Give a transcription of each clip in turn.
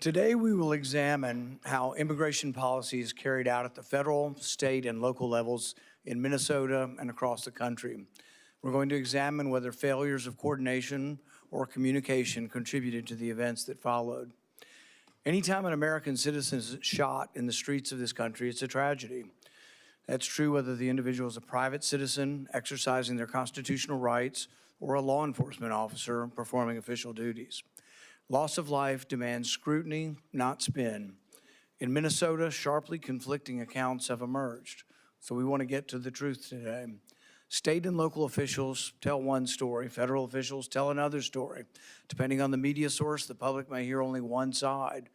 Today, we will examine how immigration policy is carried out at the federal, state, and local levels in Minnesota and across the country. We're going to examine whether failures of coordination or communication contributed to the events that followed. Anytime an American citizen is shot in the streets of this country, it's a tragedy. That's true whether the individual is a private citizen exercising their constitutional rights or a law enforcement officer performing official duties. Loss of life demands scrutiny, not spin. In Minnesota, sharply conflicting accounts have emerged, so we want to get to the truth today. State and local officials tell one story, federal officials tell another story. Depending on the media source, the public may hear only one side.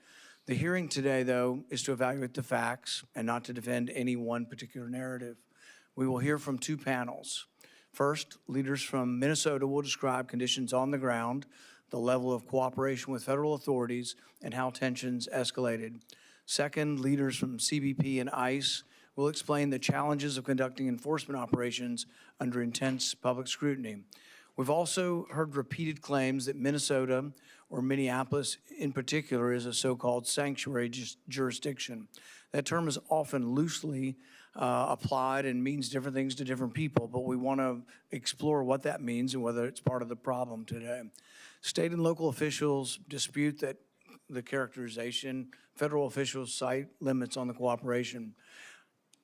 The hearing today, though, is to evaluate the facts and not to defend any one particular narrative. We will hear from two panels. First, leaders from Minnesota will describe conditions on the ground, the level of cooperation with federal authorities, and how tensions escalated. Second, leaders from CBP and ICE will explain the challenges of conducting enforcement operations under intense public scrutiny. We've also heard repeated claims that Minnesota, or Minneapolis in particular, is a so-called sanctuary jurisdiction. That term is often loosely applied and means different things to different people, but we want to explore what that means and whether it's part of the problem today. State and local officials dispute that the characterization. Federal officials cite limits on the cooperation.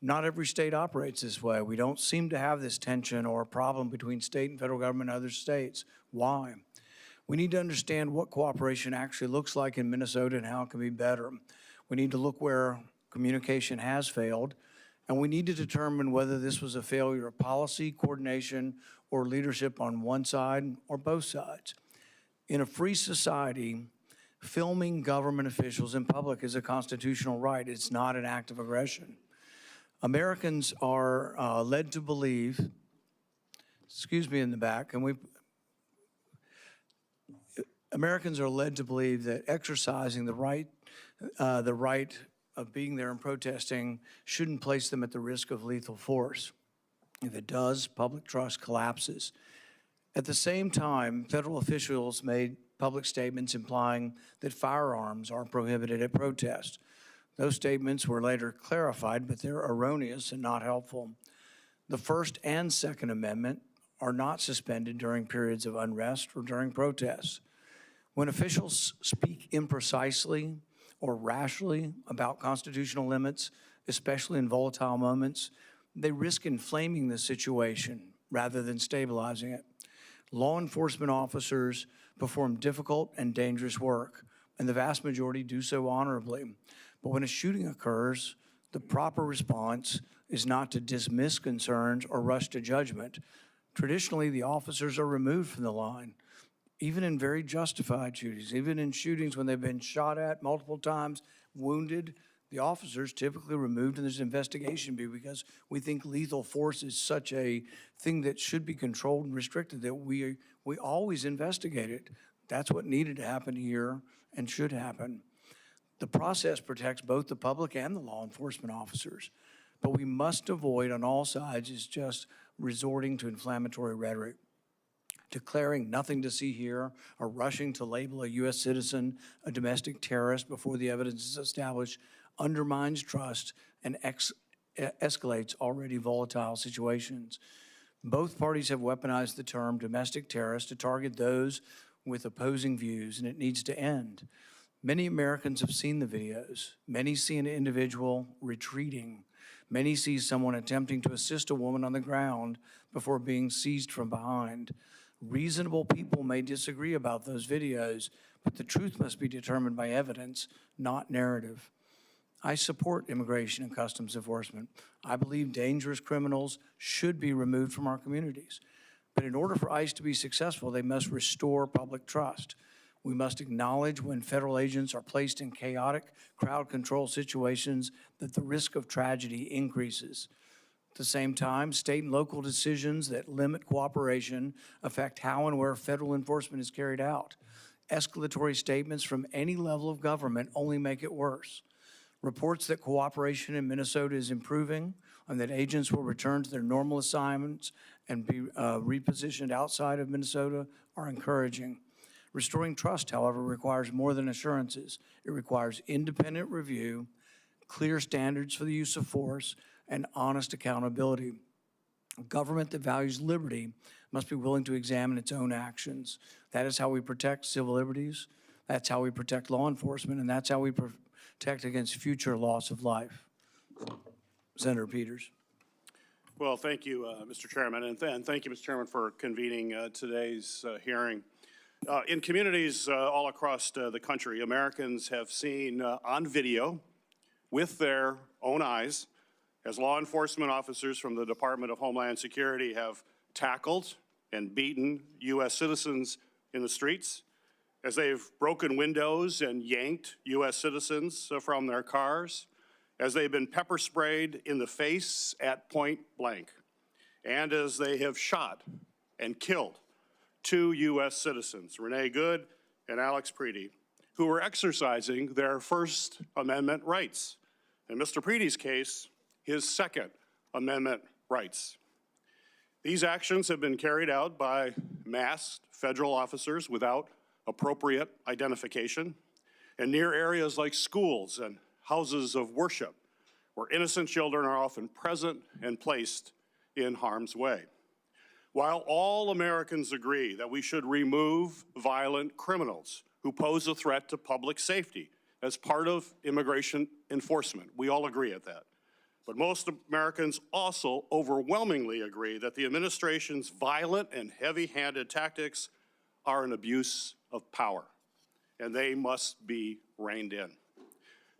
Not every state operates this way. We don't seem to have this tension or problem between state and federal government and other states. Why? We need to understand what cooperation actually looks like in Minnesota and how it can be better. We need to look where communication has failed, and we need to determine whether this was a failure of policy, coordination, or leadership on one side or both sides. In a free society, filming government officials in public is a constitutional right. It's not an act of aggression. Americans are led to believe, excuse me in the back, Americans are led to believe that exercising the right of being there and protesting shouldn't place them at the risk of lethal force. If it does, public trust collapses. At the same time, federal officials made public statements implying that firearms are prohibited at protests. Those statements were later clarified, but they're erroneous and not helpful. The First and Second Amendment are not suspended during periods of unrest or during protests. When officials speak imprecisely or rashly about constitutional limits, especially in volatile moments, they risk inflaming the situation rather than stabilizing it. Law enforcement officers perform difficult and dangerous work, and the vast majority do so honorably. But when a shooting occurs, the proper response is not to dismiss concerns or rush to judgment. Traditionally, the officers are removed from the line, even in very justified shootings, even in shootings when they've been shot at multiple times, wounded. The officers typically removed and there's an investigation because we think lethal force is such a thing that should be controlled and restricted that we always investigate it. That's what needed to happen here and should happen. The process protects both the public and the law enforcement officers, but we must avoid on all sides is just resorting to inflammatory rhetoric, declaring nothing to see here, or rushing to label a U.S. citizen a domestic terrorist before the evidence is established undermines trust and escalates already volatile situations. Both parties have weaponized the term domestic terrorist to target those with opposing views, and it needs to end. Many Americans have seen the videos. Many see an individual retreating. Many see someone attempting to assist a woman on the ground before being seized from behind. Reasonable people may disagree about those videos, but the truth must be determined by evidence, not narrative. I support immigration and customs enforcement. I believe dangerous criminals should be removed from our communities. But in order for ICE to be successful, they must restore public trust. We must acknowledge when federal agents are placed in chaotic crowd control situations that the risk of tragedy increases. At the same time, state and local decisions that limit cooperation affect how and where federal enforcement is carried out. Escalatory statements from any level of government only make it worse. Reports that cooperation in Minnesota is improving and that agents will return to their normal assignments and be repositioned outside of Minnesota are encouraging. Restoring trust, however, requires more than assurances. It requires independent review, clear standards for the use of force, and honest accountability. A government that values liberty must be willing to examine its own actions. That is how we protect civil liberties, that's how we protect law enforcement, and that's how we protect against future loss of life. Senator Peters. Well, thank you, Mr. Chairman, and thank you, Mr. Chairman, for convening today's hearing. In communities all across the country, Americans have seen on video with their own eyes as law enforcement officers from the Department of Homeland Security have tackled and beaten U.S. citizens in the streets, as they've broken windows and yanked U.S. citizens from their cars, as they've been pepper sprayed in the face at point blank, and as they have shot and killed 2 U.S. citizens, Renee Good and Alex Preedy, who were exercising their First Amendment rights. In Mr. Preedy's case, his Second Amendment rights. These actions have been carried out by masked federal officers without appropriate identification and near areas like schools and houses of worship, where innocent children are often present and placed in harm's way. While all Americans agree that we should remove violent criminals who pose a threat to public safety as part of immigration enforcement, we all agree at that. But most Americans also overwhelmingly agree that the administration's violent and heavy-handed tactics are an abuse of power, and they must be reined in.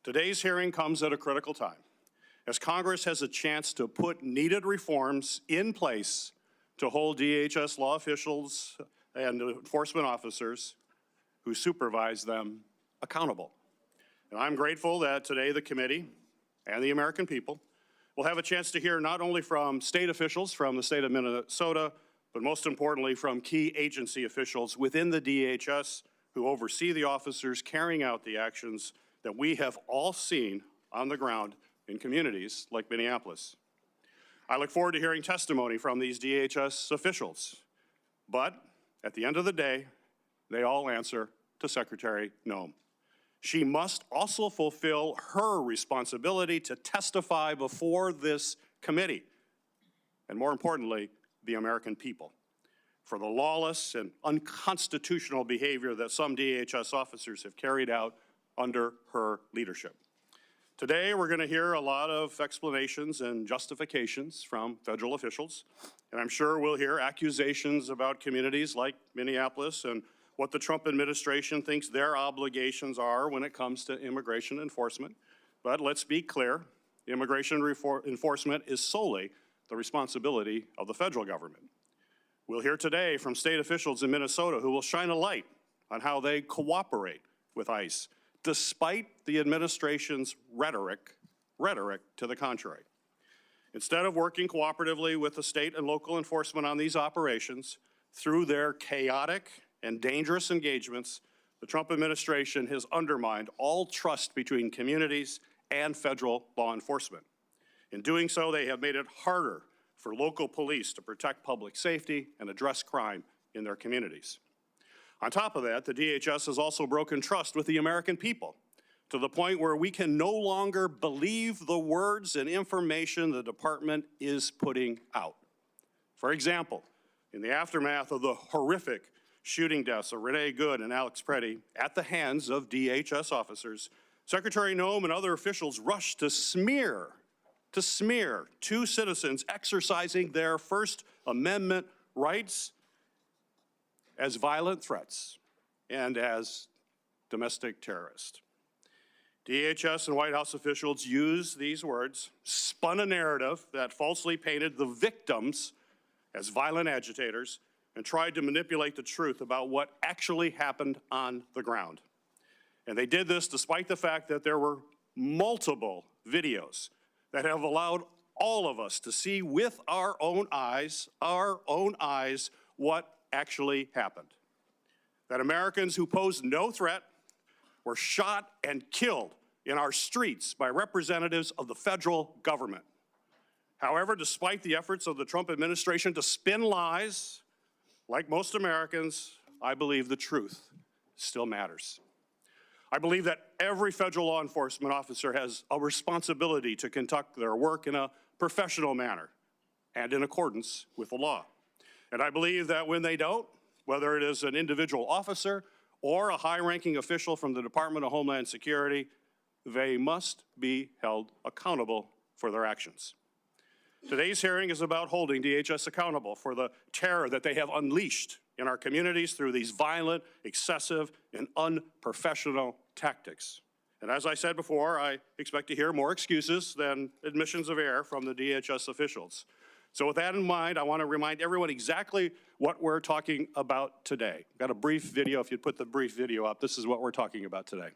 Today's hearing comes at a critical time, as Congress has a chance to put needed reforms in place to hold DHS law officials and enforcement officers who supervise them accountable. And I'm grateful that today the committee and the American people will have a chance to hear not only from state officials from the state of Minnesota, but most importantly from key agency officials within the DHS who oversee the officers carrying out the actions that we have all seen on the ground in communities like Minneapolis. I look forward to hearing testimony from these DHS officials, but at the end of the day, they all answer to Secretary Noem. She must also fulfill her responsibility to testify before this committee, and more importantly, the American people, for the lawless and unconstitutional behavior that some DHS officers have carried out under her leadership. Today, we're going to hear a lot of explanations and justifications from federal officials, and I'm sure we'll hear accusations about communities like Minneapolis and what the Trump administration thinks their obligations are when it comes to immigration enforcement. But let's be clear, immigration enforcement is solely the responsibility of the federal government. We'll hear today from state officials in Minnesota who will shine a light on how they cooperate with ICE, despite the administration's rhetoric to the contrary. Instead of working cooperatively with the state and local enforcement on these operations, through their chaotic and dangerous engagements, the Trump administration has undermined all trust between communities and federal law enforcement. In doing so, they have made it harder for local police to protect public safety and address crime in their communities. On top of that, the DHS has also broken trust with the American people to the point where we can no longer believe the words and information the department is putting out. For example, in the aftermath of the horrific shooting deaths of Renee Good and Alex Preedy at the hands of DHS officers, Secretary Noem and other officials rushed to smear 2 citizens exercising their First Amendment rights as violent threats and as domestic terrorists. DHS and White House officials used these words, spun a narrative that falsely painted the victims as violent agitators, and tried to manipulate the truth about what actually happened on the ground. And they did this despite the fact that there were multiple videos that have allowed all of us to see with our own eyes, what actually happened. That Americans who posed no threat were shot and killed in our streets by representatives of the federal government. However, despite the efforts of the Trump administration to spin lies, like most Americans, I believe the truth still matters. I believe that every federal law enforcement officer has a responsibility to conduct their work in a professional manner and in accordance with the law. And I believe that when they don't, whether it is an individual officer or a high-ranking official from the Department of Homeland Security, they must be held accountable for their actions. Today's hearing is about holding DHS accountable for the terror that they have unleashed in our communities through these violent, excessive, and unprofessional tactics. And as I said before, I expect to hear more excuses than admissions of error from the DHS officials. So with that in mind, I want to remind everyone exactly what we're talking about today. I've got a brief video. If you'd put the brief video up, this is what we're talking about today.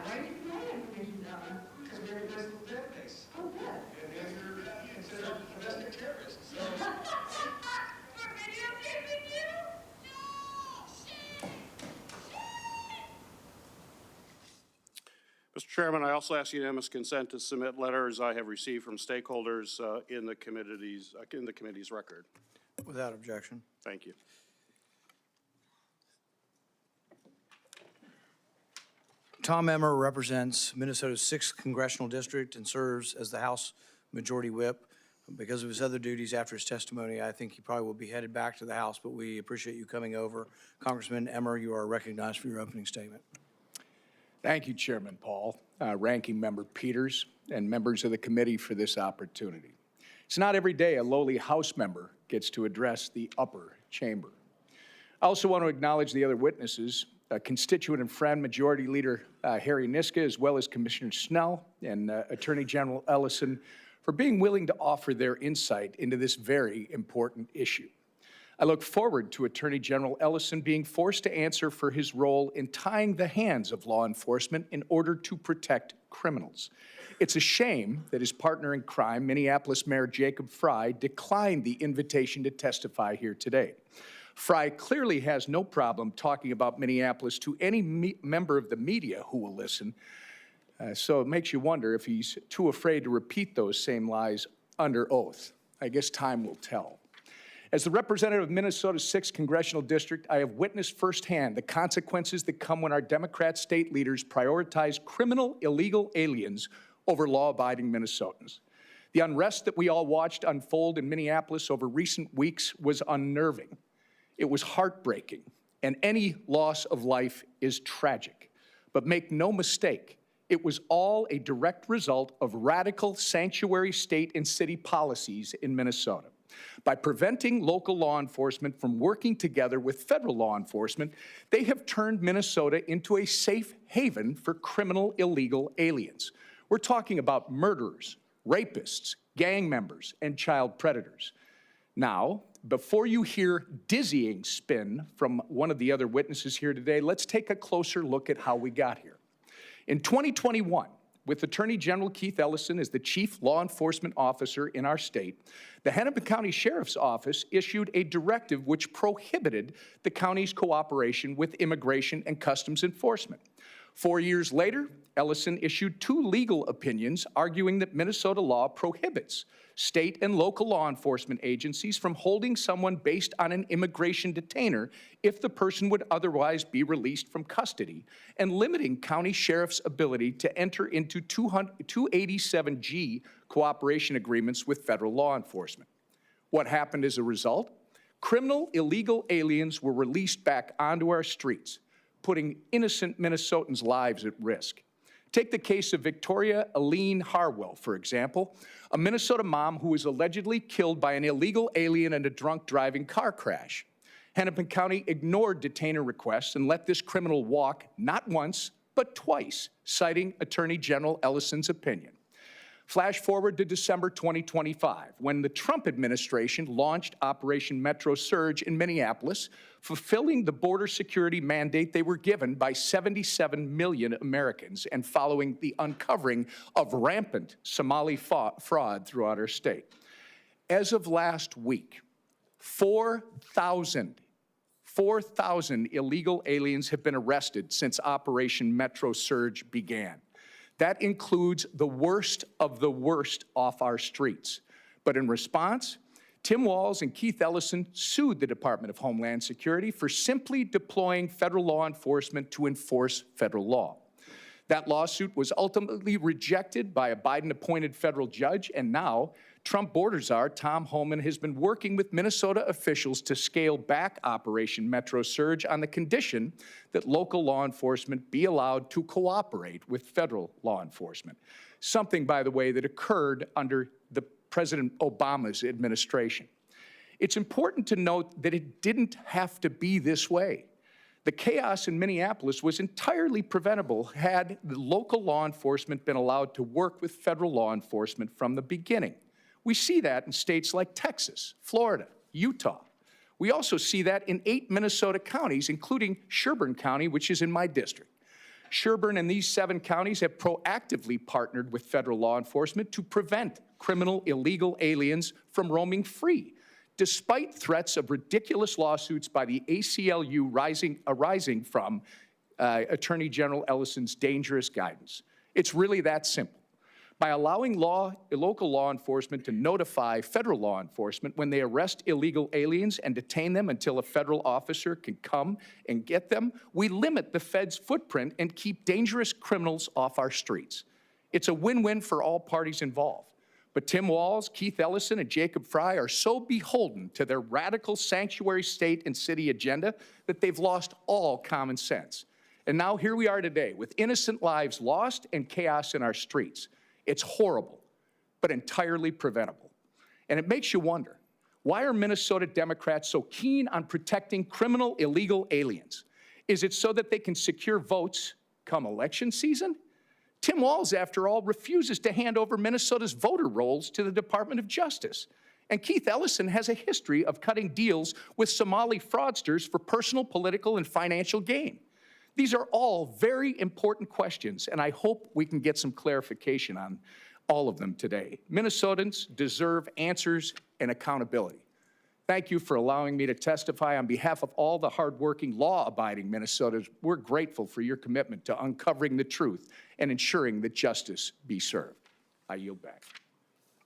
Right? My information down. Because we're a nice little database. Oh, good. And you're considered domestic terrorists. So. Mr. Chairman, I also ask unanimous consent to submit letters I have received from stakeholders in the committee's record. Without objection. Thank you. Tom Emmer represents Minnesota's 6th Congressional District and serves as the House Majority Whip. Because of his other duties after his testimony, I think he probably will be headed back to the House, but we appreciate you coming over. Congressman Emmer, you are recognized for your opening statement. Thank you, Chairman Paul, Ranking Member Peters, and members of the committee for this opportunity. It's not every day a lowly House member gets to address the upper chamber. I also want to acknowledge the other witnesses, constituent and friend Majority Leader Harry Niska, as well as Commissioner Snell and Attorney General Ellison, for being willing to offer their insight into this very important issue. I look forward to Attorney General Ellison being forced to answer for his role in tying the hands of law enforcement in order to protect criminals. It's a shame that his partner in crime, Minneapolis Mayor Jacob Frey, declined the invitation to testify here today. Frey clearly has no problem talking about Minneapolis to any member of the media who will listen, so it makes you wonder if he's too afraid to repeat those same lies under oath. I guess time will tell. As the representative of Minnesota's 6th Congressional District, I have witnessed firsthand the consequences that come when our Democrat state leaders prioritize criminal illegal aliens over law-abiding Minnesotans. The unrest that we all watched unfold in Minneapolis over recent weeks was unnerving. It was heartbreaking, and any loss of life is tragic. But make no mistake, it was all a direct result of radical sanctuary state and city policies in Minnesota. By preventing local law enforcement from working together with federal law enforcement, they have turned Minnesota into a safe haven for criminal illegal aliens. We're talking about murderers, rapists, gang members, and child predators. Now, before you hear dizzying spin from one of the other witnesses here today, let's take a closer look at how we got here. In 2021, with Attorney General Keith Ellison as the chief law enforcement officer in our state, the Hennepin County Sheriff's Office issued a directive which prohibited the county's cooperation with Immigration and Customs Enforcement. 4 years later, Ellison issued 2 legal opinions arguing that Minnesota law prohibits state and local law enforcement agencies from holding someone based on an immigration detainer if the person would otherwise be released from custody, and limiting county sheriff's ability to enter into 287G cooperation agreements with federal law enforcement. What happened as a result? Criminal illegal aliens were released back onto our streets, putting innocent Minnesotans' lives at risk. Take the case of Victoria Aline Harwell, for example, a Minnesota mom who was allegedly killed by an illegal alien in a drunk driving car crash. Hennepin County ignored detainer requests and let this criminal walk not once, but twice, citing Attorney General Ellison's opinion. Flash forward to December 2025, when the Trump administration launched Operation Metro Surge in Minneapolis, fulfilling the border security mandate they were given by 77 million Americans and following the uncovering of rampant Somali fraud throughout our state. As of last week, 4,000 illegal aliens have been arrested since Operation Metro Surge began. That includes the worst of the worst off our streets. But in response, Tim Walz and Keith Ellison sued the Department of Homeland Security for simply deploying federal law enforcement to enforce federal law. That lawsuit was ultimately rejected by a Biden-appointed federal judge, and now Trump border czar Tom Homan has been working with Minnesota officials to scale back Operation Metro Surge on the condition that local law enforcement be allowed to cooperate with federal law enforcement. Something, by the way, that occurred under the President Obama's administration. It's important to note that it didn't have to be this way. The chaos in Minneapolis was entirely preventable had the local law enforcement been allowed to work with federal law enforcement from the beginning. We see that in states like Texas, Florida, Utah. We also see that in 8 Minnesota counties, including Sherburne County, which is in my district. Sherburne and these 7 counties have proactively partnered with federal law enforcement to prevent criminal illegal aliens from roaming free, despite threats of ridiculous lawsuits by the ACLU arising from Attorney General Ellison's dangerous guidance. It's really that simple. By allowing local law enforcement to notify federal law enforcement when they arrest illegal aliens and detain them until a federal officer can come and get them, we limit the Fed's footprint and keep dangerous criminals off our streets. It's a win-win for all parties involved. But Tim Walz, Keith Ellison, and Jacob Fry are so beholden to their radical sanctuary state and city agenda that they've lost all common sense. And now here we are today with innocent lives lost and chaos in our streets. It's horrible, but entirely preventable. And it makes you wonder, why are Minnesota Democrats so keen on protecting criminal illegal aliens? Is it so that they can secure votes come election season? Tim Walz, after all, refuses to hand over Minnesota's voter rolls to the Department of Justice. And Keith Ellison has a history of cutting deals with Somali fraudsters for personal, political, and financial gain. These are all very important questions, and I hope we can get some clarification on all of them today. Minnesotans deserve answers and accountability. Thank you for allowing me to testify on behalf of all the hardworking, law-abiding Minnesotans. We're grateful for your commitment to uncovering the truth and ensuring that justice be served. I yield back.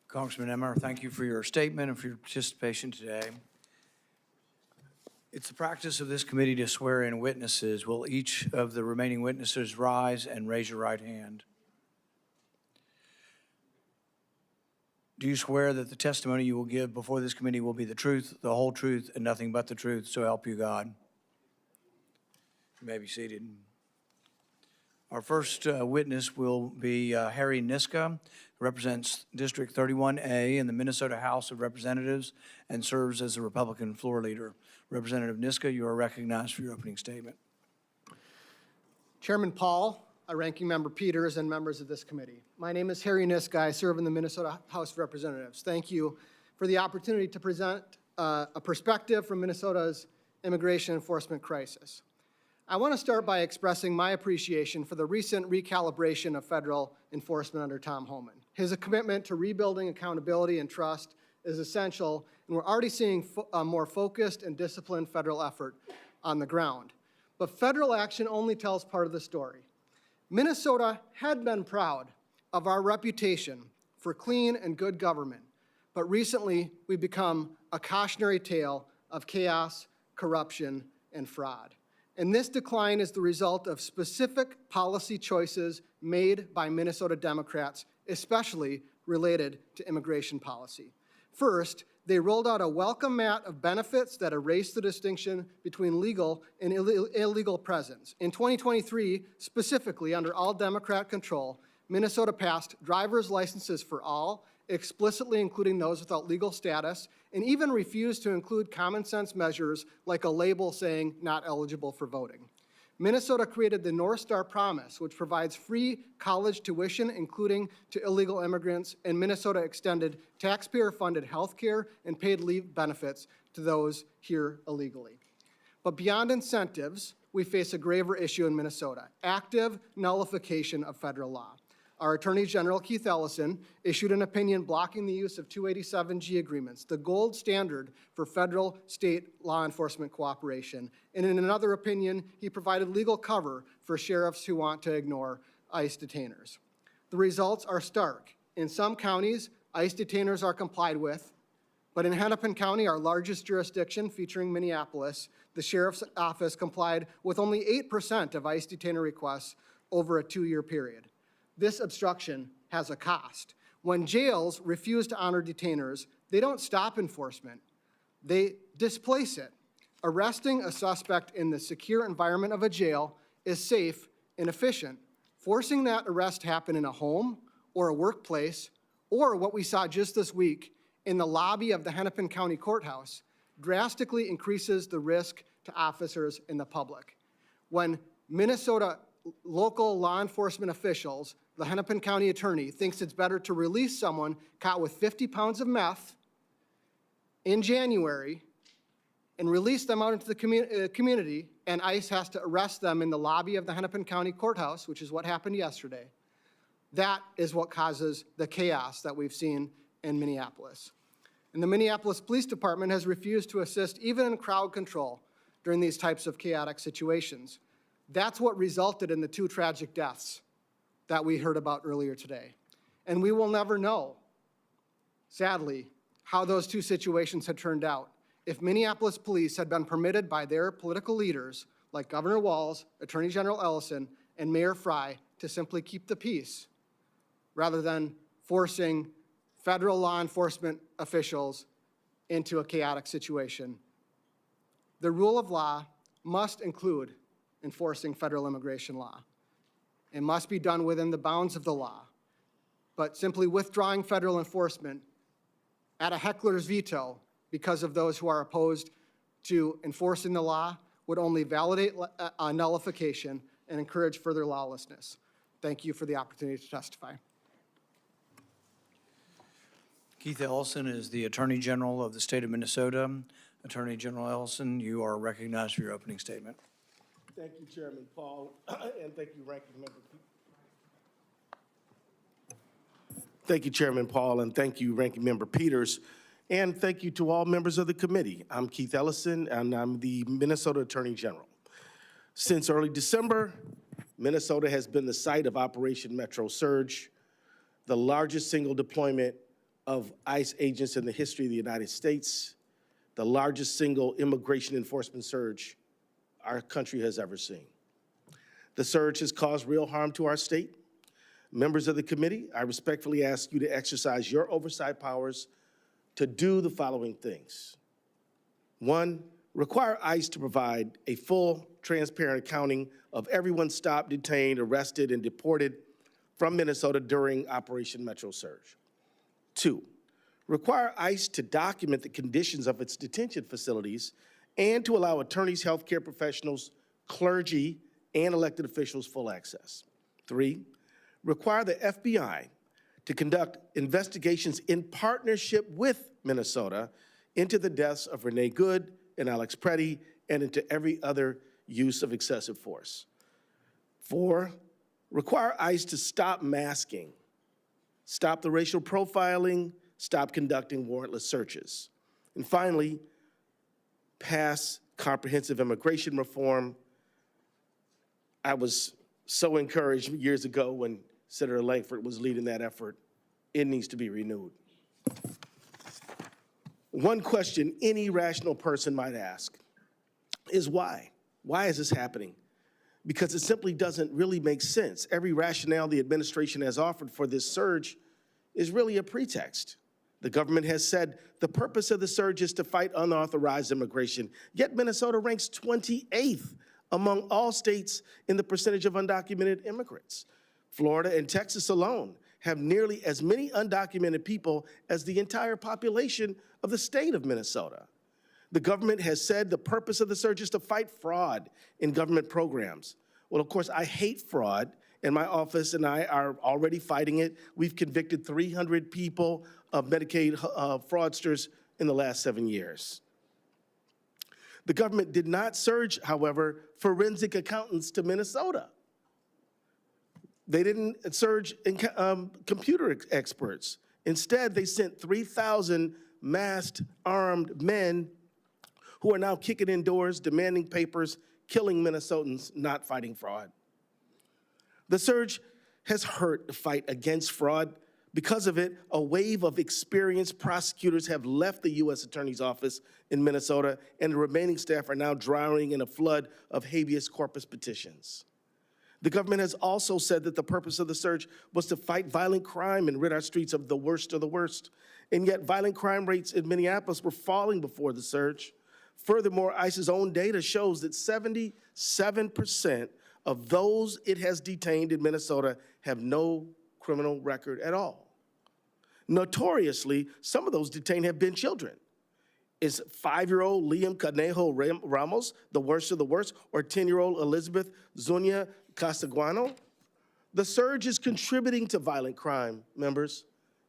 Congressman Emmer, thank you for your statement and for your participation today. It's the practice of this committee to swear in witnesses. Will each of the remaining witnesses rise and raise your right hand? Do you swear that the testimony you will give before this committee will be the truth, the whole truth, and nothing but the truth, so help you God? You may be seated. Our first witness will be Harry Niska, who represents District 31A in the Minnesota House of Representatives and serves as the Republican floor leader. Representative Niska, you are recognized for your opening statement. Chairman Paul, Ranking Member Peters, and members of this committee. My name is Harry Niska. I serve in the Minnesota House of Representatives. Thank you for the opportunity to present a perspective from Minnesota's immigration enforcement crisis. I want to start by expressing my appreciation for the recent recalibration of federal enforcement under Tom Homan. His commitment to rebuilding accountability and trust is essential, and we're already seeing a more focused and disciplined federal effort on the ground. But federal action only tells part of the story. Minnesota had been proud of our reputation for clean and good government, but recently we've become a cautionary tale of chaos, corruption, and fraud. And this decline is the result of specific policy choices made by Minnesota Democrats, especially related to immigration policy. First, they rolled out a welcome mat of benefits that erased the distinction between legal and illegal presence. In 2023, specifically under all Democrat control, Minnesota passed driver's licenses for all, explicitly including those without legal status, and even refused to include common sense measures like a label saying not eligible for voting. Minnesota created the North Star Promise, which provides free college tuition, including to illegal immigrants, and Minnesota extended taxpayer-funded health care and paid leave benefits to those here illegally. But beyond incentives, we face a graver issue in Minnesota: active nullification of federal law. Our Attorney General, Keith Ellison, issued an opinion blocking the use of 287G agreements, the gold standard for federal-state law enforcement cooperation. And in another opinion, he provided legal cover for sheriffs who want to ignore ICE detainers. The results are stark. In some counties, ICE detainers are complied with, but in Hennepin County, our largest jurisdiction featuring Minneapolis, the sheriff's office complied with only 8% of ICE detainer requests over a 2-year period. This obstruction has a cost. When jails refuse to honor detainers, they don't stop enforcement, they displace it. Arresting a suspect in the secure environment of a jail is safe and efficient. Forcing that arrest happen in a home or a workplace, or what we saw just this week in the lobby of the Hennepin County Courthouse, drastically increases the risk to officers and the public. When Minnesota local law enforcement officials, the Hennepin County attorney, thinks it's better to release someone caught with 50 pounds of meth in January and release them out into the community, and ICE has to arrest them in the lobby of the Hennepin County Courthouse, which is what happened yesterday. That is what causes the chaos that we've seen in Minneapolis. And the Minneapolis Police Department has refused to assist even in crowd control during these types of chaotic situations. That's what resulted in the 2 tragic deaths that we heard about earlier today. And we will never know, sadly, how those 2 situations had turned out if Minneapolis police had been permitted by their political leaders, like Governor Walz, Attorney General Ellison, and Mayor Frey, to simply keep the peace, rather than forcing federal law enforcement officials into a chaotic situation. The rule of law must include enforcing federal immigration law. It must be done within the bounds of the law. But simply withdrawing federal enforcement at a heckler's veto because of those who are opposed to enforcing the law would only validate nullification and encourage further lawlessness. Thank you for the opportunity to testify. Keith Ellison is the Attorney General of the state of Minnesota. Attorney General Ellison, you are recognized for your opening statement. Thank you, Chairman Paul, and thank you, Ranking Member. Thank you, Chairman Paul, and thank you, Ranking Member Peters, and thank you to all members of the committee. I'm Keith Ellison, and I'm the Minnesota Attorney General. Since early December, Minnesota has been the site of Operation Metro Surge, the largest single deployment of ICE agents in the history of the United States, the largest single immigration enforcement surge our country has ever seen. The surge has caused real harm to our state. Members of the committee, I respectfully ask you to exercise your oversight powers to do the following things. 1, require ICE to provide a full, transparent accounting of everyone stopped, detained, arrested, and deported from Minnesota during Operation Metro Surge. 2, require ICE to document the conditions of its detention facilities and to allow attorneys, healthcare professionals, clergy, and elected officials full access. 3, require the FBI to conduct investigations in partnership with Minnesota into the deaths of Renee Good and Alex Preddy and into every other use of excessive force. 4, require ICE to stop masking, stop the racial profiling, stop conducting warrantless searches. And finally, pass comprehensive immigration reform. I was so encouraged years ago when Senator Langford was leading that effort. It needs to be renewed. One question any rational person might ask is why? Why is this happening? Because it simply doesn't really make sense. Every rationale the administration has offered for this surge is really a pretext. The government has said the purpose of the surge is to fight unauthorized immigration, yet Minnesota ranks 28th among all states in the percentage of undocumented immigrants. Florida and Texas alone have nearly as many undocumented people as the entire population of the state of Minnesota. The government has said the purpose of the surge is to fight fraud in government programs. Well, of course, I hate fraud, and my office and I are already fighting it. We've convicted 300 people of Medicaid fraudsters in the last 7 years. The government did not surge, however, forensic accountants to Minnesota. They didn't surge computer experts. Instead, they sent 3,000 masked, armed men who are now kicking in doors, demanding papers, killing Minnesotans, not fighting fraud. The surge has hurt the fight against fraud. Because of it, a wave of experienced prosecutors have left the U.S. Attorney's Office in Minnesota, and the remaining staff are now drowning in a flood of habeas corpus petitions. The government has also said that the purpose of the surge was to fight violent crime and rid our streets of the worst of the worst. And yet violent crime rates in Minneapolis were falling before the surge. Furthermore, ICE's own data shows that 77% of those it has detained in Minnesota have no criminal record at all. Notoriously, some of those detained have been children. Is 5-year-old Liam Conejo Ramos the worst of the worst, or 10-year-old Elizabeth Zunia Castaguano? The surge is contributing to violent crime, members.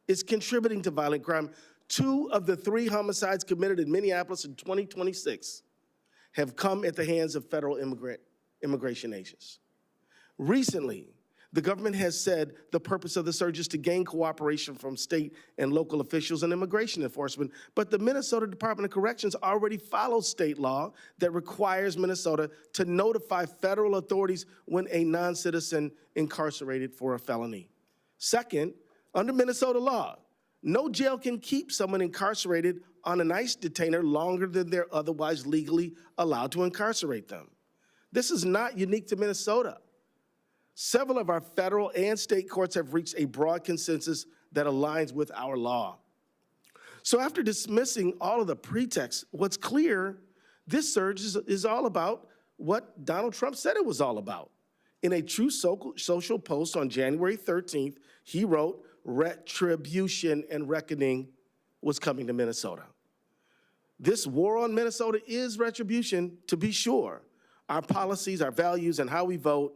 It's contributing to violent crime. 2 of the 3 homicides committed in Minneapolis in 2026 have come at the hands of federal immigration agents. Recently, the government has said the purpose of the surge is to gain cooperation from state and local officials and immigration enforcement, but the Minnesota Department of Corrections already follows state law that requires Minnesota to notify federal authorities when a non-citizen incarcerated for a felony. Second, under Minnesota law, no jail can keep someone incarcerated on an ICE detainer longer than they're otherwise legally allowed to incarcerate them. This is not unique to Minnesota. Several of our federal and state courts have reached a broad consensus that aligns with our law. So after dismissing all of the pretexts, what's clear, this surge is all about what Donald Trump said it was all about. In a true social post on January 13th, he wrote, "Retribution and reckoning was coming to Minnesota." This war on Minnesota is retribution, to be sure. Our policies, our values, and how we vote,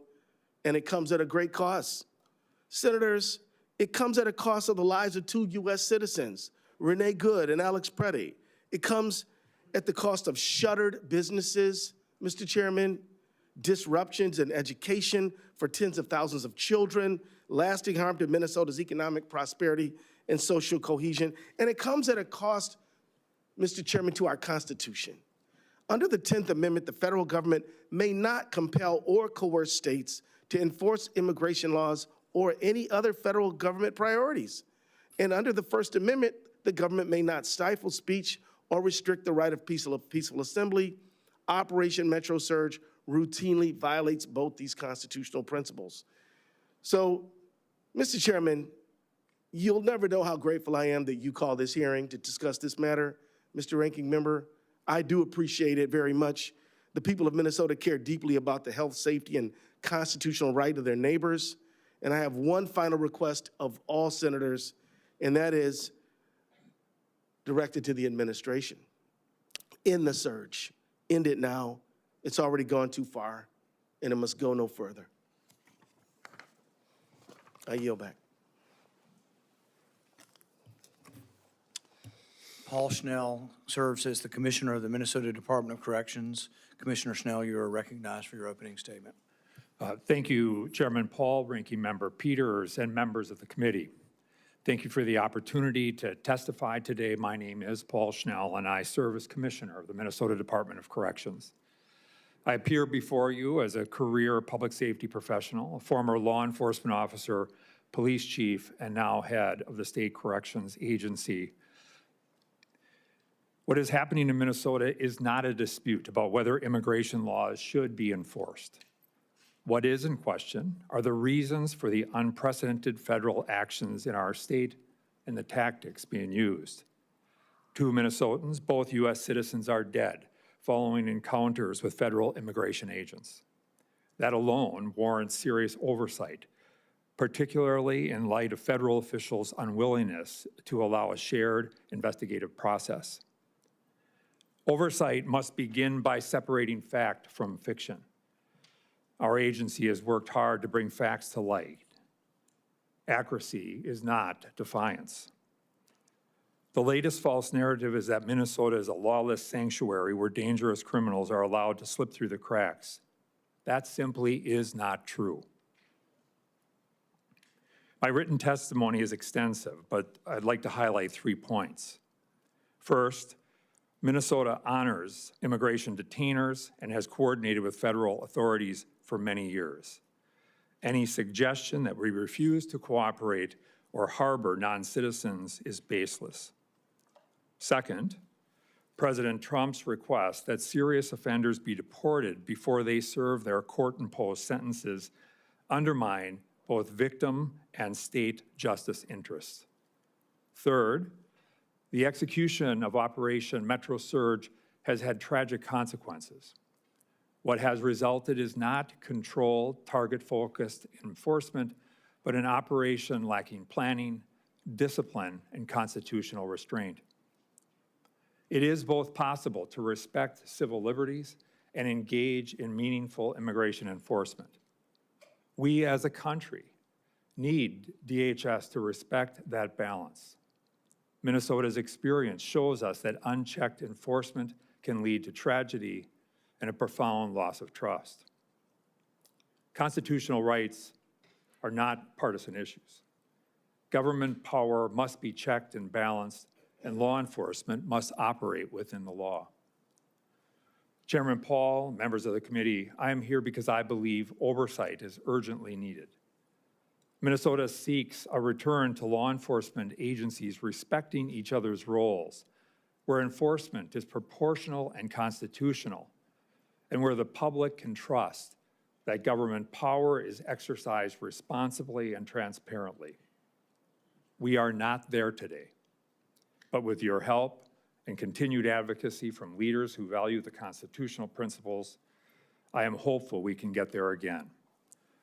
and it comes at a great cost. Senators, it comes at a cost of the lives of 2 U.S. citizens, Renee Good and Alex Preddy. It comes at the cost of shuttered businesses, Mr. Chairman, disruptions in education for tens of thousands of children, lasting harm to Minnesota's economic prosperity and social cohesion. And it comes at a cost, Mr. Chairman, to our Constitution. Under the 10th Amendment, the federal government may not compel or coerce states to enforce immigration laws or any other federal government priorities. And under the First Amendment, the government may not stifle speech or restrict the right of peaceful assembly. Operation Metro Surge routinely violates both these constitutional principles. So, Mr. Chairman, you'll never know how grateful I am that you called this hearing to discuss this matter. Mr. Ranking Member, I do appreciate it very much. The people of Minnesota care deeply about the health, safety, and constitutional right of their neighbors. And I have one final request of all senators, and that is directed to the administration. End the surge. End it now. It's already gone too far, and it must go no further. I yield back. Paul Schnell serves as the Commissioner of the Minnesota Department of Corrections. Commissioner Schnell, you are recognized for your opening statement. Thank you, Chairman Paul, Ranking Member Peters, and members of the committee. Thank you for the opportunity to testify today. My name is Paul Schnell, and I serve as Commissioner of the Minnesota Department of Corrections. I appear before you as a career public safety professional, a former law enforcement officer, police chief, and now head of the State Corrections Agency. What is happening in Minnesota is not a dispute about whether immigration laws should be enforced. What is in question are the reasons for the unprecedented federal actions in our state and the tactics being used. 2 Minnesotans, both U.S. citizens, are dead following encounters with federal immigration agents. That alone warrants serious oversight, particularly in light of federal officials' unwillingness to allow a shared investigative process. Oversight must begin by separating fact from fiction. Our agency has worked hard to bring facts to light. Accuracy is not defiance. The latest false narrative is that Minnesota is a lawless sanctuary where dangerous criminals are allowed to slip through the cracks. That simply is not true. My written testimony is extensive, but I'd like to highlight 3 points. First, Minnesota honors immigration detainers and has coordinated with federal authorities for many years. Any suggestion that we refuse to cooperate or harbor non-citizens is baseless. Second, President Trump's request that serious offenders be deported before they serve their court-imposed sentences undermine both victim and state justice interests. Third, the execution of Operation Metro Surge has had tragic consequences. What has resulted is not controlled, target-focused enforcement, but an operation lacking planning, discipline, and constitutional restraint. It is both possible to respect civil liberties and engage in meaningful immigration enforcement. We as a country need DHS to respect that balance. Minnesota's experience shows us that unchecked enforcement can lead to tragedy and a profound loss of trust. Constitutional rights are not partisan issues. Government power must be checked and balanced, and law enforcement must operate within the law. Chairman Paul, members of the committee, I am here because I believe oversight is urgently needed. Minnesota seeks a return to law enforcement agencies respecting each other's roles, where enforcement is proportional and constitutional, and where the public can trust that government power is exercised responsibly and transparently. We are not there today, but with your help and continued advocacy from leaders who value the constitutional principles, I am hopeful we can get there again.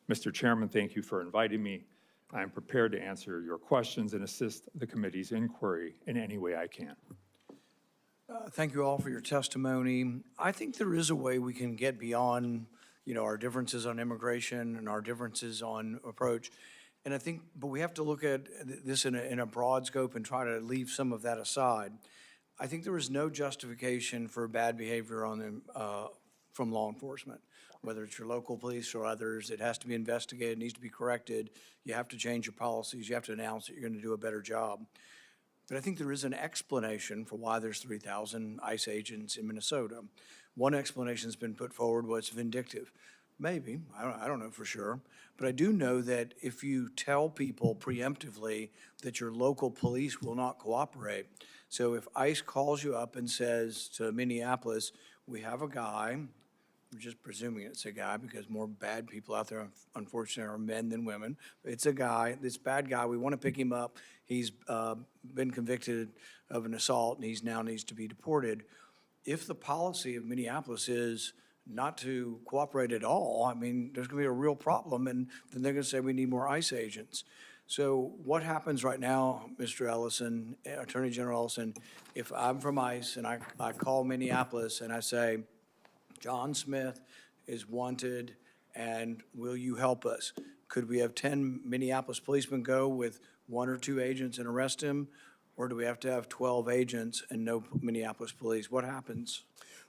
Mr. Chairman, thank you for inviting me. I am prepared to answer your questions and assist the committee's inquiry in any way I can. Thank you all for your testimony. I think there is a way we can get beyond, our differences on immigration and our differences on approach. And I think, but we have to look at this in a broad scope and try to leave some of that aside. I think there is no justification for bad behavior from law enforcement, whether it's your local police or others. It has to be investigated, needs to be corrected. You have to change your policies. You have to announce that you're going to do a better job. But I think there is an explanation for why there's 3,000 ICE agents in Minnesota. One explanation has been put forward was vindictive. Maybe, I don't know for sure. But I do know that if you tell people preemptively that your local police will not cooperate, so if ICE calls you up and says to Minneapolis, we have a guy, I'm just presuming it's a guy because more bad people out there, unfortunately, are men than women. It's a guy, this bad guy, we want to pick him up. He's been convicted of an assault and he's now needs to be deported. If the policy of Minneapolis is not to cooperate at all, I mean, there's going to be a real problem, and then they're going to say we need more ICE agents. So what happens right now, Mr. Ellison, Attorney General Ellison, if I'm from ICE and I call Minneapolis and I say, John Smith is wanted, and will you help us? Could we have 10 Minneapolis policemen go with 1 or 2 agents and arrest him? Or do we have to have 12 agents and no Minneapolis police? What happens?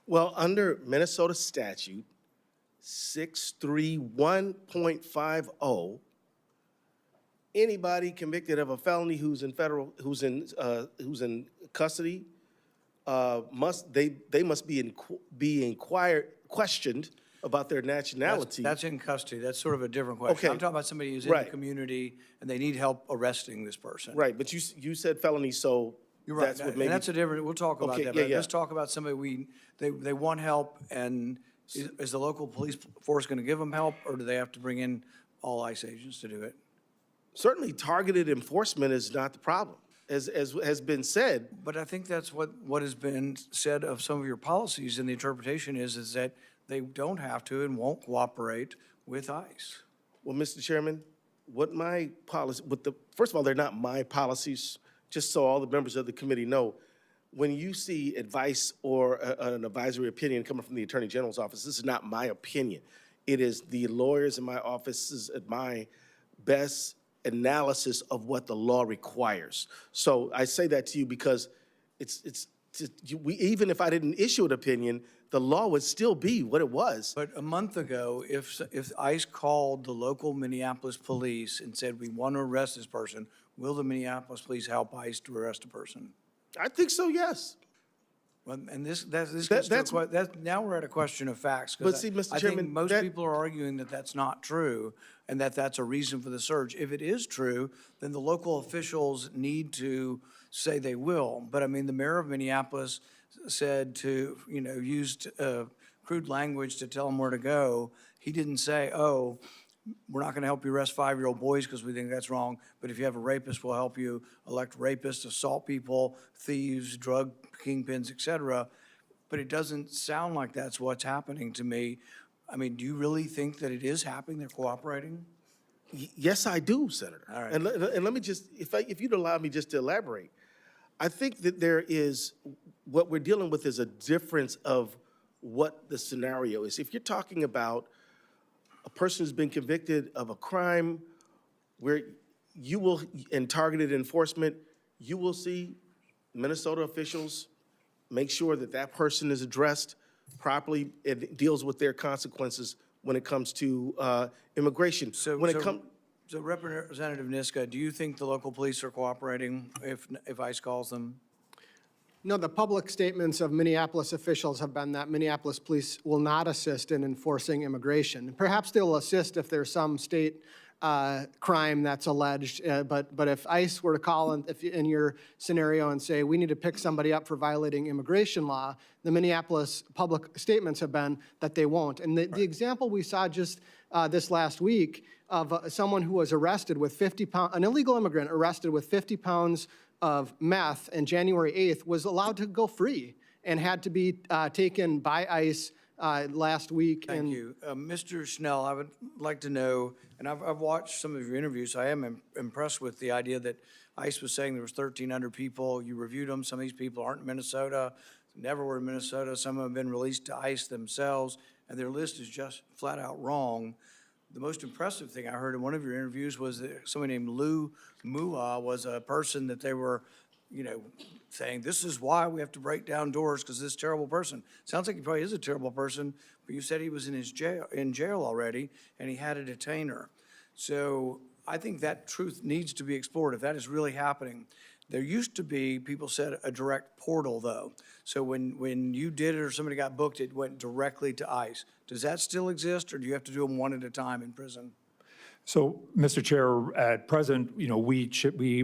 Well, under Minnesota statute 631.50, anybody convicted of a felony who's in custody must be questioned about their nationality. That's in custody. That's sort of a different question. Okay. I'm talking about somebody who's in the community and they need help arresting this person. Right, but you said felony, so You're right. that's what And maybe. that's a different, we'll talk about Okay, that. yeah, But yeah. let's talk about somebody they want help, and is the local police force going to give them help, or do they have to bring in all ICE agents to do it? Certainly, targeted enforcement is not the problem, as has been said. But I think that's what has been said of some of your policies, and the interpretation is that they don't have to and won't cooperate with ICE. Well, Mr. Chairman, what my policy, first of all, they're not my policies, just so all the members of the committee know. when you see advice or an advisory opinion coming from the Attorney General's office, this is not my opinion. It is the lawyers in my office, my best analysis of what the law requires. So I say that to you because even if I didn't issue an opinion, the law would still be what it was. But a month ago, if ICE called the local Minneapolis police and said, we want to arrest this person, will the Minneapolis police help ICE to arrest a person? I think so, yes. Well, and this gets to now we're at a question of facts. 'Cause But see, Mr. I Chairman, think most people are arguing that that's not true and that that's a reason for the surge. If it is true, then the local officials need to say they will. But I mean, the mayor of Minneapolis said to, used crude language to tell them where to go. He didn't say, oh, we're not going to help you arrest 5-year-old boys because we think that's wrong, but if you have a rapist, we'll help you elect rapists, assault people, thieves, drug kingpins, et cetera. But it doesn't sound like that's what's happening to me. I mean, do you really think that it is happening? They're cooperating? Yes, I do, Senator. All right. And let me just, if you'd allow me just to elaborate, I think that what we're dealing with is a difference of what the scenario is. If you're talking about a person who's been convicted of a crime where in targeted enforcement, you will see Minnesota officials make sure that that person is addressed properly and deals with their consequences when it comes to immigration. So Representative Niska, do you think the local police are cooperating if ICE calls them? No, the public statements of Minneapolis officials have been that Minneapolis police will not assist in enforcing immigration. Perhaps they'll assist if there's some state crime that's alleged, but if ICE were to call in your scenario and say, we need to pick somebody up for violating immigration law, the Minneapolis public statements have been that they won't. And the example we saw just this last week of someone who was arrested with 50 pounds, an illegal immigrant arrested with 50 pounds of meth, and January 8th was allowed to go free and had to be taken by ICE last week. Thank you. Mr. Schnell, I would like to know, and I've watched some of your interviews, so I am impressed with the idea that ICE was saying there was 1,300 people. You reviewed them. Some of these people aren't in Minnesota, never were in Minnesota. Some have been released to ICE themselves, and their list is just flat out wrong. The most impressive thing I heard in one of your interviews was that somebody named Lou Mua was a person that they were, saying, this is why we have to break down doors because this terrible person. Sounds like he probably is a terrible person, but you said he was in jail already and he had a detainer. So I think that truth needs to be explored if that is really happening. There used to be, people said, a direct portal, though. So when you did it or somebody got booked, it went directly to ICE. Does that still exist, or do you have to do them one at a time in prison? So, Mr. Chair, at present, we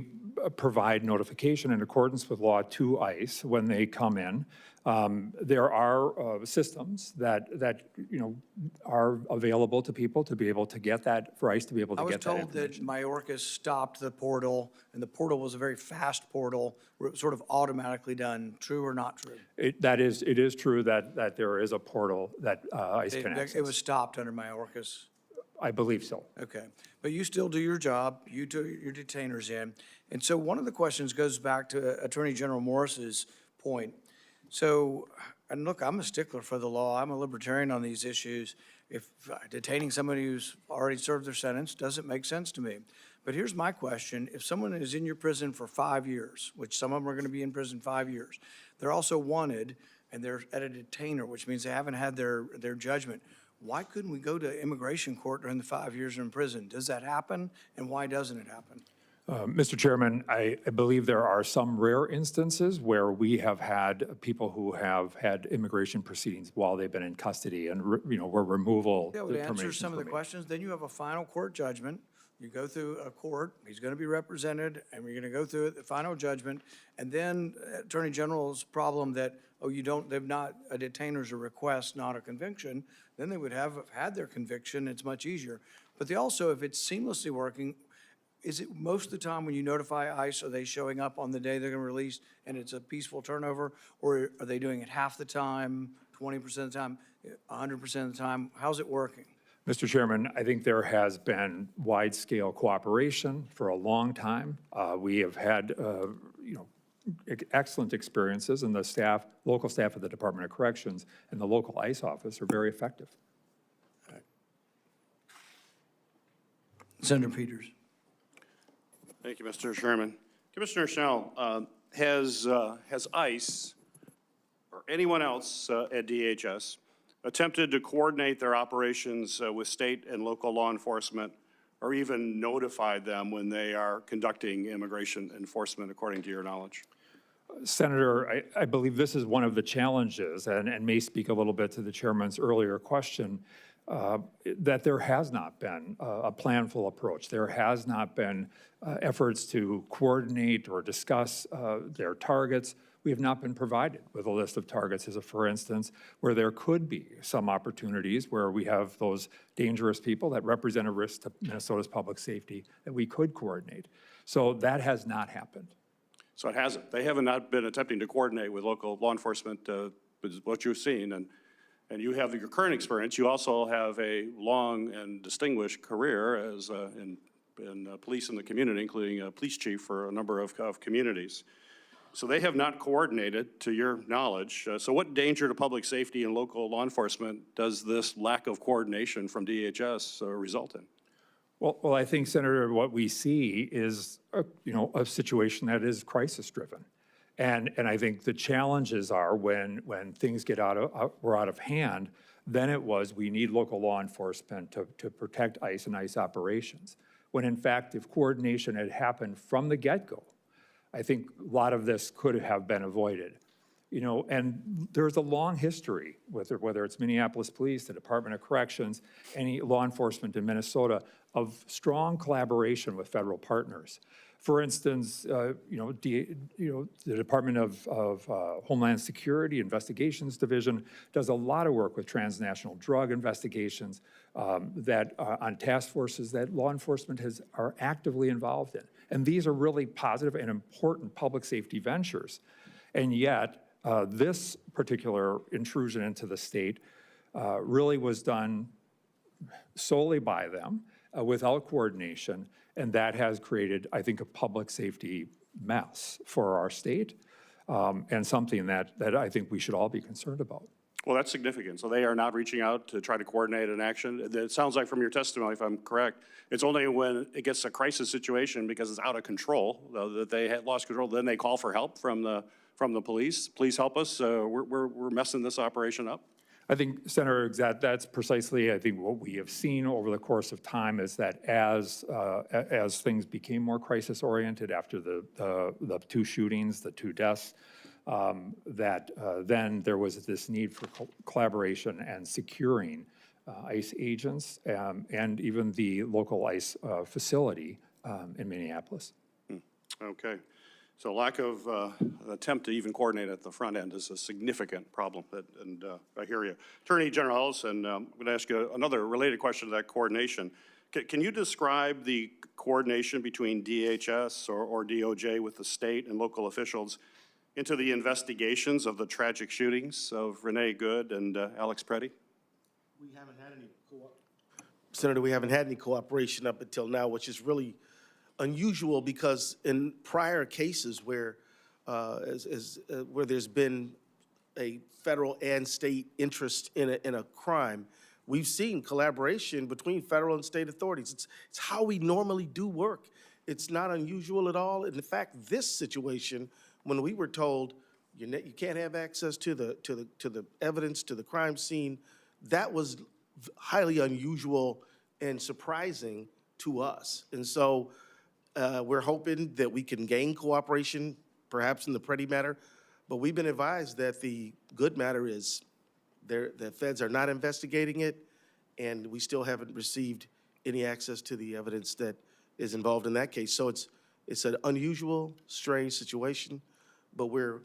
provide notification in accordance with law to ICE when they come in. There are systems that are available to people to be able to get that, for ICE to be able to get that information. I was told that Mayorkas stopped the portal, and the portal was a very fast portal where it was sort of automatically done. True or not true? It is true that there is a portal that ICE can access. It was stopped under Mayorkas. I believe so. Okay, but you still do your job, you do your detainers in. And so one of the questions goes back to Attorney General Morris's point. So, and look, I'm a stickler for the law. I'm a libertarian on these issues. If detaining somebody who's already served their sentence doesn't make sense to me. But here's my question. If someone is in your prison for 5 years, which some of them are going to be in prison 5 years, they're also wanted and they're at a detainer, which means they haven't had their judgment. Why couldn't we go to immigration court during the 5 years in prison? Does that happen, and why doesn't it happen? Mr. Chairman, I believe there are some rare instances where we have had people who have had immigration proceedings while they've been in custody and, where removal That would answer determinations some of were the made. questions. Then you have a final court judgment. You go through a court, he's going to be represented, and we're going to go through it, the final judgment. And then Attorney General's problem that, they've not, a detainer's a request, not a conviction. Then they would have had their conviction. It's much easier. But they also, if it's seamlessly working, is it most of the time when you notify ICE, are they showing up on the day they're going to release and it's a peaceful turnover? Or are they doing it half the time, 20% of the time, 100% of the time? How's it working? Mr. Chairman, I think there has been wide-scale cooperation for a long time. We have had, excellent experiences, and the staff, local staff at the Department of Corrections and the local ICE office are very effective. Senator Peters. Thank you, Mr. Chairman. Commissioner Schnell, has ICE or anyone else at DHS attempted to coordinate their operations with state and local law enforcement, or even notified them when they are conducting immigration enforcement, according to your knowledge? Senator, I believe this is one of the challenges, and may speak a little bit to the chairman's earlier question, that there has not been a planful approach. There has not been efforts to coordinate or discuss their targets. We have not been provided with a list of targets, as a for instance, where there could be some opportunities where we have those dangerous people that represent a risk to Minnesota's public safety that we could coordinate. So that has not happened. So it hasn't. They have not been attempting to coordinate with local law enforcement, with what you've seen. And you have your current experience. You also have a long and distinguished career as in police in the community, including a police chief for a number of communities. So they have not coordinated, to your knowledge. So what danger to public safety and local law enforcement does this lack of coordination from DHS result in? Well, I think, Senator, what we see is a situation that is crisis-driven. And I think the challenges are when things were out of hand, then it was we need local law enforcement to protect ICE and ICE operations. When in fact, if coordination had happened from the get-go, I think a lot of this could have been avoided. And there's a long history, whether it's Minneapolis Police, the Department of Corrections, any law enforcement in Minnesota, of strong collaboration with federal partners. For instance, the Department of Homeland Security Investigations Division does a lot of work with transnational drug investigations on task forces that law enforcement are actively involved in. And these are really positive and important public safety ventures. And yet, this particular intrusion into the state really was done solely by them without coordination, and that has created, I think, a public safety mess for our state, and something that I think we should all be concerned about. Well, that's significant. So they are not reaching out to try to coordinate an action. It sounds like from your testimony, if I'm correct, it's only when it gets a crisis situation because it's out of control, that they had lost control, then they call for help from the police. Please help us. We're messing this operation up. I think, Senator, that's precisely, I think, what we have seen over the course of time is that as things became more crisis-oriented after the two shootings, the two deaths, then there was this need for collaboration and securing ICE agents and even the local ICE facility in Minneapolis. Okay. So lack of attempt to even coordinate at the front end is a significant problem, and I hear you. Attorney General Ellison, I'm going to ask you another related question to that coordination. Can you describe the coordination between DHS or DOJ with the state and local officials into the investigations of the tragic shootings of Renee Good and Alex Preddy? We haven't had any Senator, we haven't had any cooperation up until now, which is really unusual because in prior cases where there's been a federal and state interest in a crime, we've seen collaboration between federal and state authorities. It's how we normally do work. It's not unusual at all. And in fact, this situation, when we were told you can't have access to the evidence, to the crime scene, that was highly unusual and surprising to us. And so we're hoping that we can gain cooperation, perhaps in the Preddy matter, but we've been advised that the Good matter is the feds are not investigating it, and we still haven't received any access to the evidence that is involved in that case. So it's an unusual, strange situation, but we're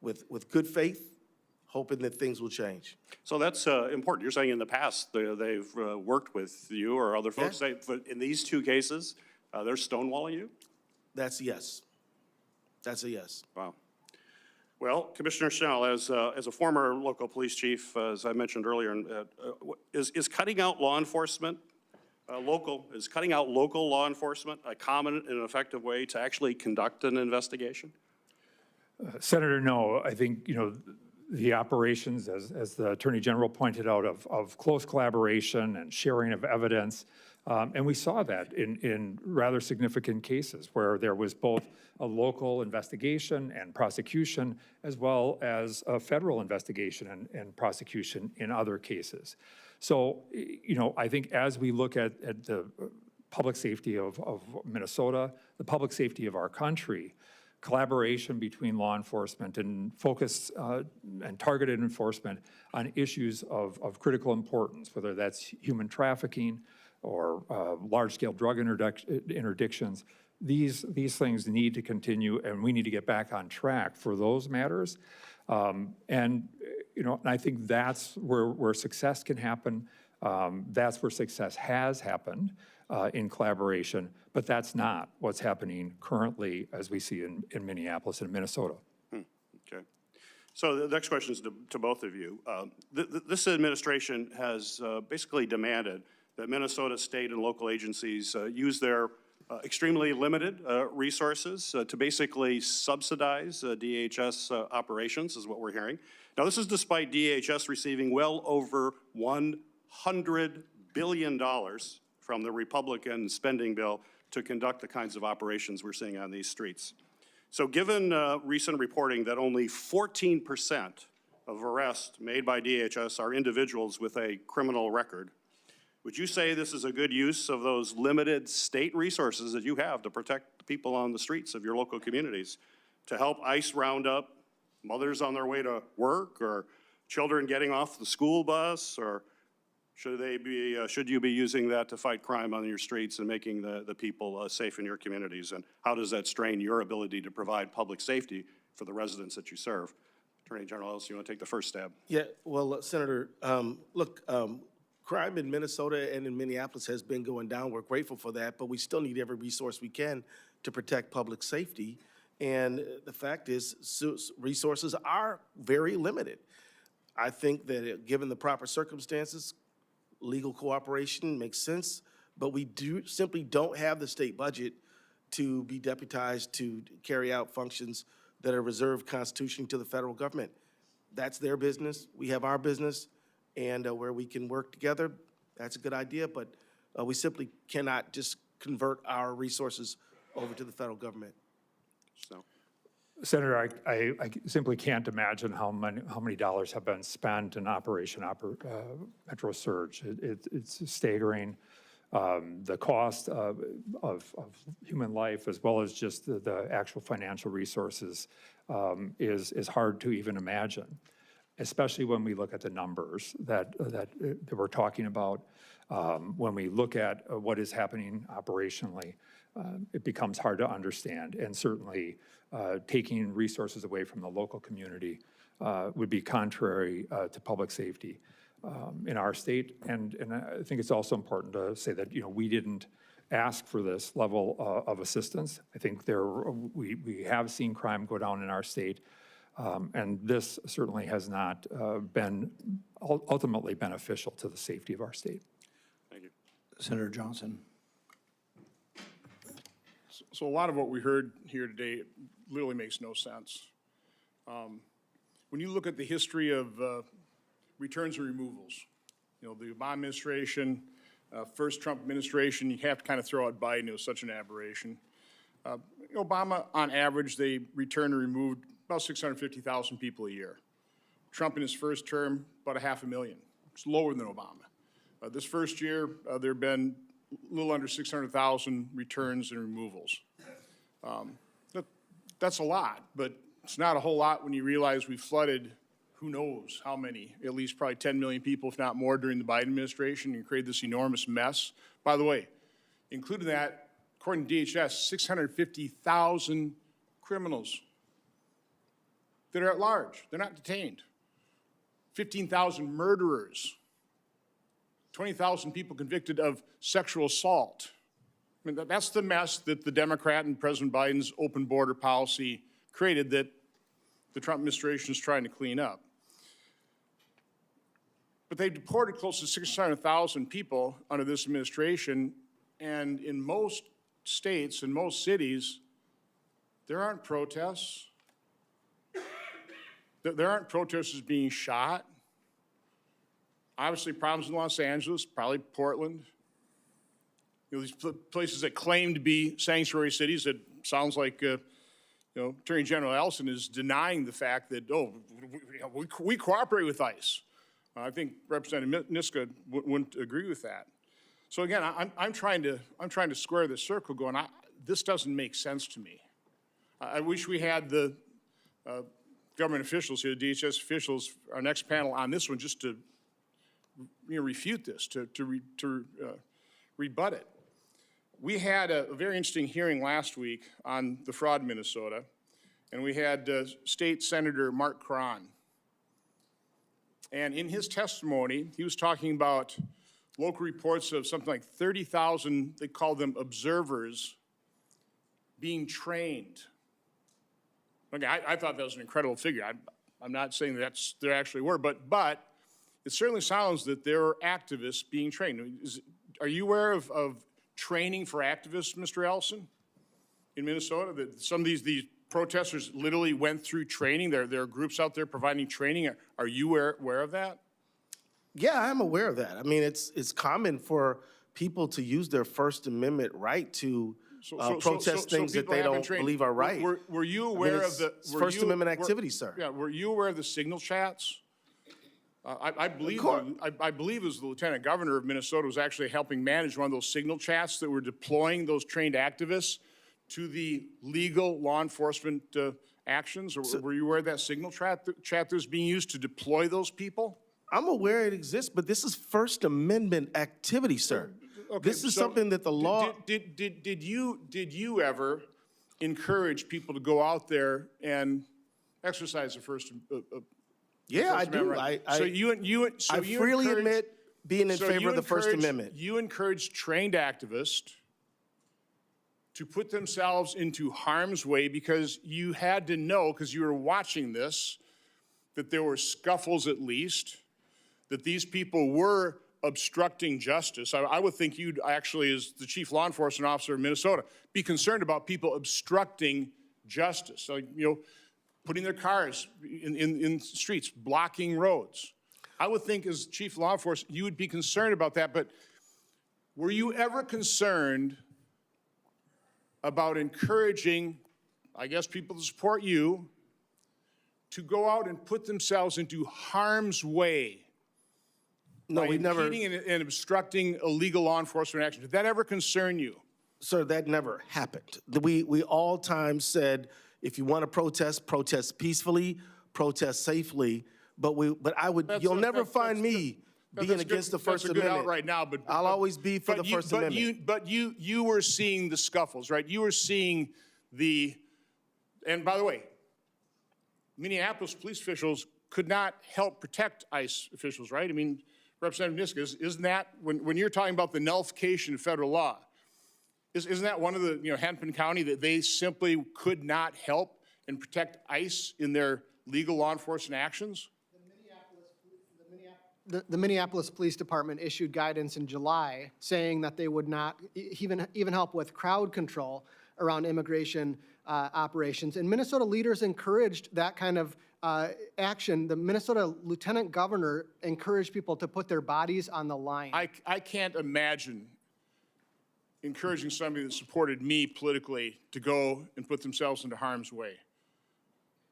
with good faith, hoping that things will change. So that's important. You're saying in the past they've worked with you or other folks. Yeah. But in these two cases, they're stonewalling you? That's a yes. That's a yes. Wow. Well, Commissioner Schnell, as a former local police chief, as I mentioned earlier, is cutting out law enforcement, cutting out local law enforcement a common and effective way to actually conduct an investigation? Senator, no, I think, the operations, as the Attorney General pointed out, of close collaboration and sharing of evidence, and we saw that in rather significant cases where there was both a local investigation and prosecution, as well as a federal investigation and prosecution in other cases. So, I think as we look at the public safety of Minnesota, the public safety of our country, collaboration between law enforcement and focused and targeted enforcement on issues of critical importance, whether that's human trafficking or large-scale drug interdictions, these things need to continue, and we need to get back on track for those matters. And I think that's where success can happen. That's where success has happened in collaboration, but that's not what's happening currently as we see in Minneapolis and Minnesota. Okay. So the next question is to both of you. This administration has basically demanded that Minnesota state and local agencies use their extremely limited resources to basically subsidize DHS operations, is what we're hearing. Now, this is despite DHS receiving well over $100 billion from the Republican spending bill to conduct the kinds of operations we're seeing on these streets. So given recent reporting that only 14% of arrests made by DHS are individuals with a criminal record, would you say this is a good use of those limited state resources that you have to protect the people on the streets of your local communities, to help ICE round up mothers on their way to work, or children getting off the school bus, or should you be using that to fight crime on your streets and making the people safe in your communities? And how does that strain your ability to provide public safety for the residents that you serve? Attorney General Ellis, you want to take the first stab? Yeah, well, Senator, look, crime in Minnesota and in Minneapolis has been going down. We're grateful for that, but we still need every resource we can to protect public safety. And the fact is, resources are very limited. I think that given the proper circumstances, legal cooperation makes sense, but we simply don't have the state budget to be deputized to carry out functions that are reserved constitutionally to the federal government. That's their business. We have our business, and where we can work together, that's a good idea, but we simply cannot just convert our resources over to the federal government. So, Senator, I simply can't imagine how many dollars have been spent in Operation Metro Surge. It's staggering. The cost of human life, as well as just the actual financial resources, is hard to even imagine, especially when we look at the numbers that we're talking about. When we look at what is happening operationally, it becomes hard to understand, and certainly taking resources away from the local community would be contrary to public safety in our state. And I think it's also important to say that, we didn't ask for this level of assistance. I think we have seen crime go down in our state, and this certainly has not been ultimately beneficial to the safety of our state. thank you. Senator Johnson. So a lot of what we heard here today literally makes no sense. When you look at the history of returns and removals, the Obama administration, first Trump administration, you have to kind of throw out Biden. It was such an aberration. Obama, on average, they returned and removed about 650,000 people a year. Trump in his first term, about 500,000. It's lower than Obama. This first year, there have been a little under 600,000 returns and removals. That's a lot, but it's not a whole lot when you realize we flooded who knows how many, at least probably 10 million people, if not more, during the Biden administration, and created this enormous mess. By the way, including that, according to DHS, 650,000 criminals that are at large. They're not detained. 15,000 murderers. 20,000 people convicted of sexual assault. I mean, that's the mess that the Democrat and President Biden's open border policy created that the Trump administration is trying to clean up. But they deported close to 600,000 people under this administration, and in most states and most cities, there aren't protests. There aren't protesters being shot. Obviously, problems in Los Angeles, probably Portland. You know, these places that claim to be sanctuary cities, that sounds like, you know, Attorney General Ellison is denying the fact that, oh, we cooperate with ICE. I think Representative Niska wouldn't agree with that. So again, I'm trying to square this circle going, this doesn't make sense to me. I wish we had the government officials here, the DHS officials, our next panel on this one, just to refute this, to rebut it. We had a very interesting hearing last week on the fraud in Minnesota, and we had State Senator Mark Cron. And in his testimony, he was talking about local reports of something like 30,000, they call them observers, being trained. Okay, I thought that was an incredible figure. I'm not saying there actually were, but it certainly sounds that there are activists being trained. Are you aware of training for activists, Mr. Ellison, in Minnesota? That some of these protesters literally went through training. There are groups out there providing training. Are you aware of that? Yeah, I'm aware of that. I mean, it's common for people to use their First Amendment right to protest things that they don't believe are right. Were you aware of the First Amendment activity, sir? Yeah. Were you aware of the signal chats? I believe it was the Lieutenant Governor of Minnesota was actually helping manage one of those signal chats that were deploying those trained activists to the legal law enforcement actions. Or were you aware of that signal chat that was being used to deploy those people? I'm aware it exists, but this is First Amendment activity, sir. Okay, this is so something that the law. Did you ever encourage people to go out there and exercise the First Yeah, I do. Right? I freely admit being in favor of the First Amendment. You encourage trained activists to put themselves into harm's way because you had to know, because you were watching this, that there were scuffles at least, that these people were obstructing justice. I would think you'd actually, as the chief law enforcement officer of Minnesota, be concerned about people obstructing justice. So, putting their cars in streets, blocking roads. I would think as chief law enforcement, you would be concerned about that, but were you ever concerned about encouraging, I guess, people to support you to go out and put themselves into harm's way? No, we never. Impeding and obstructing illegal law enforcement action. Did that ever concern you? Sir, that never happened. We all times said, if you want to protest peacefully, protest safely. But you'll never find me being against the First Amendment. Out right now, but I'll always be for the First Amendment. But you were seeing the scuffles, right? You were seeing and by the way, Minneapolis police officials could not help protect ICE officials, right? I mean, Representative Niska, isn't that, when you're talking about the nullification of federal law, isn't that one of the, Hennepin County, that they simply could not help and protect ICE in their legal law enforcement actions? The Minneapolis Police Department issued guidance in July saying that they would not even help with crowd control around immigration operations. And Minnesota leaders encouraged that kind of action. The Minnesota Lieutenant Governor encouraged people to put their bodies on the line. I can't imagine encouraging somebody that supported me politically to go and put themselves into harm's way.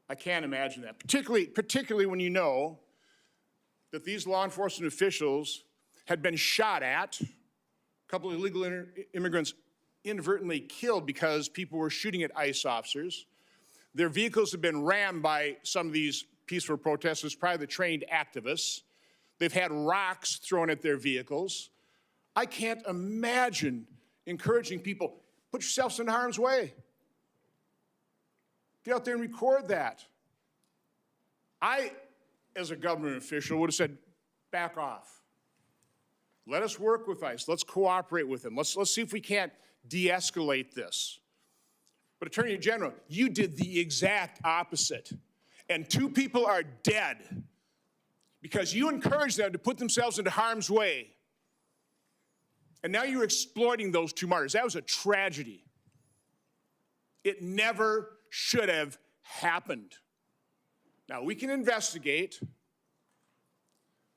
I can't imagine that, particularly when you know that these law enforcement officials had been shot at, a couple of illegal immigrants inadvertently killed because people were shooting at ICE officers. Their vehicles have been rammed by some of these peaceful protesters, probably the trained activists. They've had rocks thrown at their vehicles. I can't imagine encouraging people, put yourselves in harm's way. Get out there and record that. I, as a government official, would have said, back off. Let us work with ICE. Let's cooperate with them. Let's see if we can't de-escalate this. But Attorney General, you did the exact opposite. And 2 people are dead because you encouraged them to put themselves into harm's way. And now you're exploiting those 2 martyrs. That was a tragedy. It never should have happened. Now, we can investigate,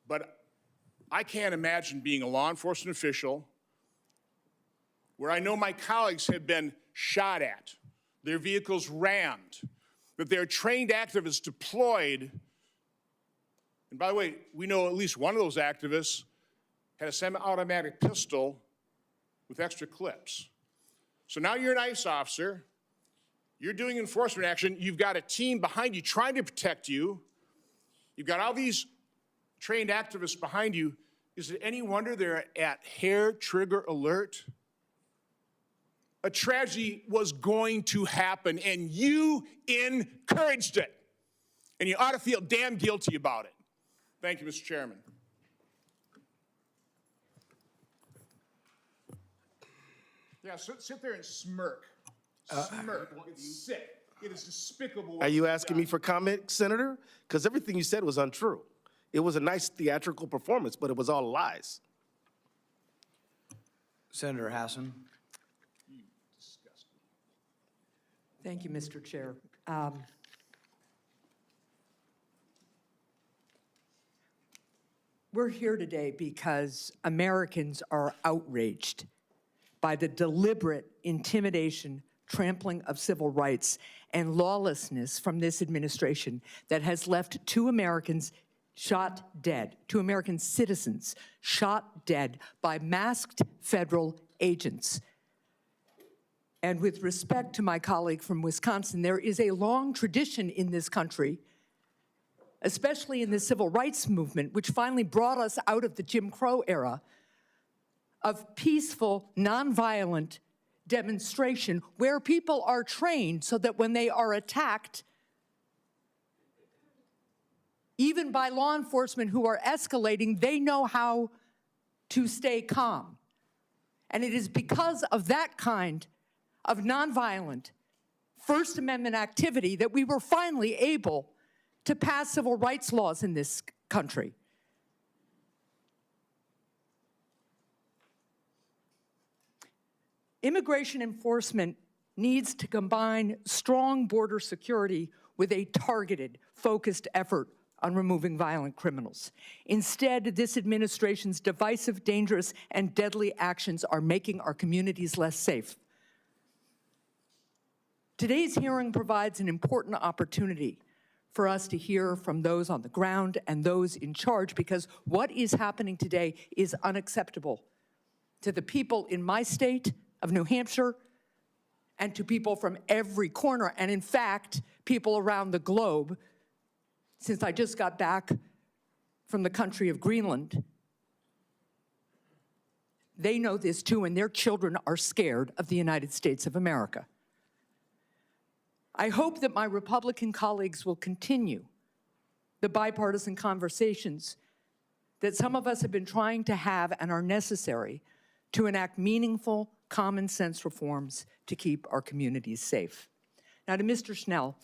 but I can't imagine being a law enforcement official where I know my colleagues have been shot at, their vehicles rammed, that there are trained activists deployed. And by the way, we know at least one of those activists had a semi-automatic pistol with extra clips. So now you're an ICE officer, you're doing enforcement action, you've got a team behind you trying to protect you, you've got all these trained activists behind you. Is it any wonder they're at hair trigger alert? A tragedy was going to happen, and you encouraged it. And you ought to feel damn guilty about it. Thank you, Mr. Chairman. Yeah, sit there and smirk. Smirk. It's sick. It is despicable. Are you asking me for comment, Senator? Because everything you said was untrue. It was a nice theatrical performance, but it was all lies. Senator Hassan. Thank you, Mr. Chair. We're here today because Americans are outraged by the deliberate intimidation, trampling of civil rights, and lawlessness from this administration that has left 2 Americans shot dead, 2 American citizens shot dead by masked federal agents. And with respect to my colleague from Wisconsin, there is a long tradition in this country, especially in the civil rights movement, which finally brought us out of the Jim Crow era, of peaceful, nonviolent demonstration where people are trained so that when they are attacked, even by law enforcement who are escalating, they know how to stay calm. And it is because of that kind of nonviolent First Amendment activity that we were finally able to pass civil rights laws in this country. Immigration enforcement needs to combine strong border security with a targeted, focused effort on removing violent criminals. Instead, this administration's divisive, dangerous, and deadly actions are making our communities less safe. Today's hearing provides an important opportunity for us to hear from those on the ground and those in charge, because what is happening today is unacceptable to the people in my state of New Hampshire and to people from every corner, and in fact, people around the globe. Since I just got back from the country of Greenland, they know this too, and their children are scared of the United States of America. I hope that my Republican colleagues will continue the bipartisan conversations that some of us have been trying to have and are necessary to enact meaningful, common sense reforms to keep our communities safe. Now to Mr. Schnell,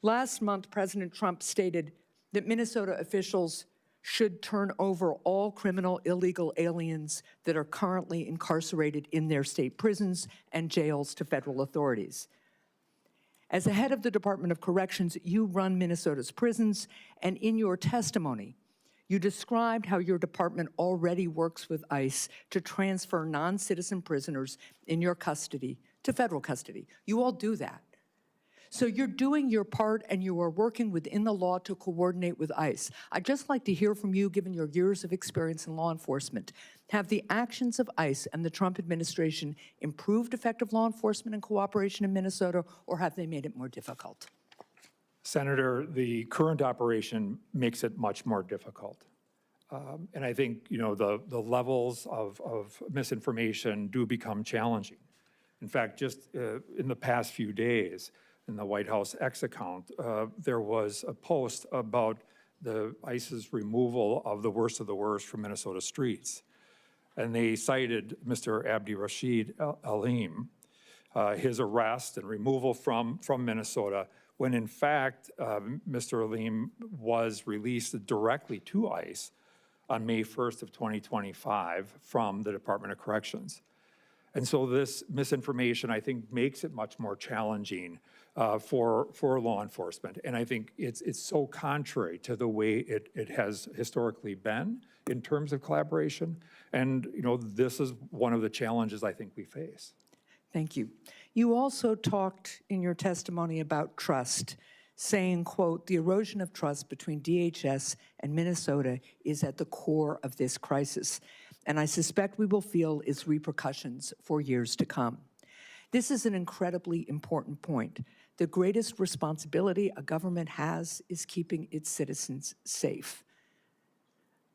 last month President Trump stated that Minnesota officials should turn over all criminal illegal aliens that are currently incarcerated in their state prisons and jails to federal authorities. As the head of the Department of Corrections, you run Minnesota's prisons, and in your testimony, you described how your department already works with ICE to transfer non-citizen prisoners in your custody to federal custody. You all do that. So you're doing your part and you are working within the law to coordinate with ICE. I'd just like to hear from you, given your years of experience in law enforcement. Have the actions of ICE and the Trump administration improved effective law enforcement and cooperation in Minnesota, or have they made it more difficult? Senator, the current operation makes it much more difficult. And I think, you know, the levels of misinformation do become challenging. In fact, just in the past few days, in the White House X account, there was a post about the ICE's removal of the worst from Minnesota streets. And they cited Mr. Abdi Rashid Aleem, his arrest and removal from Minnesota, when in fact, Mr. Aleem was released directly to ICE on May 1st of 2025 from the Department of Corrections. And so this misinformation, I think, makes it much more challenging for law enforcement. And I think it's so contrary to the way it has historically been in terms of collaboration. And, you know, this is one of the challenges I think we face. Thank you. You also talked in your testimony about trust, saying, quote, "The erosion of trust between DHS and Minnesota is at the core of this crisis, and I suspect we will feel its repercussions for years to come." This is an incredibly important point. The greatest responsibility a government has is keeping its citizens safe.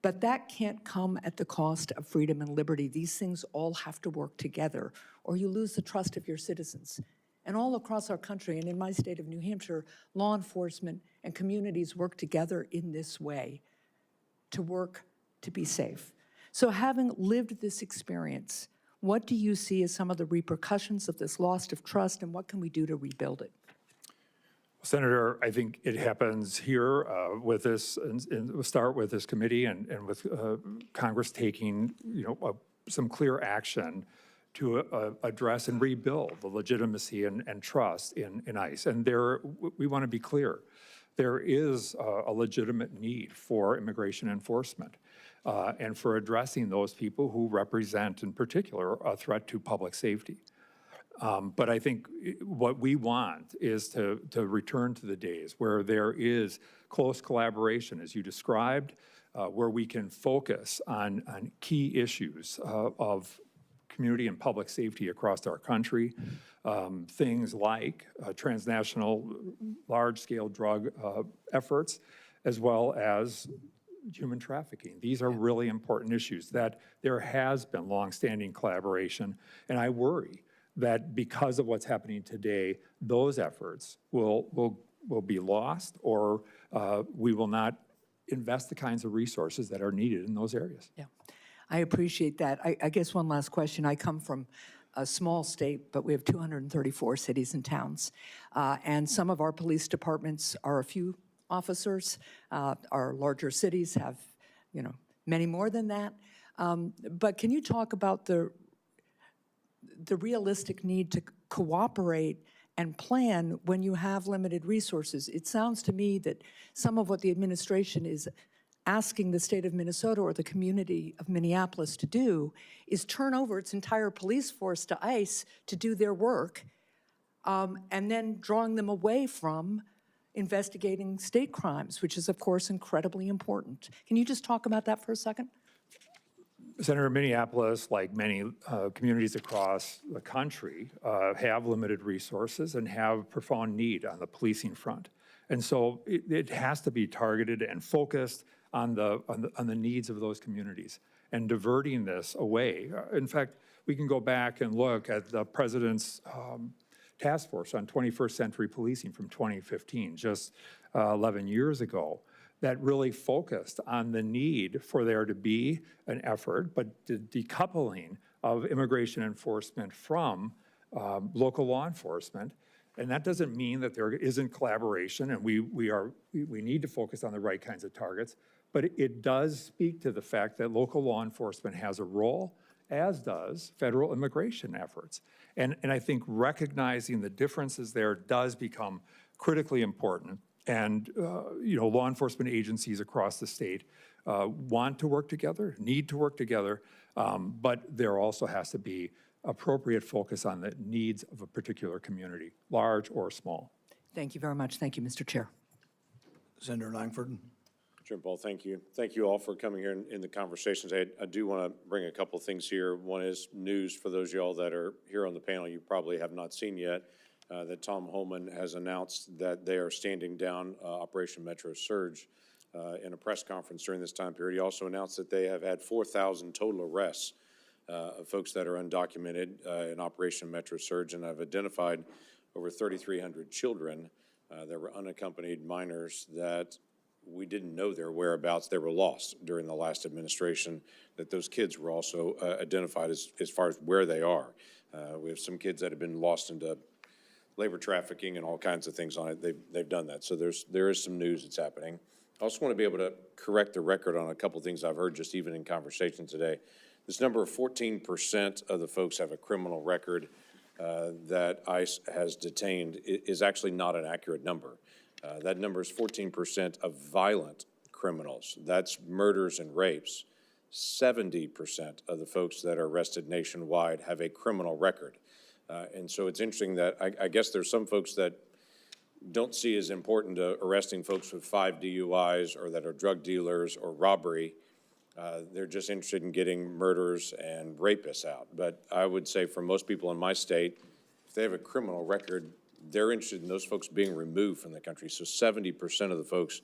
But that can't come at the cost of freedom and liberty. These things all have to work together, or you lose the trust of your citizens. And all across our country, and in my state of New Hampshire, law enforcement and communities work together in this way to work to be safe. So having lived this experience, what do you see as some of the repercussions of this loss of trust, and what can we do to rebuild it? Senator, I think it happens here with this, and we'll start with this committee and with Congress taking, you know, some clear action to address and rebuild the legitimacy and trust in ICE. And we want to be clear, there is a legitimate need for immigration enforcement and for addressing those people who represent, in particular, a threat to public safety. But I think what we want is to return to the days where there is close collaboration, as you described, where we can focus on key issues of community and public safety across our country, things like transnational large-scale drug efforts, as well as human trafficking. These are really important issues that there has been longstanding collaboration, and I worry that because of what's happening today, those efforts will be lost, or we will not invest the kinds of resources that are needed in those areas. Yeah, I appreciate that. I guess one last question. I come from a small state, but we have 234 cities and towns. And some of our police departments are a few officers. Our larger cities have, you know, many more than that. But can you talk about the realistic need to cooperate and plan when you have limited resources? It sounds to me that some of what the administration is asking the state of Minnesota or the community of Minneapolis to do is turn over its entire police force to ICE to do their work, and then drawing them away from investigating state crimes, which is, of course, incredibly important. Can you just talk about that for a second? Senator, Minneapolis, like many communities across the country, have limited resources and have profound need on the policing front. And so it has to be targeted and focused on the needs of those communities and diverting this away. In fact, we can go back and look at the President's task force on 21st century policing from 2015, just 11 years ago, that really focused on the need for there to be an effort, but the decoupling of immigration enforcement from local law enforcement. And that doesn't mean that there isn't collaboration, and we need to focus on the right kinds of targets, but it does speak to the fact that local law enforcement has a role, as does federal immigration efforts. And I think recognizing the differences there does become critically important. And you know, law enforcement agencies across the state want to work together, need to work together, but there also has to be appropriate focus on the needs of a particular community, large or small. Thank you very much. Thank you, Mr. Chair. Senator Langford. Chair Paul, thank you. Thank you all for coming here in the conversations. I do want to bring a couple of things here. One is news for those of y'all that are here on the panel you probably have not seen yet, that Tom Homeland has announced that they are standing down Operation Metro Surge in a press conference during this time period. He also announced that they have had 4,000 total arrests of folks that are undocumented in Operation Metro Surge, and have identified over 3,300 children that were unaccompanied minors that we didn't know their whereabouts. They were lost during the last administration, that those kids were also identified as far as where they are. We have some kids that have been lost into labor trafficking and all kinds of things on it. They've done that. So there is some news that's happening. I also want to be able to correct the record on a couple of things I've heard just even in conversation today. This number of 14% of the folks have a criminal record that ICE has detained is actually not an accurate number. That number is 14% of violent criminals. That's murders and rapes. 70% of the folks that are arrested nationwide have a criminal record. And so it's interesting that I guess there's some folks that don't see as important to arresting folks with 5 DUIs or that are drug dealers or robbery. They're just interested in getting murderers and rapists out. But I would say for most people in my state, if they have a criminal record, they're interested in those folks being removed from the country. So 70% of the folks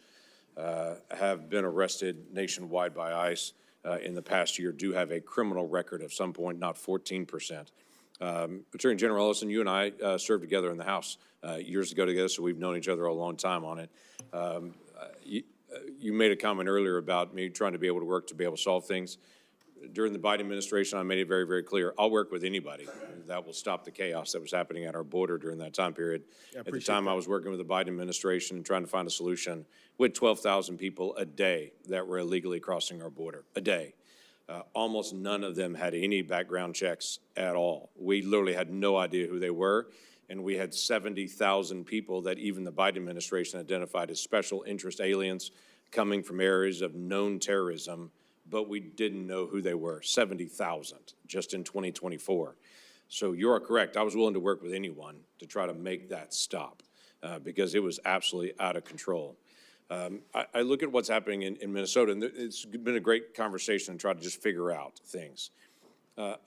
have been arrested nationwide by ICE in the past year do have a criminal record of some point, not 14%. Attorney General Ellison, you and I served together in the House years ago together, so we've known each other a long time on it. You made a comment earlier about me trying to be able to work to be able to solve things. During the Biden administration, I made it very, very clear, I'll work with anybody that will stop the chaos that was happening at our border during that time period. At the time I was working with the Biden administration and trying to find a solution, we had 12,000 people a day that were illegally crossing our border, a day. Almost none of them had any background checks at all. We literally had no idea who they were, and we had 70,000 people that even the Biden administration identified as special interest aliens coming from areas of known terrorism, but we didn't know who they were, 70,000 just in 2024. So you are correct. I was willing to work with anyone to try to make that stop because it was absolutely out of control. I look at what's happening in Minnesota, and it's been a great conversation to try to just figure out things.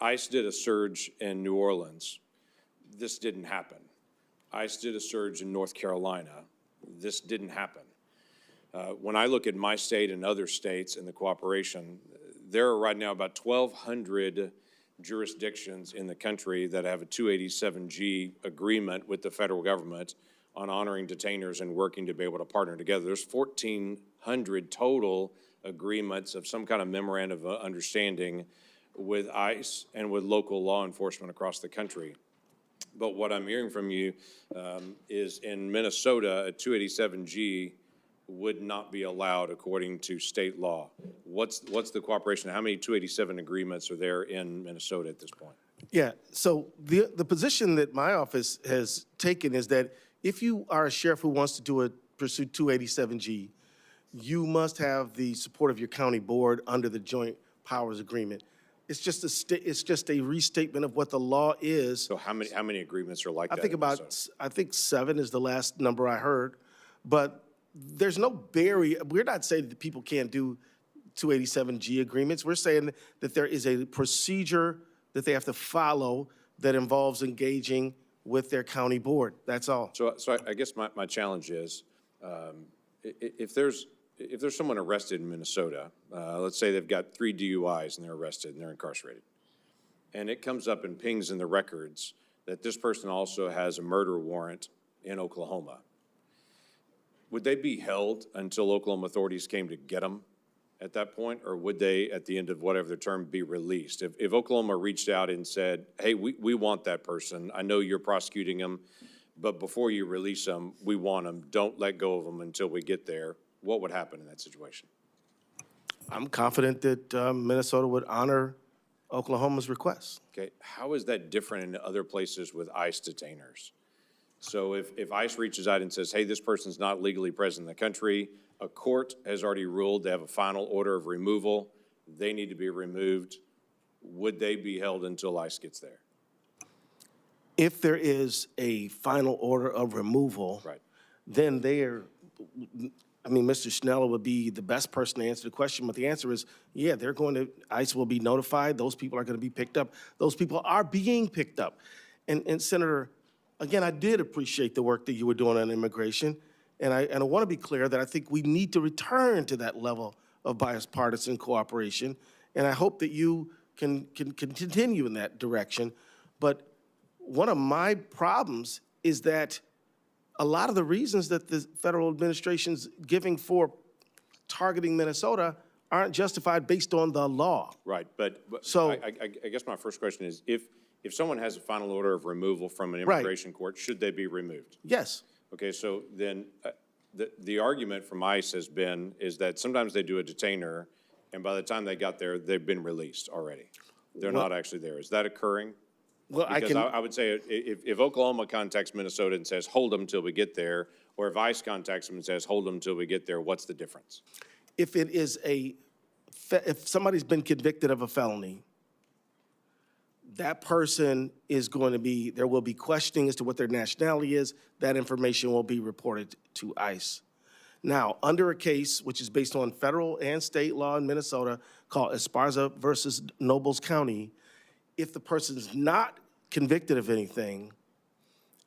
ICE did a surge in New Orleans. This didn't happen. ICE did a surge in North Carolina. This didn't happen. When I look at my state and other states and the cooperation, there are right now about 1,200 jurisdictions in the country that have a 287G agreement with the federal government on honoring detainers and working to be able to partner together. There's 1,400 total agreements of some kind of memorandum of understanding with ICE and with local law enforcement across the country. But what I'm hearing from you is in Minnesota, a 287G would not be allowed according to state law. What's the cooperation? How many 287 agreements are there in Minnesota at this point? Yeah, so the position that my office has taken is that if you are a sheriff who wants to pursue 287G, you must have the support of your county board under the Joint Powers Agreement. It's just a restatement of what the law is. So how many agreements are like that? I think 7 is the last number I heard, but there's no barrier. We're not saying that people can't do 287G agreements. We're saying that there is a procedure that they have to follow that involves engaging with their county board. That's all. So I guess my challenge is, if there's someone arrested in Minnesota, let's say they've got 3 DUIs and they're arrested and they're incarcerated, and it comes up and pings in the records that this person also has a murder warrant in Oklahoma, would they be held until Oklahoma authorities came to get them at that point, or would they, at the end of whatever the term, be released? If Oklahoma reached out and said, hey, we want that person, I know you're prosecuting them, but before you release them, we want them, don't let go of them until we get there, what would happen in that situation? I'm confident that Minnesota would honor Oklahoma's request. Okay, how is that different in other places with ICE detainers? So if ICE reaches out and says, hey, this person's not legally present in the country, a court has already ruled they have a final order of removal, they need to be removed, would they be held until ICE gets there? If there is a final order of removal, Right. then Mr. Schneller would be the best person to answer the question, but the answer is, yeah, ICE will be notified, those people are going to be picked up, those people are being picked up. And Senator, again, I did appreciate the work that you were doing on immigration, and I want to be clear that I think we need to return to that level of bipartisan cooperation, and I hope that you can continue in that direction. But one of my problems is that a lot of the reasons that the federal administration's giving for targeting Minnesota aren't justified based on the law. Right, but So- I guess my first question is, if someone has a final order of removal from an immigration court, should they be removed? Yes. Okay, so then the argument from ICE is that sometimes they do a detainer and by the time they got there, they've been released already. They're not actually there. Is that occurring? Well, Because I would say if Oklahoma contacts Minnesota and says, hold them till we get there, or if ICE contacts them and says, hold them till we get there, what's the difference? if it is if somebody's been convicted of a felony, that person is going to be, there will be questioning as to what their nationality is. That information will be reported to ICE. Now, under a case which is based on federal and state law in Minnesota called Esparza versus Nobles County, if the person's not convicted of anything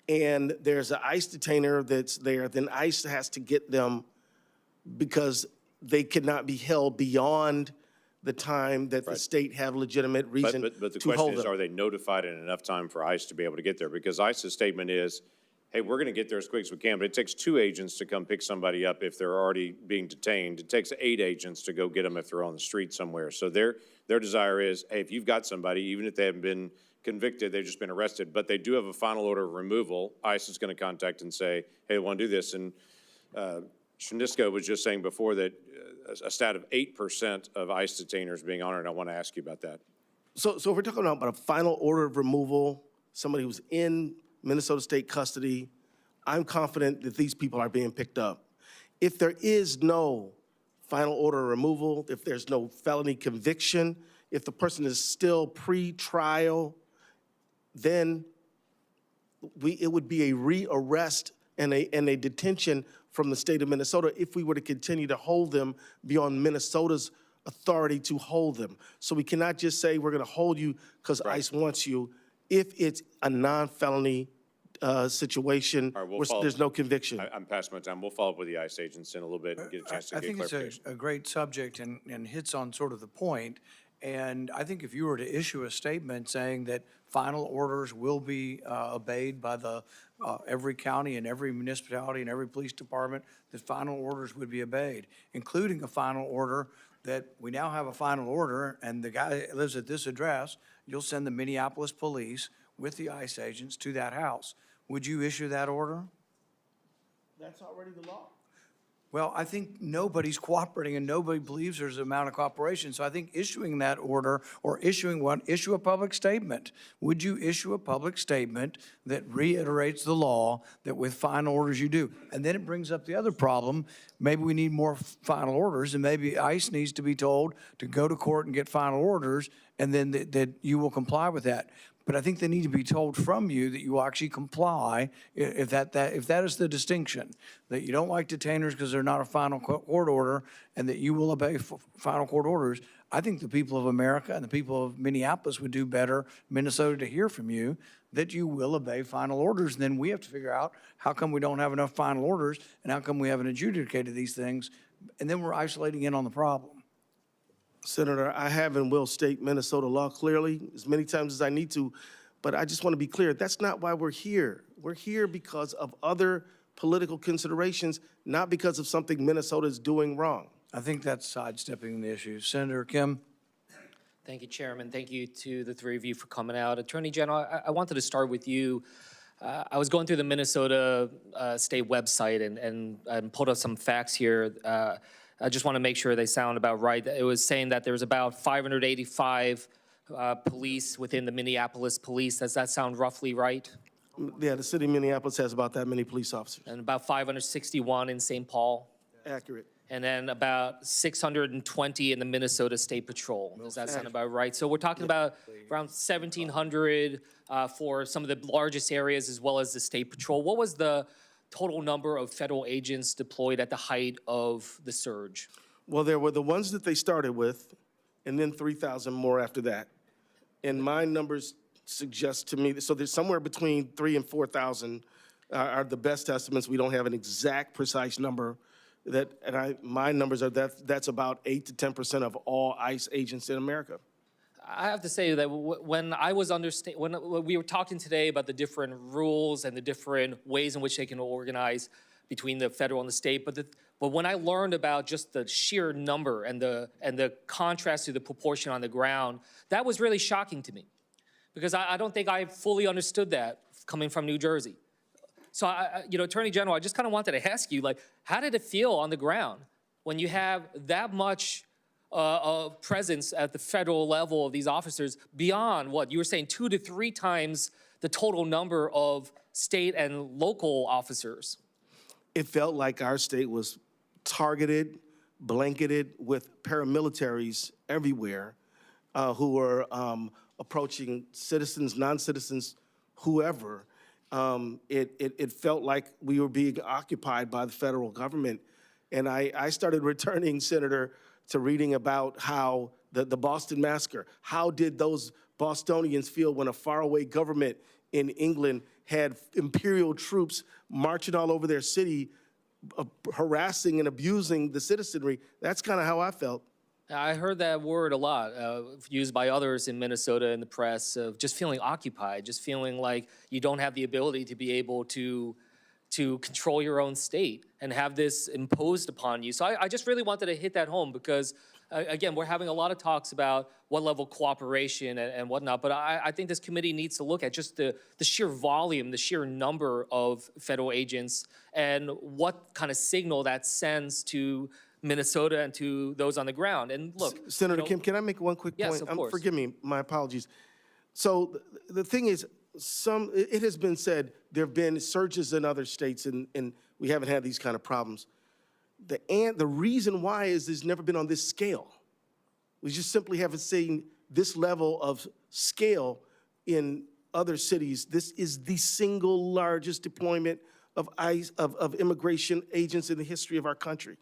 and there's an ICE detainer that's there, then ICE has to get them because they cannot be held beyond the time that the state have legitimate reason But the to hold question is, them. are they notified in enough time for ICE to be able to get there? Because ICE's statement is, hey, we're going to get there as quick as we can, but it takes 2 agents to come pick somebody up if they're already being detained. It takes 8 agents to go get them if they're on the street somewhere. So their desire is, hey, if you've got somebody, even if they haven't been convicted, they've just been arrested, but they do have a final order of removal, ICE is going to contact and say, hey, I want to do this. And Shaniska was just saying before that a stat of 8% of ICE detainers being honored. I want to ask you about that. So if we're talking about a final order of removal, somebody who's in Minnesota state custody, I'm confident that these people are being picked up. If there is no final order of removal, if there's no felony conviction, if the person is still pre-trial, then it would be a rearrest and a detention from the state of Minnesota if we were to continue to hold them beyond Minnesota's authority to hold them. So we cannot just say we're going to hold you because ICE wants you if it's a non-felony situation All right, we'll where follow- there's no conviction. I'm past my time. We'll follow up with the ICE agents in a little bit and get a chance to I get think it's clarification. a great subject and hits on sort of the point. And I think if you were to issue a statement saying that final orders will be obeyed by every county and every municipality and every police department, that final orders would be obeyed, including a final order that we now have a final order, and the guy that lives at this address, you'll send the Minneapolis police with the ICE agents to that house. Would you issue that order? That's already the law. Well, I think nobody's cooperating and nobody believes there's an amount of cooperation. So I think issuing that order or issue a public statement. Would you issue a public statement that reiterates the law that with final orders you do? And then it brings up the other problem. Maybe we need more final orders and maybe ICE needs to be told to go to court and get final orders and then that you will comply with that. But I think they need to be told from you that you will actually comply if that is the distinction, that you don't like detainers because they're not a final court order and that you will obey final court orders. I think the people of America and the people of Minneapolis would do better, Minnesota, to hear from you that you will obey final orders. And then we have to figure out how come we don't have enough final orders and how come we haven't adjudicated these things. And then we're isolating in on the problem. Senator, I have and will state Minnesota law clearly as many times as I need to, but I just want to be clear, that's not why we're here. We're here because of other political considerations, not because of something Minnesota is doing wrong. I think that's sidestepping the issue. Senator Kim? Thank you, Chairman. Thank you to the 3 of you for coming out. Attorney General, I wanted to start with you. I was going through the Minnesota state website and pulled up some facts here. I just want to make sure they sound about right. It was saying that there's about 585 police within the Minneapolis police. Does that sound roughly right? Yeah, the city of Minneapolis has about that many police officers. And about 561 in St. Paul? Accurate. And then about 620 in the Minnesota State Patrol. Does that sound about right? So we're talking about around 1,700 for some of the largest areas as well as the State Patrol. What was the total number of federal agents deployed at the height of the surge? Well, there were the ones that they started with, and then 3,000 more after that. And my numbers suggest to me, so there's somewhere between 3,000 and 4,000 are the best estimates. We don't have an exact precise number. My numbers are that's about 8 to 10% of all ICE agents in America. I have to say that when we were talking today about the different rules and the different ways in which they can organize between the federal and the state, but when I learned about just the sheer number and the contrast to the proportion on the ground, that was really shocking to me, because I don't think I fully understood that coming from New Jersey. So, Attorney General, I just kind of wanted to ask you, how did it feel on the ground when you have that much presence at the federal level of these officers beyond what you were saying, 2 to 3 times the total number of state and local officers. It felt like our state was targeted, blanketed with paramilitaries everywhere who were approaching citizens, non-citizens, whoever. It felt like we were being occupied by the federal government. And I started returning, Senator, to reading about how the Boston Massacre, how did those Bostonians feel when a faraway government in England had imperial troops marching all over their city, harassing and abusing the citizenry? That's kind of how I felt. I heard that word a lot, used by others in Minnesota in the press, of just feeling occupied, just feeling like you don't have the ability to be able to control your own state and have this imposed upon you. So I just really wanted to hit that home because, again, we're having a lot of talks about what level of cooperation and whatnot, but I think this committee needs to look at just the sheer volume, the sheer number of federal agents and what kind of signal that sends to Minnesota and to those on the ground. And look, Senator Kim, can I make one quick point? Yes, of course. Forgive me, my apologies. So the thing is, it has been said there have been surges in other states, and we haven't had these kind of problems. The reason why is it's never been on this scale. We just simply haven't seen this level of scale in other cities. This is the single largest deployment of ICE, of immigration agents in the history of our country.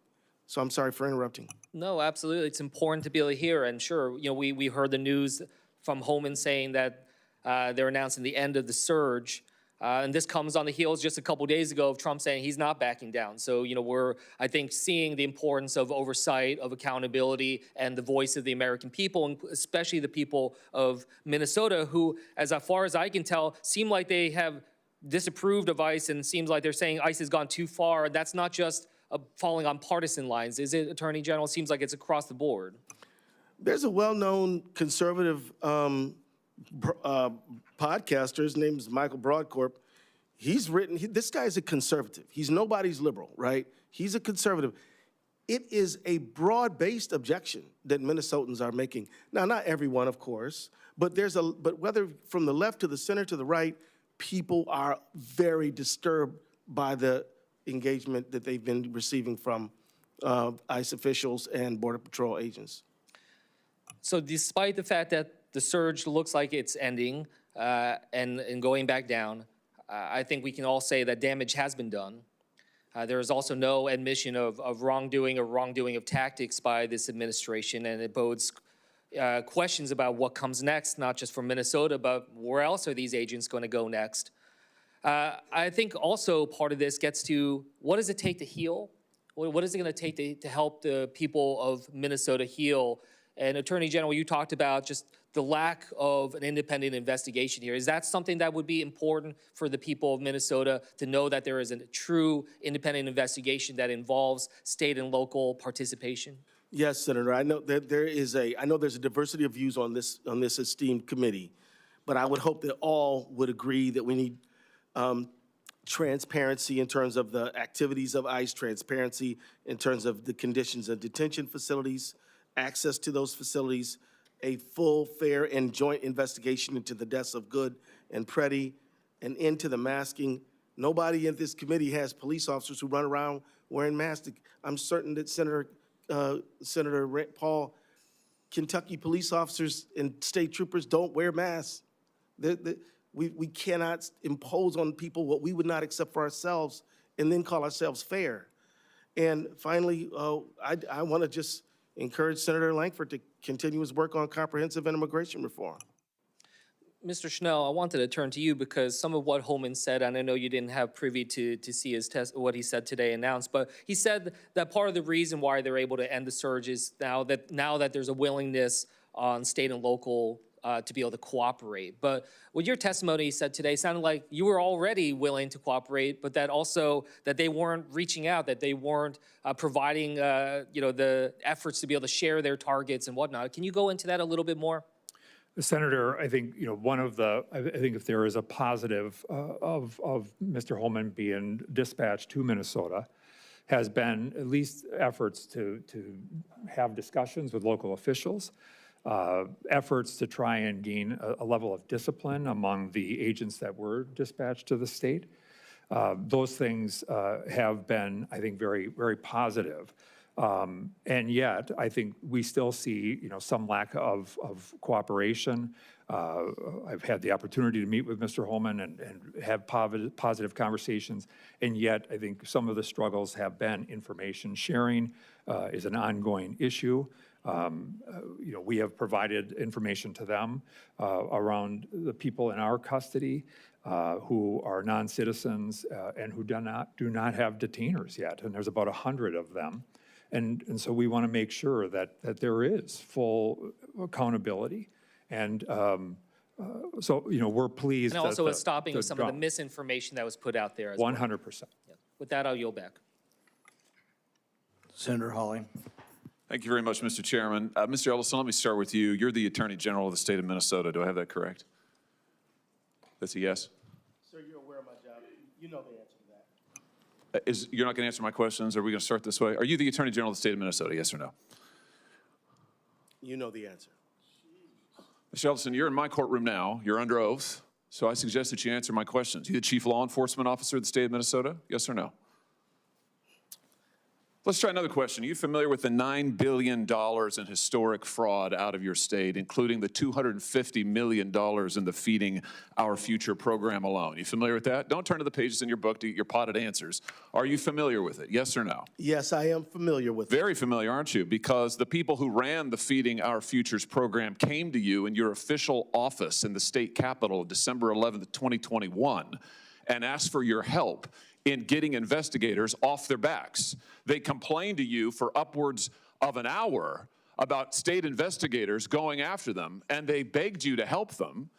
So I'm sorry for interrupting. no, absolutely. It's important to be able to hear. And sure, we heard the news from Homeland saying that they're announcing the end of the surge. And this comes on the heels just a couple days ago of Trump saying he's not backing down. So, we're, I think, seeing the importance of oversight, of accountability, and the voice of the American people, and especially the people of Minnesota, who, as far as I can tell, seem like they have disapproved of ICE, and seems like they're saying ICE has gone too far. That's not just falling on partisan lines, is it, Attorney General? It seems like it's across the board. There's a well-known conservative podcaster. His name is Michael Broadcorp. He's written, this guy's a conservative. He's nobody's liberal, right? He's a conservative. It is a broad-based objection that Minnesotans are making. Now, not everyone, of course, but whether from the left to the center to the right, people are very disturbed by the engagement that they've been receiving from ICE officials and Border Patrol agents. So despite the fact that the surge looks like it's ending and going back down, I think we can all say that damage has been done. There is also no admission of wrongdoing or wrongdoing of tactics by this administration, and it bodes questions about what comes next, not just for Minnesota, but where else are these agents going to go next? I think also part of this gets to what does it take to heal? What is it going to take to help the people of Minnesota heal? And Attorney General, you talked about just the lack of an independent investigation here. Is that something that would be important for the people of Minnesota to know that there is a true independent investigation that involves state and local participation? Yes, Senator. I know that there's a diversity of views on this esteemed committee, but I would hope that all would agree that we need transparency in terms of the activities of ICE, transparency in terms of the conditions of detention facilities, access to those facilities, a full, fair, and joint investigation into the deaths of Good and Preddy, an end to the masking. Nobody in this committee has police officers who run around wearing masks. I'm certain that Senator Paul, Kentucky police officers and state troopers don't wear masks. We cannot impose on people what we would not accept for ourselves and then call ourselves fair. And finally, I want to just encourage Senator Lankford to continue his work on comprehensive immigration reform. Mr. Schnell, I wanted to turn to you because some of what Homeland said, and I know you didn't have privy to see his what he said today announced, but he said that part of the reason why they're able to end the surge is now that there's a willingness on state and local to be able to cooperate. But what your testimony said today sounded like you were already willing to cooperate, but that also that they weren't reaching out, that they weren't providing the efforts to be able to share their targets and whatnot. Can you go into that a little bit more? Senator, I think, I think if there is a positive of Mr. Holman being dispatched to Minnesota, has been at least efforts to have discussions with local officials, efforts to try and gain a level of discipline among the agents that were dispatched to the state. Those things have been, I think, very, very positive. And yet, I think we still see, some lack of cooperation. I've had the opportunity to meet with Mr. Holman and have positive conversations, and yet I think some of the struggles have been information sharing is an ongoing issue. We have provided information to them around the people in our custody who are non-citizens and who do not have detainers yet, and there's about 100 of them. And so we want to make sure that there is full accountability. And so, we're pleased. And also that with stopping some of the misinformation that was put out there as well. 100%. Yeah. With that, I'll yield back. Senator Hawley. Thank you very much, Mr. Chairman. Mr. Ellison, let me start with you. You're the Attorney General of the state of Minnesota. Do I have that correct? That's a yes? Sir, you're aware of my job. You know the answer to that. You're not going to answer my questions? Are we going to start this way? Are you the Attorney General of the state of Minnesota, yes or no? You know the answer. Mr. Ellison, you're in my courtroom now. You're under oath. So I suggest that you answer my questions. You the Chief Law Enforcement Officer of the state of Minnesota, yes or no? Let's try another question. Are you familiar with the $9 billion in historic fraud out of your state, including the $250 million in the Feeding Our Future program alone? You familiar with that? Don't turn to the pages in your book to get your potted answers. Are you familiar with it? Yes or no? Yes, I am familiar with it. Very familiar, aren't you? Because the people who ran the Feeding Our Futures program came to you in your official office in the state capitol December 11th, 2021, and asked for your help in getting investigators off their backs. They complained to you for upwards of an hour about state investigators going after them, and they begged you to help them,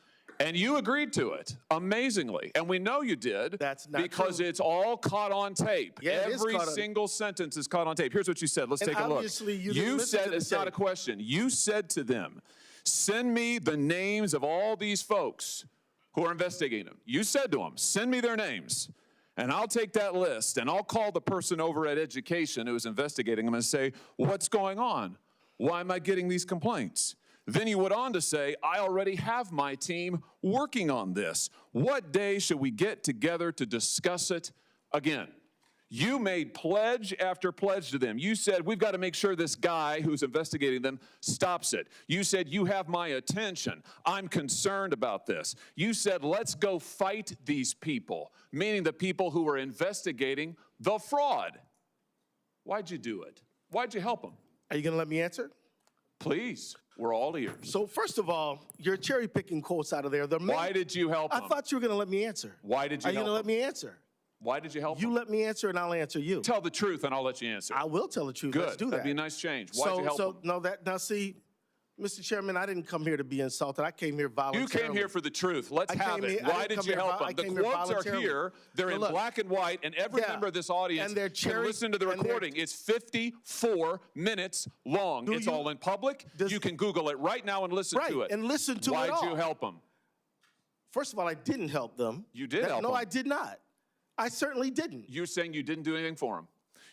and you agreed to it, amazingly. And we know you did. That's not because true. It's all caught on tape. Yeah, it is Every caught on- single sentence is caught on tape. Here's what you said. Let's And take a look. obviously you didn't You listen said, to the it's not a tape. question. You said to them, send me the names of all these folks who are investigating them. You said to them, send me their names. And I'll take that list, and I'll call the person over at Education who is investigating them and say, what's going on? Why am I getting these complaints? Then you went on to say, I already have my team working on this. What day should we get together to discuss it again? You made pledge after pledge to them. You said, we've got to make sure this guy who's investigating them stops it. You said, you have my attention. I'm concerned about this. You said, let's go fight these people, meaning the people who were investigating the fraud. Why'd you do it? Why'd you help them? Are you going to let me answer? Please, we're all ears. So first of all, you're cherry picking quotes out of there. Why did you help I them? thought you were going to let me answer. Why did you Are you help going to let them? me answer? Why did you help You them? let me answer and I'll answer you. Tell the truth and I'll let you answer. I will tell the truth. Good. Let's do that. That'd be a nice change. Why'd you help them? Now see, Mr. Chairman, I didn't come here to be insulted. I came here voluntarily. You came here for the truth. Let's I have came it. here- I Why didn't did come you here help vol- I them? The came here quotes are voluntarily. here. They're Now in look, black and white, and every yeah, member of this audience and they're can cherry- listen to the and they're- recording. It's 54 minutes long. It's all in public. You can Google it right now and listen to it. and listen to it all. Why'd you help them? First of all, I didn't help them. You did help No, them. I did not. I certainly didn't. You're saying you didn't do anything for them.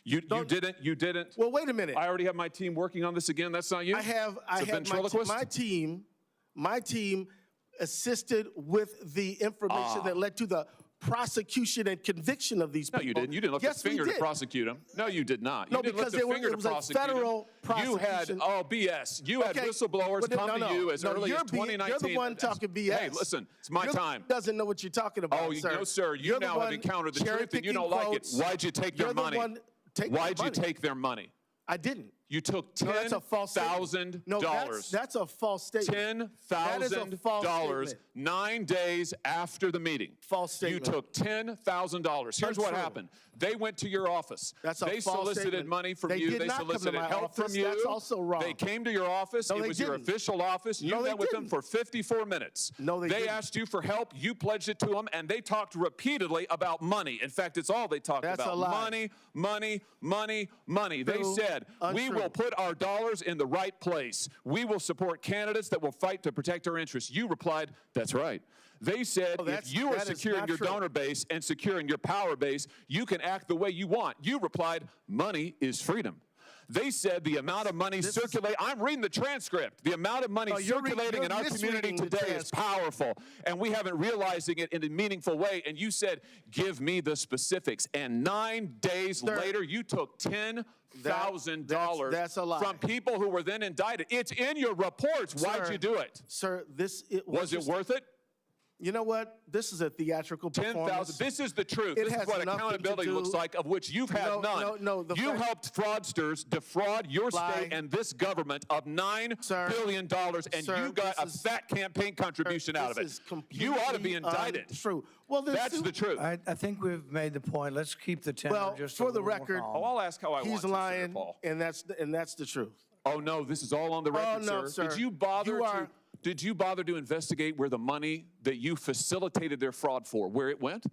You didn't. Well, wait a minute. I already have my team working on this again. That's not you? I have It's a ventriloquist? my team assisted with the information that led to the prosecution and conviction of these No, people. you didn't. You didn't lift Yes, a finger we to did. prosecute him. No, you did not. No, You didn't because lift a it finger was to a prosecute him. federal You had, prosecution. BS. You had Okay, whistleblowers but come to you as early as you're 2019. the one talking BS. Hey, listen, it's my You're the one time. who doesn't know what you're talking about, Oh, sir. no, sir. You You're the now have one encountered the truth and you cherry-picking don't like it. quotes. Why'd you take their You're the money? one taking their Why'd you money. take their money? I didn't. You took No, that's a false statement. $10,000. No, that's a false statement. That is a false $10,000 statement. 9 days after the meeting. False statement. You took $10,000. Here's what Untrue. happened. They went to your office. That's a They false solicited statement. money from They you. did They not come to solicited my help from office. you. That's also wrong. They came to your office. No, it they was your didn't. official office. You No, they met with them didn't. for 54 minutes. No, they didn't. asked you for help. You pledged it to them, and they talked repeatedly about money. In fact, it's all they talked That's about. a lie. Money, money, money, money. They True. said, we Untrue. will put our dollars in the right place. We will support candidates that will fight to protect our interests. You replied, that's right. They said if you are that is securing not your true. donor base and securing your power base, you can act the way you want. You replied, money is freedom. They said the amount of money circulating, I'm reading the transcript, the amount of money circulating in our community today is powerful, and we haven't realizing it in a meaningful way, and you said, give me the specifics, and 9 days later, you took $10,000 That's a lie. from people who were then indicted. It's in your reports. Why'd you do it? Sir, Was it worth it? You know what? This is a theatrical performance. 10,000. This is the truth. It This is has what nothing to accountability do- looks like, of which you've had none. No, the you fact- helped fraudsters defraud your Lie. state and this government of $9 billion, and Sir, you got a this is- fat campaign contribution out of This is it. completely You ought to be indicted. untrue. Well, then That's the truth. I think we've made the point. Let's keep the tenor Well, just a for the little more record, calm. Oh, I'll ask how I want he's to, lying, Senator Paul. and that's the truth. Oh, no, this is all on the record, no, sir. Did you bother You are- Did you bother to investigate where the money that you facilitated their fraud for, where it went?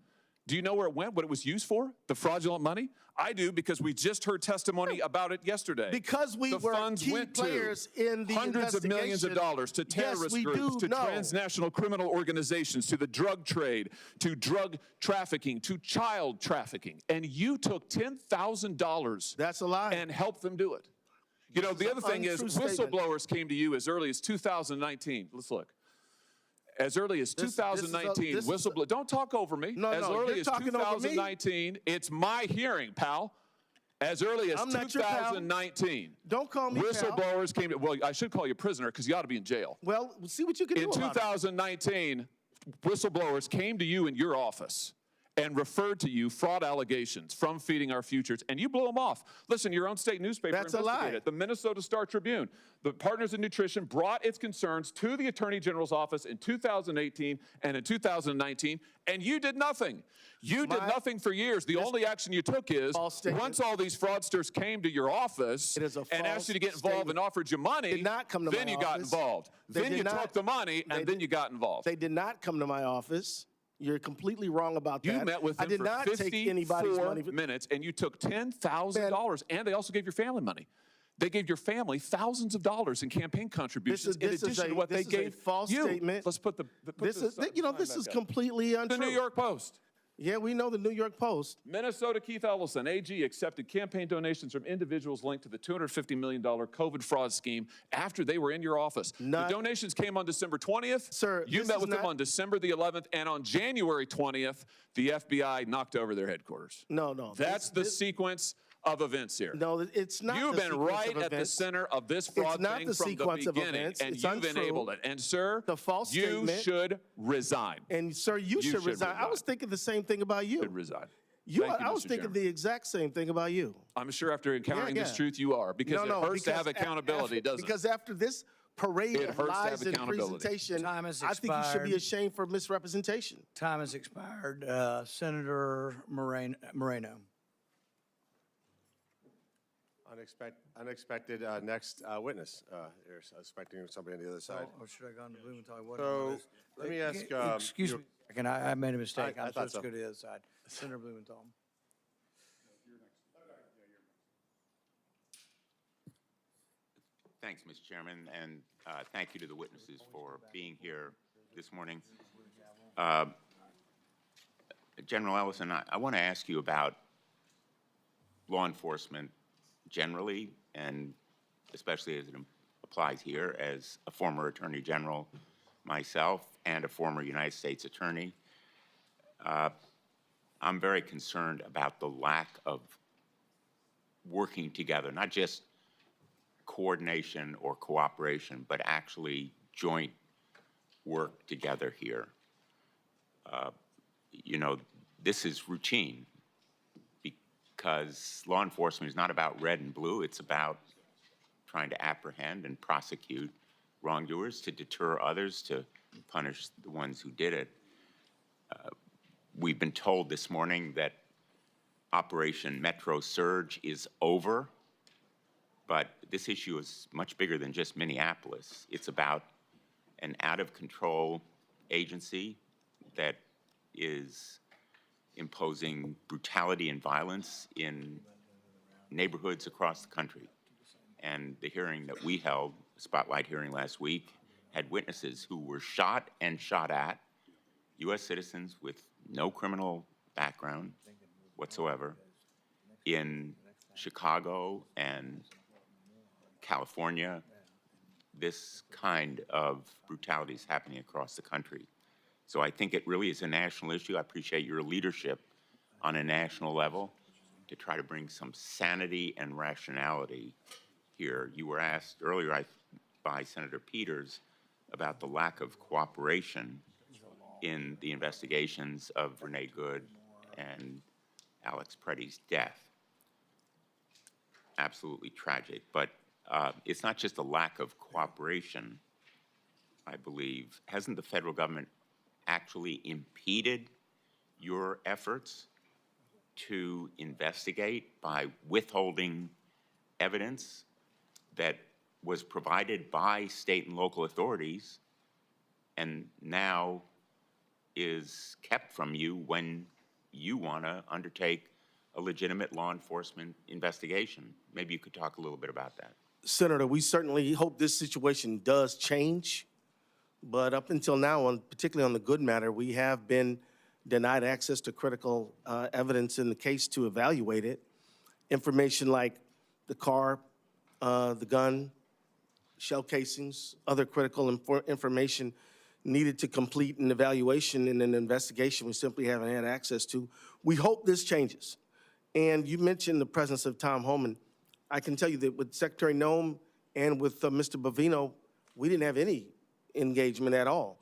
Do you know where it went, what it was used for, the fraudulent money? I do, because we just heard testimony about it yesterday. Because we the were funds key went players to in the hundreds of millions of investigation. dollars to Yes, terrorist we groups, do to know. transnational criminal organizations, to the drug trade, to drug trafficking, to child trafficking. And you took $10,000 That's a lie. and helped them do it. You know, the other thing is, untrue statement. whistleblowers came to you as early as 2019. Let's look. As early as 2019, this is a- whistleblower. Don't talk over me. No, as no, early you're as talking over me. 2019, it's my hearing, pal. As early as I'm not your pal. 2019, Don't call me pal. whistleblowers came to. Well, I should call you prisoner because you ought to be in jail. Well, we'll see what you can do In about it. 2019, whistleblowers came to you in your office and referred to you fraud allegations from Feeding Our Futures, and you blew them off. Listen, your own state newspaper That's a lie. investigated it. The Minnesota Star Tribune, the Partners in Nutrition, brought its concerns to the Attorney General's office in 2018 and in 2019, and you did nothing. You did nothing for years. The only action you took is, false statement. once all these fraudsters came to your office It is a and asked false you to get involved statement. and offered you money, Did not come to then my you got office. involved. They Then did you not- took the money, they and then did- you got involved. They did not come to my office. You're completely wrong about that. You met with I them did for not take anybody's 54 money. minutes, and you took $10,000, and they also gave your family money. They gave your family thousands of dollars in campaign contributions in addition to what they gave false you. statement. Let's put the This is, you know, this is completely untrue. The New York Post. Yeah, we know the New York Post. Minnesota Keith Ellison, AG, accepted campaign donations from individuals linked to the $250 million COVID fraud scheme after they were in your office. Not- the donations came on December 20th. Sir, you this met is with them not- on December the 11th, and on January 20th, the FBI knocked over their headquarters. No. That's the sequence of events here. No, it's not. You've the been sequence right of at the events. center of this fraud not thing the from the sequence of beginning, events. and It's you've untrue. enabled it. And sir, The false you statement- should resign. And sir, you should resign. I was thinking the same thing about you. Should resign. You, Thank you, I was Mr. thinking Chairman. the exact same thing about you. I'm sure after encountering this yeah. truth, you are, because it hurts to have because accountability, doesn't it? Because after this parade It of hurts to have lies and accountability. presentation, Time has I think you should be expired. ashamed for misrepresentation. Time has expired. Senator Moreno. Unexpected next witness. They're expecting somebody on the other side. Oh, should I go on to Blumenthal? What So, is- let me ask, Excuse me, a second. I made a mistake. I I'm thought supposed to so. go to the other side. Senator Blumenthal. Thanks, Mr. Chairman, and thank you to the witnesses for being here this morning. General Ellison, I want to ask you about law enforcement generally, and especially as it applies here, as a former Attorney General myself and a former United States Attorney. I'm very concerned about the lack of working together, not just coordination or cooperation, but actually joint work together here. You know, this is routine because law enforcement is not about red and blue. It's about trying to apprehend and prosecute wrongdoers, to deter others, to punish the ones who did it. We've been told this morning that Operation Metro Surge is over. But this issue is much bigger than just Minneapolis. It's about an out-of-control agency that is imposing brutality and violence in neighborhoods across the country. And the hearing that we held, spotlight hearing last week, had witnesses who were shot and shot at, U.S. citizens with no criminal background whatsoever, in Chicago and California. This kind of brutality is happening across the country. So I think it really is a national issue. I appreciate your leadership on a national level to try to bring some sanity and rationality here. You were asked earlier by Senator Peters about the lack of cooperation in the investigations of Renee Good and Alex Preddy's death. Absolutely tragic, but it's not just a lack of cooperation, I believe. Hasn't the federal government actually impeded your efforts to investigate by withholding evidence that was provided by state and local authorities and now is kept from you when you want to undertake a legitimate law enforcement investigation? Maybe you could talk a little bit about that. Senator, we certainly hope this situation does change, but up until now, particularly on the Good matter, we have been denied access to critical evidence in the case to evaluate it. Information like the car, the gun, shell casings, other critical information needed to complete an evaluation and an investigation we simply haven't had access to. We hope this changes. And you mentioned the presence of Tom Homeland. I can tell you that with Secretary Noem and with Mr. Bovino, we didn't have any engagement at all.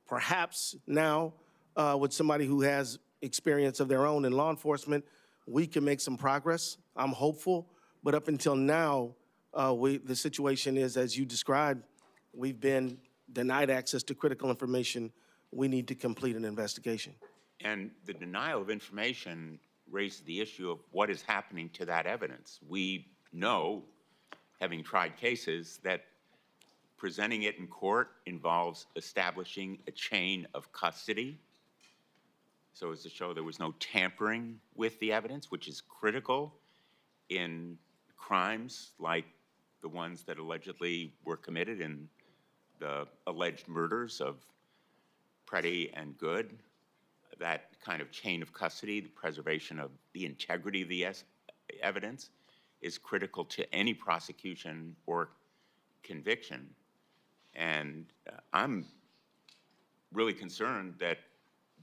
Perhaps now, with somebody who has experience of their own in law enforcement, we can make some progress. I'm hopeful, but up until now, the situation is, as you described, we've been denied access to critical information. We need to complete an investigation. And the denial of information raises the issue of what is happening to that evidence. We know, having tried cases, that presenting it in court involves establishing a chain of custody, so as to show there was no tampering with the evidence, which is critical in crimes like the ones that allegedly were committed in the alleged murders of Preddy and Good. That kind of chain of custody, the preservation of the integrity of the evidence, is critical to any prosecution or conviction. And I'm really concerned that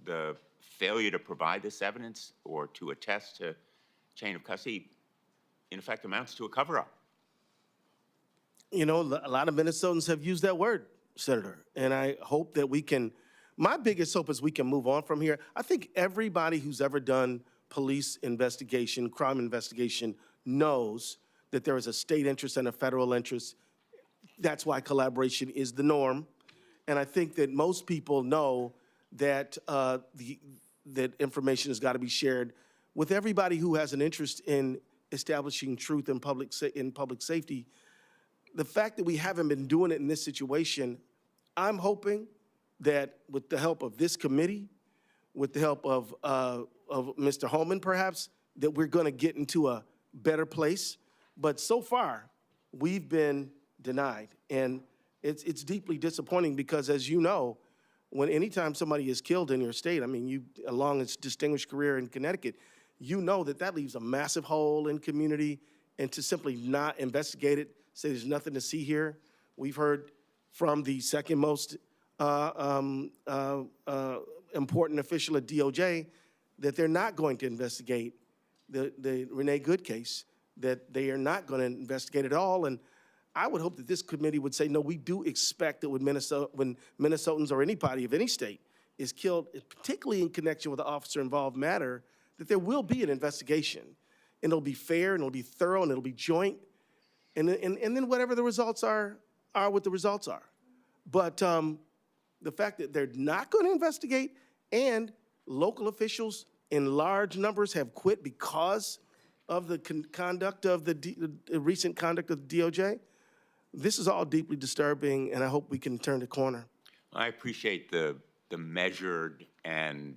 the failure to provide this evidence or to attest to chain of custody, in effect, amounts to a cover-up. You know, a lot of Minnesotans have used that word, Senator, and I hope that we can, my biggest hope is we can move on from here. I think everybody who's ever done police investigation, crime investigation, knows that there is a state interest and a federal interest. That's why collaboration is the norm. And I think that most people know that that information has got to be shared with everybody who has an interest in establishing truth in public safety. The fact that we haven't been doing it in this situation, I'm hoping that with the help of this committee, with the help of Mr. Holman perhaps, that we're going to get into a better place. But so far, we've been denied. And it's deeply disappointing because, as you know, anytime somebody is killed in your state, I mean, you, along its distinguished career in Connecticut, you know that leaves a massive hole in community, and to simply not investigate it, say there's nothing to see here. We've heard from the second most important official at DOJ that they're not going to investigate the Renee Good case, that they are not going to investigate at all. And I would hope that this committee would say, no, we do expect that when Minnesotans or anybody of any state is killed, particularly in connection with an officer-involved matter, that there will be an investigation. And it'll be fair, and it'll be thorough, and it'll be joint. And then whatever the results are what the results are. But the fact that they're not going to investigate, and local officials in large numbers have quit because of the conduct of the recent conduct of the DOJ, this is all deeply disturbing, and I hope we can turn the corner. I appreciate the measured and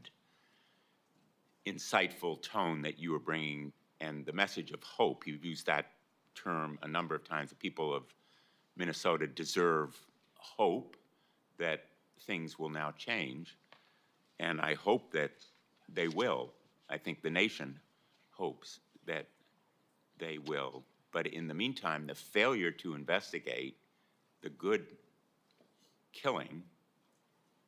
insightful tone that you are bringing and the message of hope. You've used that term a number of times. The people of Minnesota deserve hope that things will now change, and I hope that they will. I think the nation hopes that they will. But in the meantime, the failure to investigate the good killing,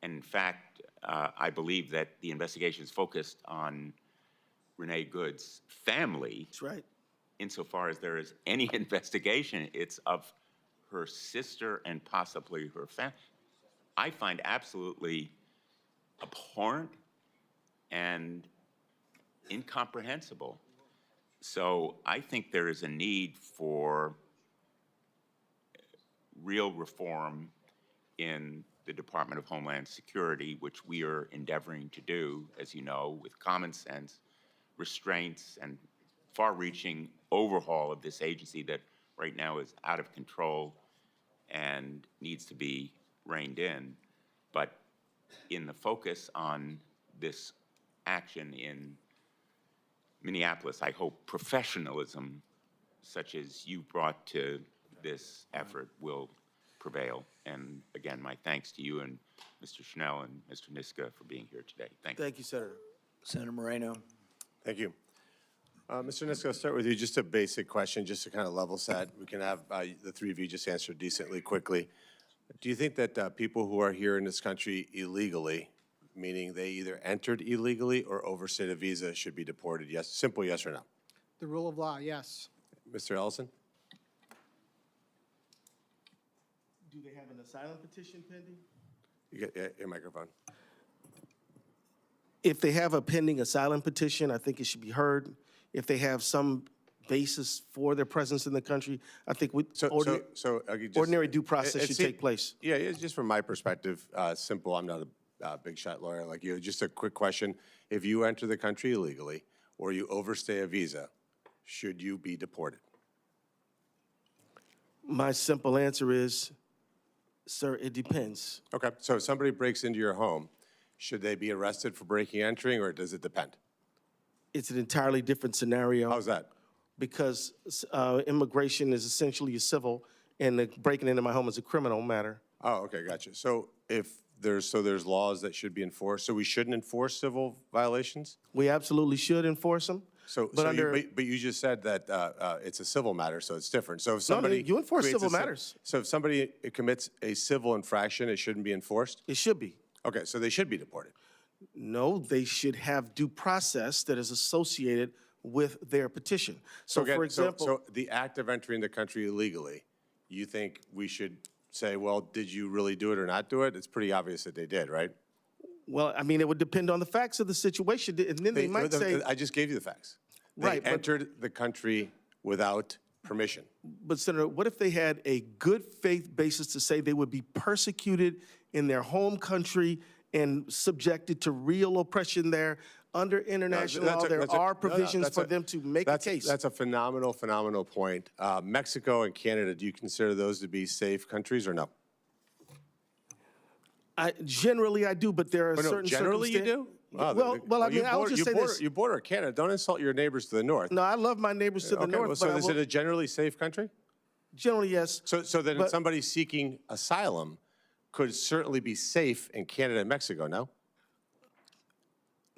and in fact, I believe that the investigation is focused on Renee Good's family. That's right. Insofar as there is any investigation, it's of her sister and possibly her family. I find absolutely abhorrent and incomprehensible. So I think there is a need for real reform in the Department of Homeland Security, which we are endeavoring to do, as you know, with common sense, restraints, and far-reaching overhaul of this agency that right now is out of control and needs to be reined in. But in the focus on this action in Minneapolis, I hope professionalism, such as you brought to this effort, will prevail. And again, my thanks to you and Mr. Schnell and Mr. Niska for being here today. Thank you. Thank you, Senator. Senator Moreno. Thank you. Mr. Niska, I'll start with you. Just a basic question, just to kind of level set. We can have the three of you just answer decently, quickly. Do you think that people who are here in this country illegally, meaning they either entered illegally or overstayed a visa, should be deported? Yes, simple yes or no. The rule of law, yes. Mr. Ellison? Do they have an asylum petition pending? You get your microphone. If they have a pending asylum petition, I think it should be heard. If they have some basis for their presence in the country, I think ordinary due process should take place. Yeah, it's just from my perspective, simple. I'm not a big shot lawyer like you. Just a quick question. If you enter the country illegally or you overstay a visa, should you be deported? My simple answer is, sir, it depends. Okay, so if somebody breaks into your home, should they be arrested for breaking and entering, or does it depend? It's an entirely different scenario. How's that? Because immigration is essentially a civil, and the breaking into my home is a criminal matter. Oh, okay, gotcha. So if there's laws that should be enforced, so we shouldn't enforce civil violations? We absolutely should enforce them. But you just said that it's a civil matter, so it's different. So if somebody you enforce creates civil matters. So if somebody commits a civil infraction, it shouldn't be enforced? It should be. Okay, so they should be deported. No, they should have due process that is associated with their petition. So, again, for example, so the act of entering the country illegally, you think we should say, well, did you really do it or not do it? It's pretty obvious that they did, right? well, I mean, it would depend on the facts of the situation, and then they might say, I just gave you the facts. Right, They entered the country without permission. but Senator, what if they had a good faith basis to say they would be persecuted in their home country and subjected to real oppression there? Under international law, there are provisions for them to make a case. That's a phenomenal point. Mexico and Canada, do you consider those to be safe countries or no? Generally, I do, but there are certain generally you do? Wow, well, I mean, I would just say this. You border Canada. Don't insult your neighbors to the north. No, I love my neighbors to the north, well, so but is it a generally safe country? Generally, yes. So then somebody seeking asylum could certainly be safe in Canada and Mexico, no?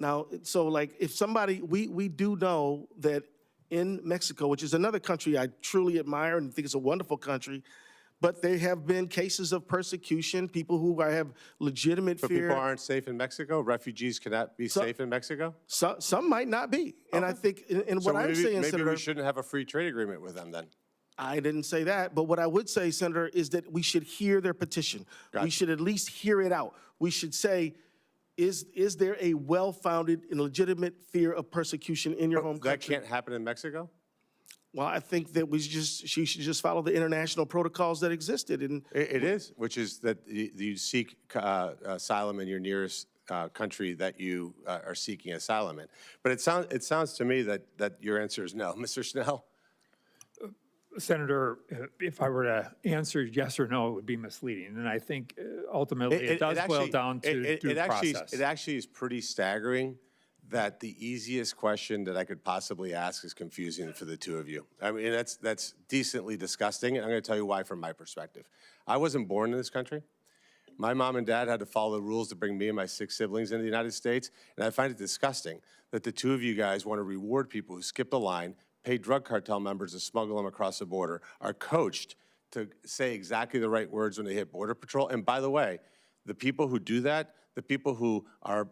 Now, so like if somebody, we do know that in Mexico, which is another country I truly admire and think is a wonderful country, but there have been cases of persecution, people who have legitimate So fear. people aren't safe in Mexico? Refugees cannot be safe in Mexico? Some might not be. And I think, and what I'm saying, maybe Senator, we shouldn't have a free trade agreement with them then. I didn't say that, but what I would say, Senator, is that we should hear their petition. We should at least hear it out. We should say, is there a well-founded and legitimate fear of persecution in your home country? That can't happen in Mexico? Well, I think that she should just follow the international protocols that existed. And It is, which is that you seek asylum in your nearest country that you are seeking asylum in. But it sounds to me that your answer is no. Mr. Schnell? Senator, if I were to answer yes or no, it would be misleading. And I think ultimately it does boil down to due process. It actually is pretty staggering that the easiest question that I could possibly ask is confusing for the two of you. I mean, that's decently disgusting, and I'm going to tell you why from my perspective. I wasn't born in this country. My mom and dad had to follow the rules to bring me and my 6 siblings into the United States, and I find it disgusting that the two of you guys want to reward people who skip the line, pay drug cartel members to smuggle them across the border, are coached to say exactly the right words when they hit Border Patrol. And by the way, the people who do that, the people who are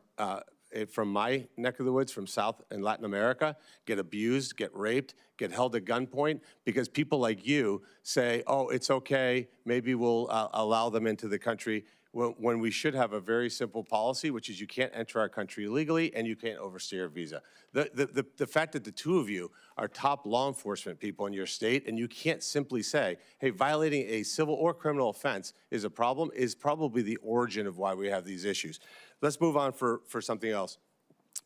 from my neck of the woods, from South and Latin America, get abused, get raped, get held at gunpoint because people like you say, oh, it's okay, maybe we'll allow them into the country, when we should have a very simple policy, which is you can't enter our country illegally and you can't overstay your visa. The fact that the two of you are top law enforcement people in your state and you can't simply say, hey, violating a civil or criminal offense is a problem, is probably the origin of why we have these issues. Let's move on for something else.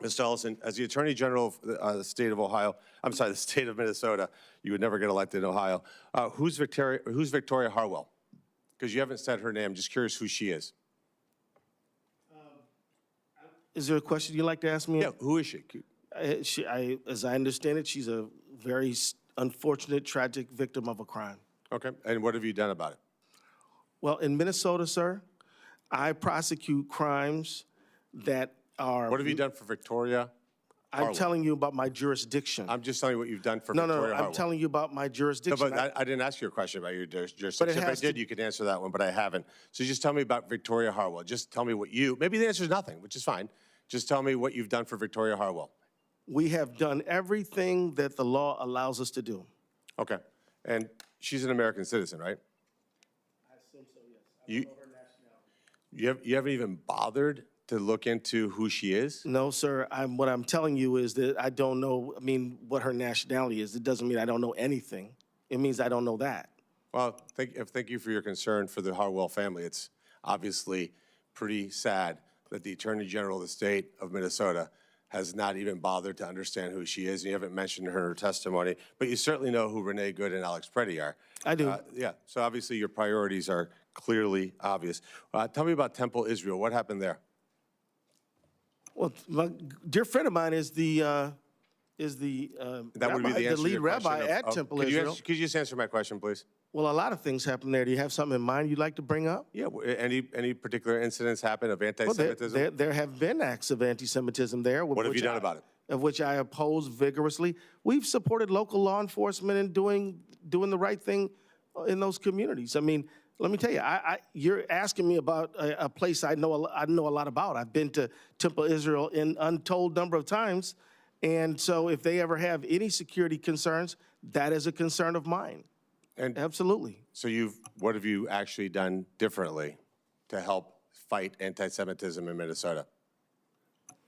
Mr. Ellison, as the Attorney General of the state of Ohio, I'm sorry, the state of Minnesota, you would never get elected in Ohio. Who's Victoria Harwell? Because you haven't said her name. I'm just curious who she is. Is there a question you'd like to ask me? Yeah, who is she? As I understand it, she's a very unfortunate, tragic victim of a crime. Okay, and what have you done about it? Well, in Minnesota, sir, I prosecute crimes that are... What have you done for Victoria I'm Harwell? telling you about my jurisdiction. I'm just telling you what you've done for No, Victoria no, Harwell. I'm telling you about my jurisdiction. No, but I didn't ask you a question about your jurisdiction. But it If I has did, to- you could answer that one, but I haven't. So just tell me about Victoria Harwell. Just tell me what you, maybe the answer is nothing, which is fine. Just tell me what you've done for Victoria Harwell. We have done everything that the law allows us to do. Okay. And she's an American citizen, right? I assume so, yes. You haven't even bothered to look into who she is? No, sir. What I'm telling you is that I don't know, what her nationality is. It doesn't mean I don't know anything. It means I don't know that. Well, thank you for your concern for the Harwell family. It's obviously pretty sad that the Attorney General of the state of Minnesota has not even bothered to understand who she is. And you haven't mentioned her in her testimony, but you certainly know who Renee Good and Alex Preddy are. I do. Yeah, so obviously your priorities are clearly obvious. Tell me about Temple Israel. What happened there? Well, my dear friend of mine is the That would be rabbi, the answer to lead your rabbi question at Temple Israel. Could you just answer my question, please? Well, a lot of things happen there. Do you have something in mind you'd like to bring up? Yeah, any particular incidents happen of anti-Semitism? Well, there have been acts of anti-Semitism there. What have you done about it? Of which I oppose vigorously. We've supported local law enforcement in doing the right thing in those communities. I mean, let me tell you, you're asking me about a place I know a lot about. I've been to Temple Israel an untold number of times, and so if they ever have any security concerns, that is a concern of mine. And Absolutely. so what have you actually done differently to help fight anti-Semitism in Minnesota?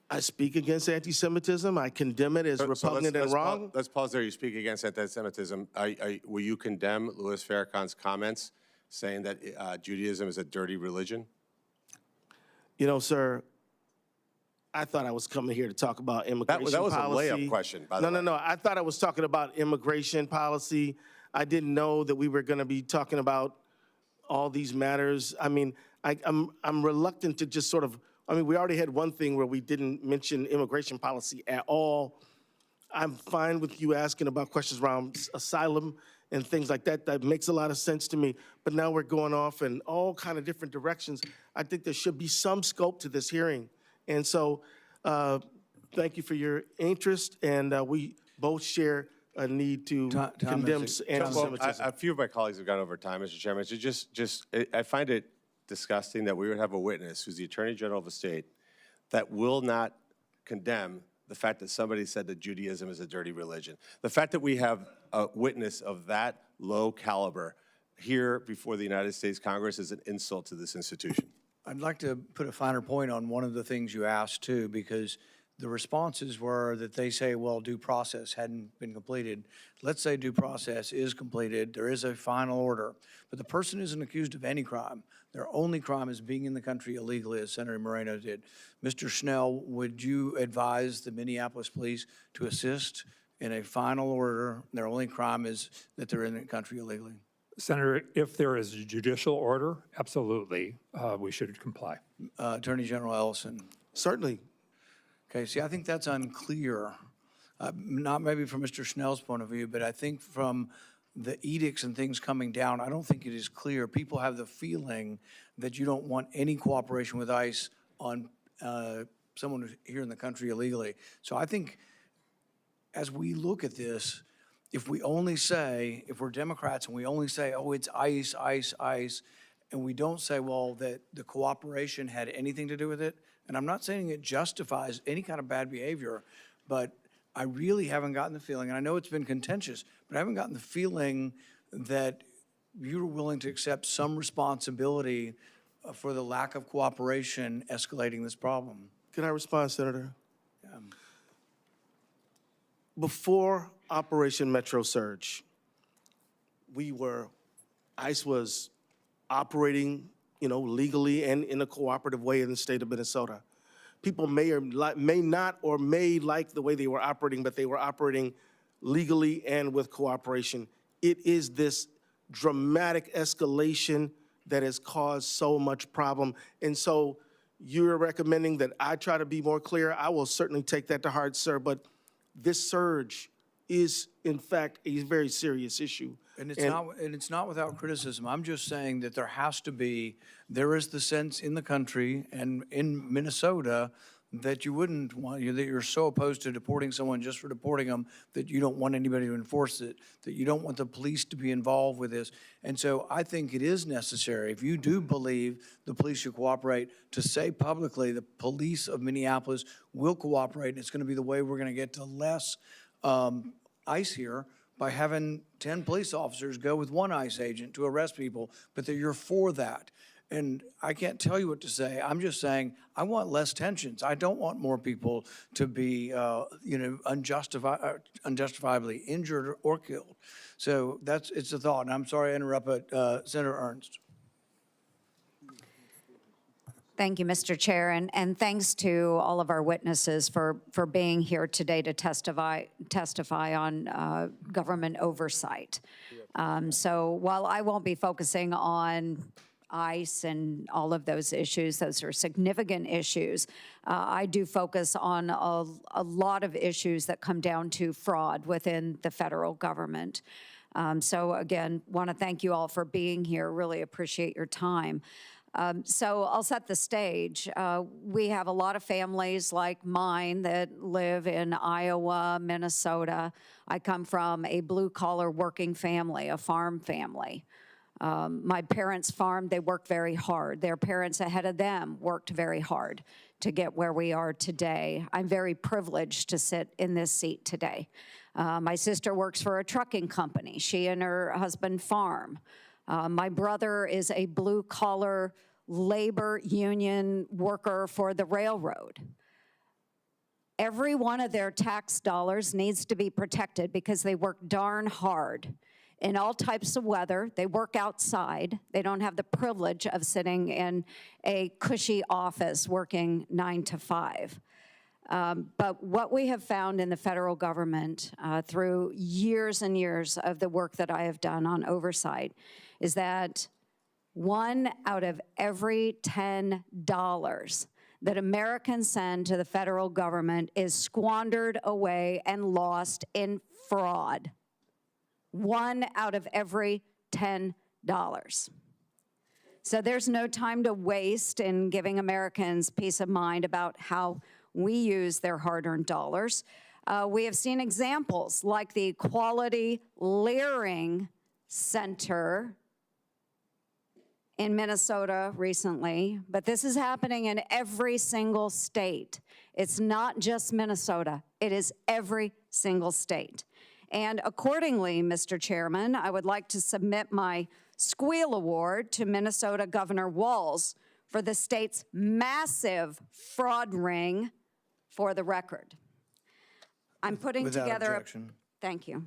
I speak against anti-Semitism. I condemn it as repugnant and wrong. Let's pause there. You speak against anti-Semitism. Will you condemn Louis Farrakhan's comments saying that Judaism is a dirty religion? You know, sir, I thought I was coming here to talk about immigration policy. That was a layup question, by the way. No. I thought I was talking about immigration policy. I didn't know that we were going to be talking about all these matters. I mean, I'm reluctant to just sort of, we already had one thing where we didn't mention immigration policy at all. I'm fine with you asking about questions around asylum and things like that. That makes a lot of sense to me. But now we're going off in all kind of different directions. I think there should be some scope to this hearing. And so thank you for your interest. And we both share a need to condemn anti-Semitism. Well, a few of my colleagues have gone over time, Mr. Chairman. So I find it disgusting that we would have a witness who's the Attorney General of a state that will not condemn the fact that somebody said that Judaism is a dirty religion. The fact that we have a witness of that low caliber here before the United States Congress is an insult to this institution. I'd like to put a finer point on one of the things you asked too, because the responses were that they say, well, due process hadn't been completed. Let's say due process is completed, there is a final order, but the person isn't accused of any crime. Their only crime is being in the country illegally, as Senator Moreno did. Mr. Schnell, would you advise the Minneapolis police to assist in a final order? Their only crime is that they're in the country illegally. Senator, if there is a judicial order, absolutely, we should comply. Attorney General Ellison. Certainly. Okay, see, I think that's unclear, not maybe from Mr. Schnell's point of view, but I think from the edicts and things coming down, I don't think it is clear. People have the feeling that you don't want any cooperation with ICE on someone who's here in the country illegally. So I think as we look at this, if we only say, if we're Democrats and we only say, oh, it's ICE, ICE, ICE, and we don't say, well, that the cooperation had anything to do with it, and I'm not saying it justifies any kind of bad behavior, but I really haven't gotten the feeling, and I know it's been contentious, but I haven't gotten the feeling that you're willing to accept some responsibility for the lack of cooperation escalating this problem. Can I respond, Senator? Before Operation Metro Surge, ICE was operating, legally and in a cooperative way in the state of Minnesota. People may not like the way they were operating, but they were operating legally and with cooperation. It is this dramatic escalation that has caused so much problem. And so you're recommending that I try to be more clear. I will certainly take that to heart, sir, but this surge is, in fact, a very serious issue. And it's not without criticism. I'm just saying that there is the sense in the country and in Minnesota that you wouldn't want, that you're so opposed to deporting someone just for deporting them that you don't want anybody to enforce it, that you don't want the police to be involved with this. And so I think it is necessary, if you do believe the police should cooperate, to say publicly the police of Minneapolis will cooperate, and it's going to be the way we're going to get to less ICE here, by having 10 police officers go with one ICE agent to arrest people, but that you're for that. And I can't tell you what to say. I'm just saying I want less tensions. I don't want more people to be, unjustifiably injured or killed. So it's a thought. And I'm sorry I interrupted Senator Ernst. Thank you, Mr. Chair, and thanks to all of our witnesses for being here today to testify on government oversight. So while I won't be focusing on ICE and all of those issues, those are significant issues, I do focus on a lot of issues that come down to fraud within the federal government. So again, want to thank you all for being here. Really appreciate your time. So I'll set the stage. We have a lot of families like mine that live in Iowa, Minnesota. I come from a blue-collar working family, a farm family. My parents farmed, they worked very hard. Their parents ahead of them worked very hard to get where we are today. I'm very privileged to sit in this seat today. My sister works for a trucking company. She and her husband farm. My brother is a blue-collar labor union worker for the railroad. Every one of their tax dollars needs to be protected because they work darn hard in all types of weather. They work outside. They don't have the privilege of sitting in a cushy office working 9 to 5. But what we have found in the federal government through years and years of the work that I have done on oversight is that 1 out of every $10 that Americans send to the federal government is squandered away and lost in fraud. 1 out of every $10. So there's no time to waste in giving Americans peace of mind about how we use their hard-earned dollars. We have seen examples like the Quality Leering Center in Minnesota recently, but this is happening in every single state. It's not just Minnesota, it is every single state. And accordingly, Mr. Chairman, I would like to submit my Squeal Award to Minnesota Governor Walz for the state's massive fraud ring for the record. I'm putting Without together objection. Thank you.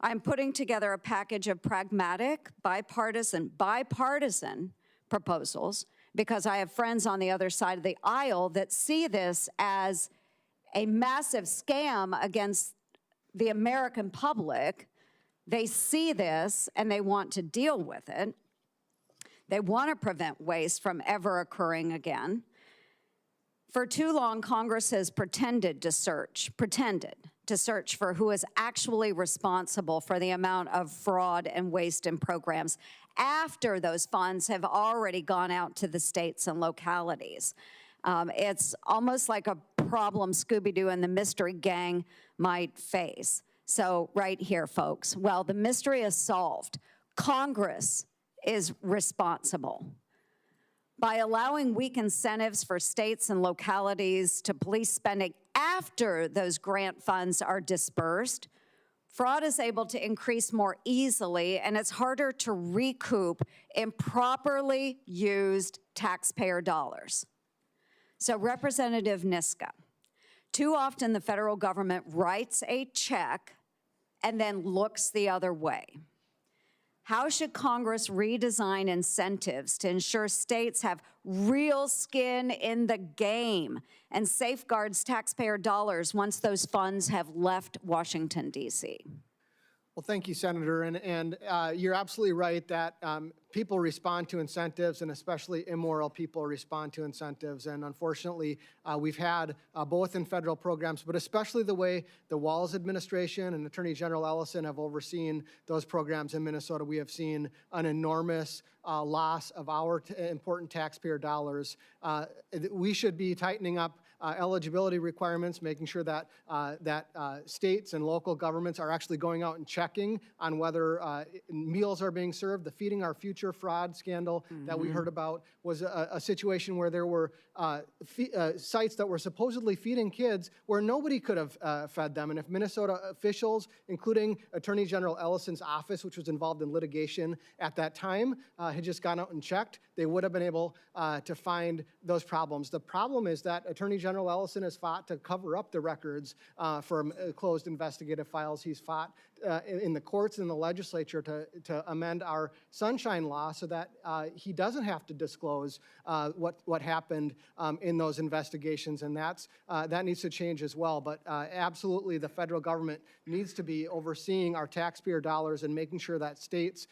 I'm putting together a package of pragmatic, bipartisan proposals because I have friends on the other side of the aisle that see this as a massive scam against the American public. They see this and they want to deal with it. They want to prevent waste from ever occurring again. For too long, Congress has pretended to search for who is actually responsible for the amount of fraud and waste in programs after those funds have already gone out to the states and localities. It's almost like a problem Scooby-Doo and the Mystery Gang might face. So right here, folks, well, the mystery is solved. Congress is responsible. By allowing weak incentives for states and localities to police spending after those grant funds are dispersed, fraud is able to increase more easily, and it's harder to recoup improperly used taxpayer dollars. So, Representative Niska, too often the federal government writes a check and then looks the other way. How should Congress redesign incentives to ensure states have real skin in the game and safeguards taxpayer dollars once those funds have left Washington, D.C.? Well, thank you, Senator. And you're absolutely right that people respond to incentives, and especially immoral people respond to incentives. And unfortunately, we've had both in federal programs, but especially the way the Walz administration and Attorney General Ellison have overseen those programs in Minnesota, we have seen an enormous loss of our important taxpayer dollars. We should be tightening up eligibility requirements, making sure that states and local governments are actually going out and checking on whether meals are being served. The Feeding Our Future fraud scandal that we heard about was a situation where there were sites that were supposedly feeding kids where nobody could have fed them. And if Minnesota officials, including Attorney General Ellison's office, which was involved in litigation at that time, had just gone out and checked, they would have been able to find those problems. The problem is that Attorney General Ellison has fought to cover up the records from closed investigative files. He's fought in the courts and the legislature to amend our sunshine law so that he doesn't have to disclose what happened in those investigations, and that needs to change as well. But absolutely, the federal government needs to be overseeing our taxpayer dollars and making sure that states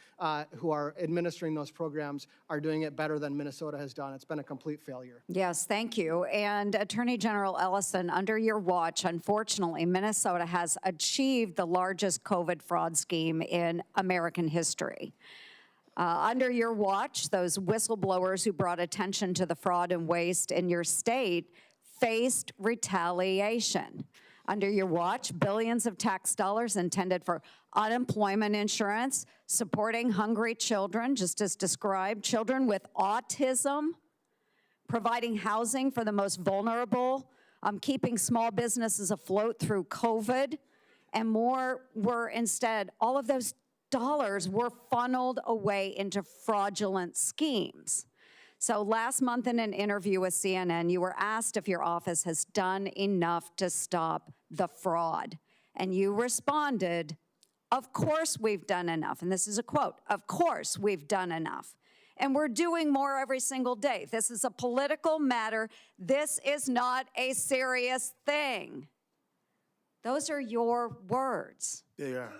who are administering those programs are doing it better than Minnesota has done. It's been a complete failure. Yes, thank you. And Attorney General Ellison, under your watch, unfortunately, Minnesota has achieved the largest COVID fraud scheme in American history. Under your watch, those whistleblowers who brought attention to the fraud and waste in your state faced retaliation. Under your watch, billions of tax dollars intended for unemployment insurance, supporting hungry children, just as described, children with autism, providing housing for the most vulnerable, keeping small businesses afloat through COVID, and more were instead, all of those dollars were funneled away into fraudulent schemes. So last month in an interview with CNN, you were asked if your office has done enough to stop the fraud. And you responded, "Of course we've done enough." And this is a quote, "Of course we've done enough. And we're doing more every single day. This is a political matter. This is not a serious thing." Those are your words. They are.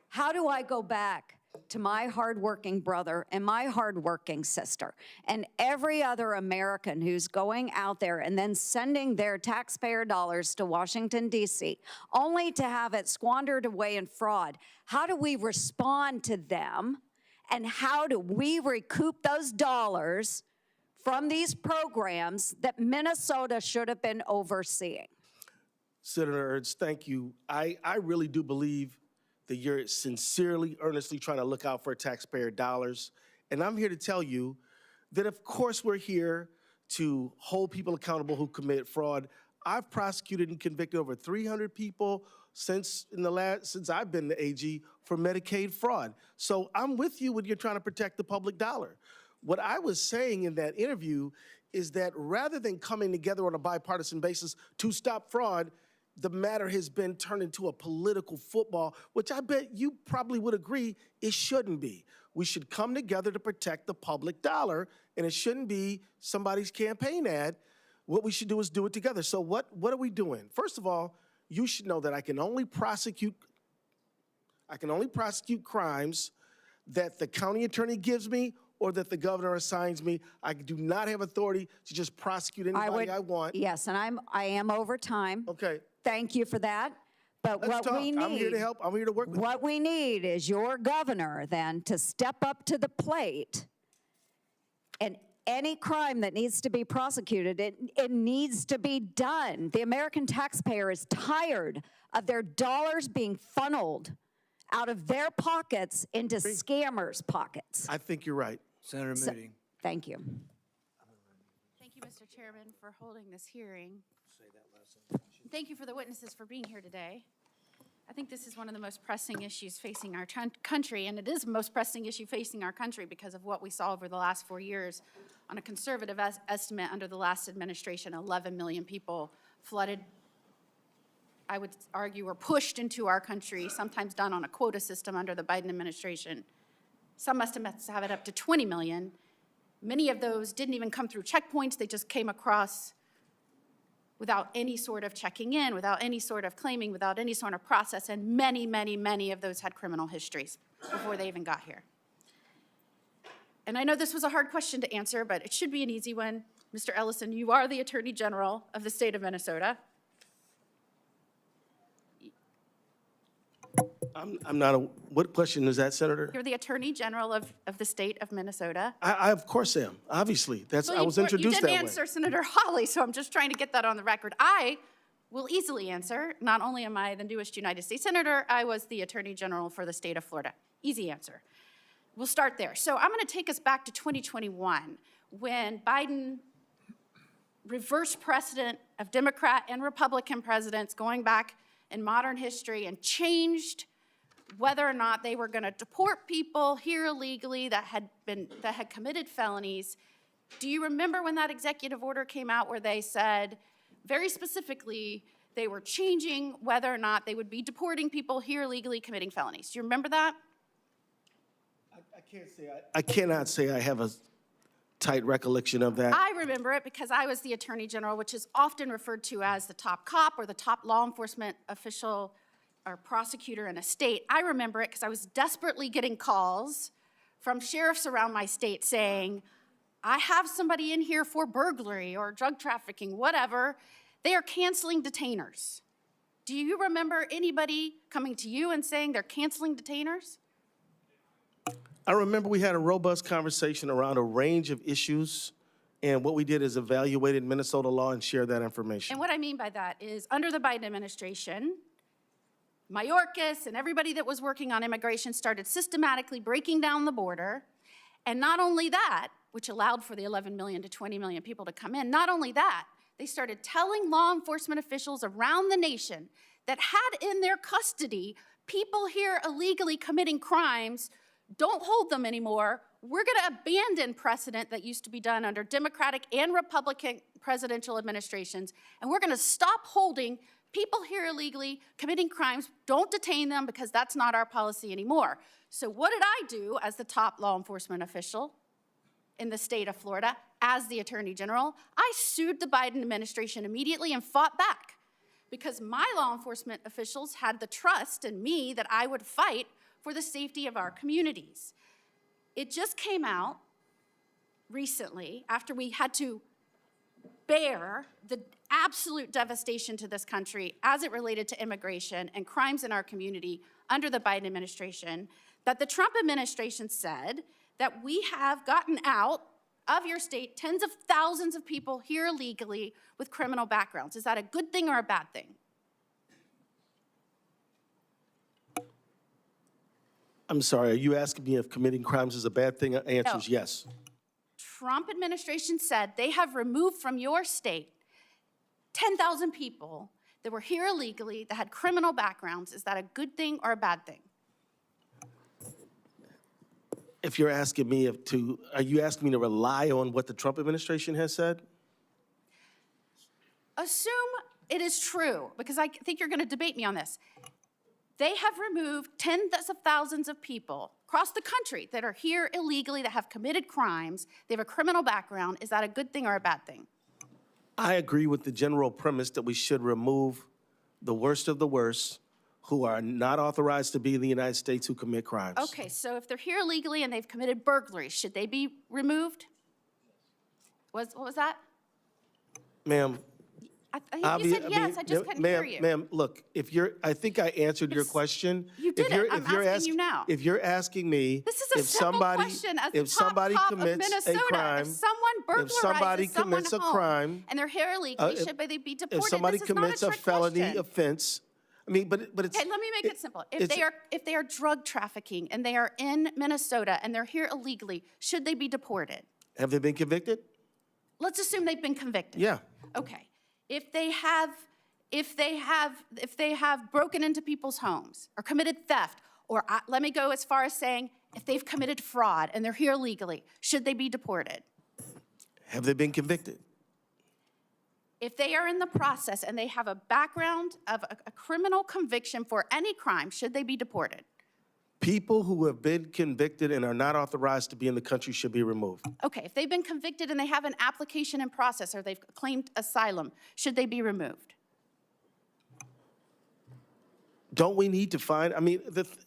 How do I go back to my hardworking brother and my hardworking sister and every other American who's going out there and then sending their taxpayer dollars to Washington, D.C., only to have it squandered away in fraud? How do we respond to them? And how do we recoup those dollars from these programs that Minnesota should have been overseeing? Senator Ernst, thank you. I really do believe that you're sincerely, earnestly trying to look out for taxpayer dollars. And I'm here to tell you that, of course, we're here to hold people accountable who commit fraud. I've prosecuted and convicted over 300 people since I've been the AG for Medicaid fraud. So I'm with you when you're trying to protect the public dollar. What I was saying in that interview is that rather than coming together on a bipartisan basis to stop fraud, the matter has been turned into a political football, which I bet you probably would agree it shouldn't be. We should come together to protect the public dollar, and it shouldn't be somebody's campaign ad. What we should do is do it together. So what are we doing? First of all, you should know that I can only prosecute crimes that the county attorney gives me or that the governor assigns me. I do not have authority to just prosecute anybody I want. Yes, and I am over time. Okay, Thank you for that. But let's what talk. we need. I'm here to help. I'm here to work with you. What we need is your governor then to step up to the plate, and any crime that needs to be prosecuted, it needs to be done. The American taxpayer is tired of their dollars being funneled out of their pockets into scammers' pockets. I think you're right. Senator Moody. Thank you. Thank you, Mr. Chairman, for holding this hearing. Thank you for the witnesses for being here today. I think this is one of the most pressing issues facing our country, and it is the most pressing issue facing our country because of what we saw over the last 4 years. On a conservative estimate under the last administration, 11 million people flooded, I would argue, were pushed into our country, sometimes done on a quota system under the Biden administration. Some estimates have it up to 20 million. Many of those didn't even come through checkpoints. They just came across without any sort of checking in, without any sort of claiming, without any sort of process, and many, many, many of those had criminal histories before they even got here. And I know this was a hard question to answer, but it should be an easy one. Mr. Ellison, you are the Attorney General of the state of Minnesota. I'm not a, what question is that, Senator? You're the Attorney General of the state of Minnesota. I of course am, obviously. That's, Well, I was introduced You that didn't way. answer Senator Hawley, so I'm just trying to get that on the record. I will easily answer. Not only am I the newest United States Senator, I was the Attorney General for the state of Florida. Easy answer. We'll start there. So I'm going to take us back to 2021 when Biden reversed precedent of Democrat and Republican presidents going back in modern history and changed whether or not they were going to deport people here illegally that had committed felonies. Do you remember when that executive order came out where they said very specifically they were changing whether or not they would be deporting people here illegally committing felonies? Do you remember that? I cannot say I have a tight recollection of that. I remember it because I was the Attorney General, which is often referred to as the top cop or the top law enforcement official or prosecutor in a state. I remember it because I was desperately getting calls from sheriffs around my state saying, I have somebody in here for burglary or drug trafficking, whatever. They are canceling detainers. Do you remember anybody coming to you and saying they're canceling detainers? I remember we had a robust conversation around a range of issues, and what we did is evaluated Minnesota law and shared that information. And what I mean by that is under the Biden administration, Mayorkas and everybody that was working on immigration started systematically breaking down the border. And not only that, which allowed for the 11 million to 20 million people to come in, not only that, they started telling law enforcement officials around the nation that had in their custody people here illegally committing crimes, don't hold them anymore. We're going to abandon precedent that used to be done under Democratic and Republican presidential administrations, and we're going to stop holding people here illegally committing crimes. Don't detain them because that's not our policy anymore. So what did I do as the top law enforcement official in the state of Florida, as the Attorney General? I sued the Biden administration immediately and fought back because my law enforcement officials had the trust in me that I would fight for the safety of our communities. It just came out recently after we had to bear the absolute devastation to this country as it related to immigration and crimes in our community under the Biden administration, that the Trump administration said that we have gotten out of your state tens of thousands of people here illegally with criminal backgrounds. Is that a good thing or a bad thing? I'm sorry, are you asking me if committing crimes is a bad thing? The answer is yes. Trump administration said they have removed from your state 10,000 people that were here illegally that had criminal backgrounds. Is that a good thing or a bad thing? If you're asking me are you asking me to rely on what the Trump administration has said? Assume it is true, because I think you're going to debate me on this. They have removed tens of thousands of people across the country that are here illegally, that have committed crimes. They have a criminal background. Is that a good thing or a bad thing? I agree with the general premise that we should remove the worst of the worst who are not authorized to be in the United States who commit crimes. Okay, so if they're here illegally and they've committed burglary, should they be removed? What was that? Ma'am, I think you said yes, I just couldn't hear you. Ma'am, look, I think I answered your question. You didn't. I'm asking you now. If you're asking me This is a if simple somebody, question as the if top somebody cop of commits Minnesota. a crime, If someone somebody burglarizes someone commits a home crime, and they're here illegally, should they be deported? if somebody This is not commits a trick felony question. offense, I mean, but it's. Okay, let me make it simple. If it's- they are drug trafficking and they are in Minnesota and they're here illegally, should they be deported? Have they been convicted? Let's assume they've been convicted. Yeah. Okay. If they have broken into people's homes or committed theft, or let me go as far as saying if they've committed fraud and they're here illegally, should they be deported? Have they been convicted? If they are in the process and they have a background of a criminal conviction for any crime, should they be deported? People who have been convicted and are not authorized to be in the country should be removed. Okay, if they've been convicted and they have an application in process or they've claimed asylum, should they be removed? Don't we need to find, I mean,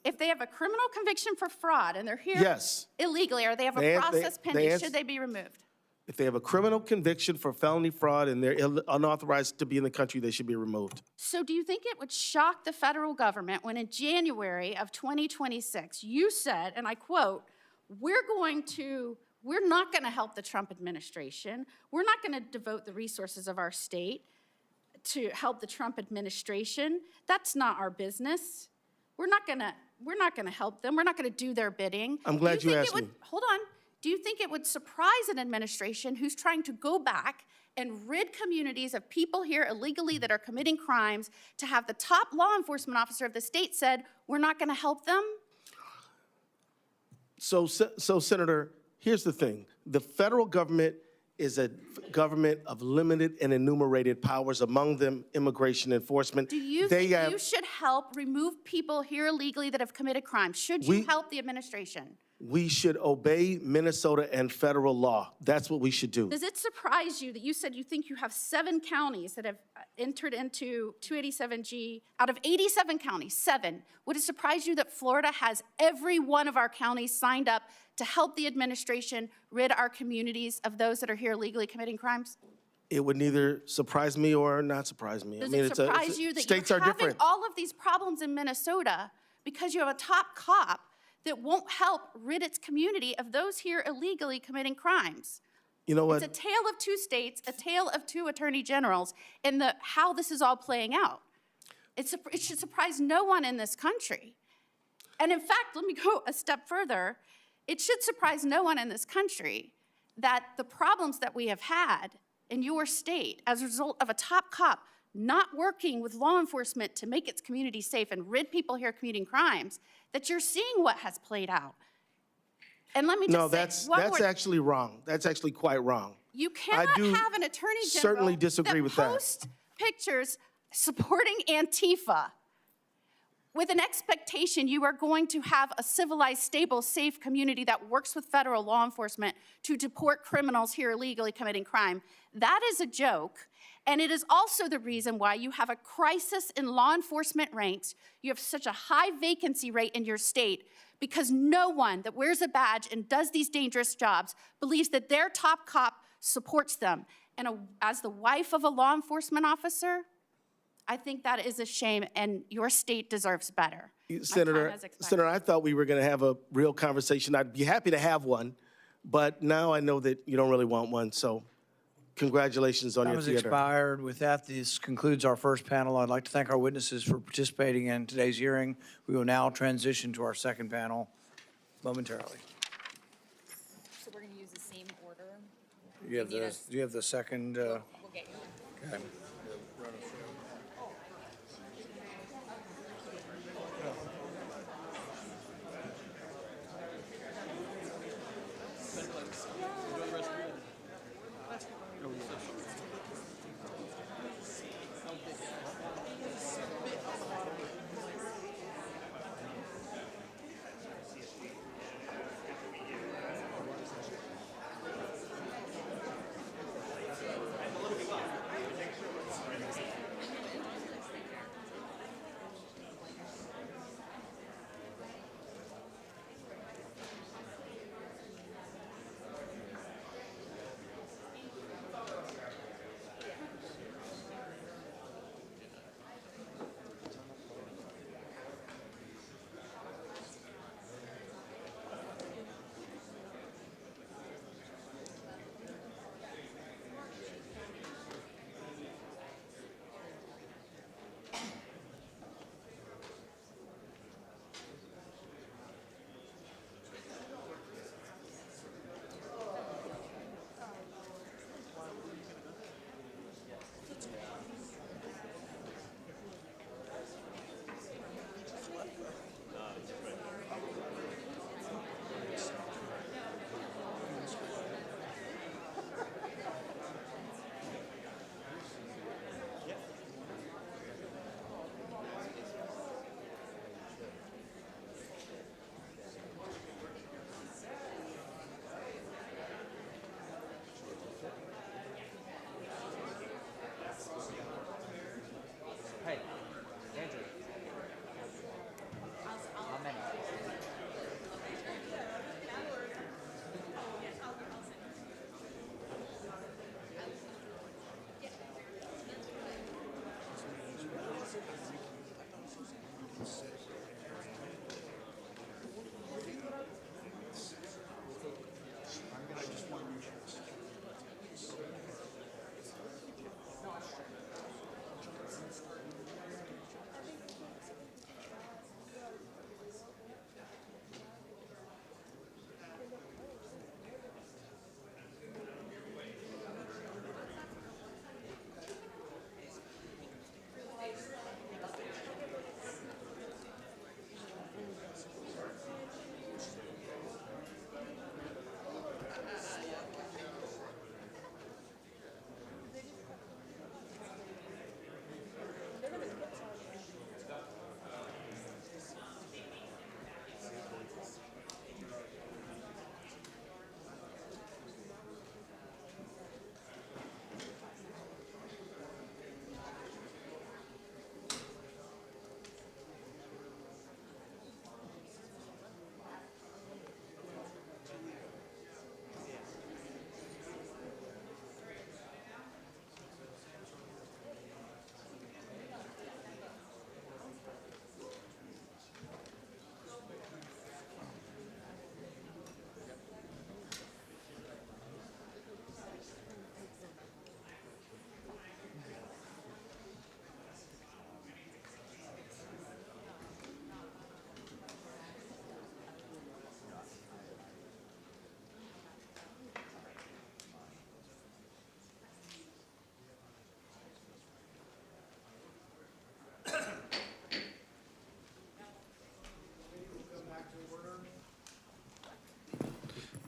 If they have a criminal conviction for fraud and they're here yes. illegally or they have a They- process they pending, ans- should they be removed? If they have a criminal conviction for felony fraud and they're unauthorized to be in the country, they should be removed. So do you think it would shock the federal government when in January of 2026, you said, and I quote, we're not going to help the Trump administration. We're not going to devote the resources of our state to help the Trump administration. That's not our business. We're not going to help them. We're not going to do their bidding. I'm glad you asked me. Hold on. Do you think it would surprise an administration who's trying to go back and rid communities of people here illegally that are committing crimes to have the top law enforcement officer of the state said, we're not going to help them? So, Senator, here's the thing. The federal government is a government of limited and enumerated powers, among them immigration enforcement. Do you think you should help remove people here illegally that have committed crimes? Should you help the administration? We should obey Minnesota and federal law. That's what we should do. Does it surprise you that you said you think you have 7 counties that have entered into 287G? Out of 87 counties, 7. Would it surprise you that Florida has every one of our counties signed up to help the administration rid our communities of those that are here illegally committing crimes? It would neither surprise me or not surprise me. Does it surprise you that states you're are having different. all of these problems in Minnesota because you have a top cop that won't help rid its community of those here illegally committing crimes? You know what? It's a tale of 2 states, a tale of 2 attorney generals, and how this is all playing out. It should surprise no one in this country. And in fact, let me go a step further. It should surprise no one in this country that the problems that we have had in your state as a result of a top cop not working with law enforcement to make its community safe and rid people here committing crimes, that you're seeing what has played out. And let me just say one more. that's actually wrong. That's actually quite wrong. You cannot have an attorney general certainly disagree with that. post pictures supporting Antifa with an expectation you are going to have a civilized, stable, safe community that works with federal law enforcement to deport criminals here illegally committing crime. That is a joke. And it is also the reason why you have a crisis in law enforcement ranks. You have such a high vacancy rate in your state because no one that wears a badge and does these dangerous jobs believes that their top cop supports them. And as the wife of a law enforcement officer, I think that is a shame, and your state deserves better. Senator, I thought we were going to have a real conversation. I'd be happy to have one, but now I know that you don't really want one, so congratulations on Time your has theater. expired. With that, this concludes our first panel. I'd like to thank our witnesses for participating in today's hearing. We will now transition to our second panel momentarily. So we're going to use the same order? Do you have the second? We'll get you. Okay.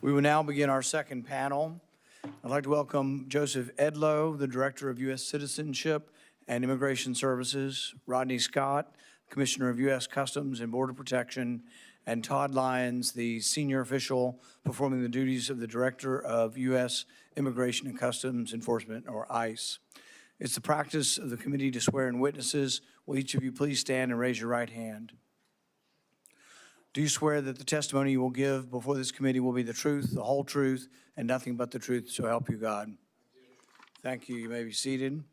We will now begin our second panel. I'd like to welcome Joseph Edlow, the Director of U.S. Citizenship and Immigration Services, Rodney Scott, Commissioner of U.S. Customs and Border Protection, and Todd Lyons, the senior official performing the duties of the Director of U.S. Immigration and Customs Enforcement, or ICE. It's the practice of the committee to swear in witnesses. Will each of you please stand and raise your right hand? Do you swear that the testimony you will give before this committee will be the truth, the whole truth, and nothing but the truth, so help you God? Thank you. You may be seated.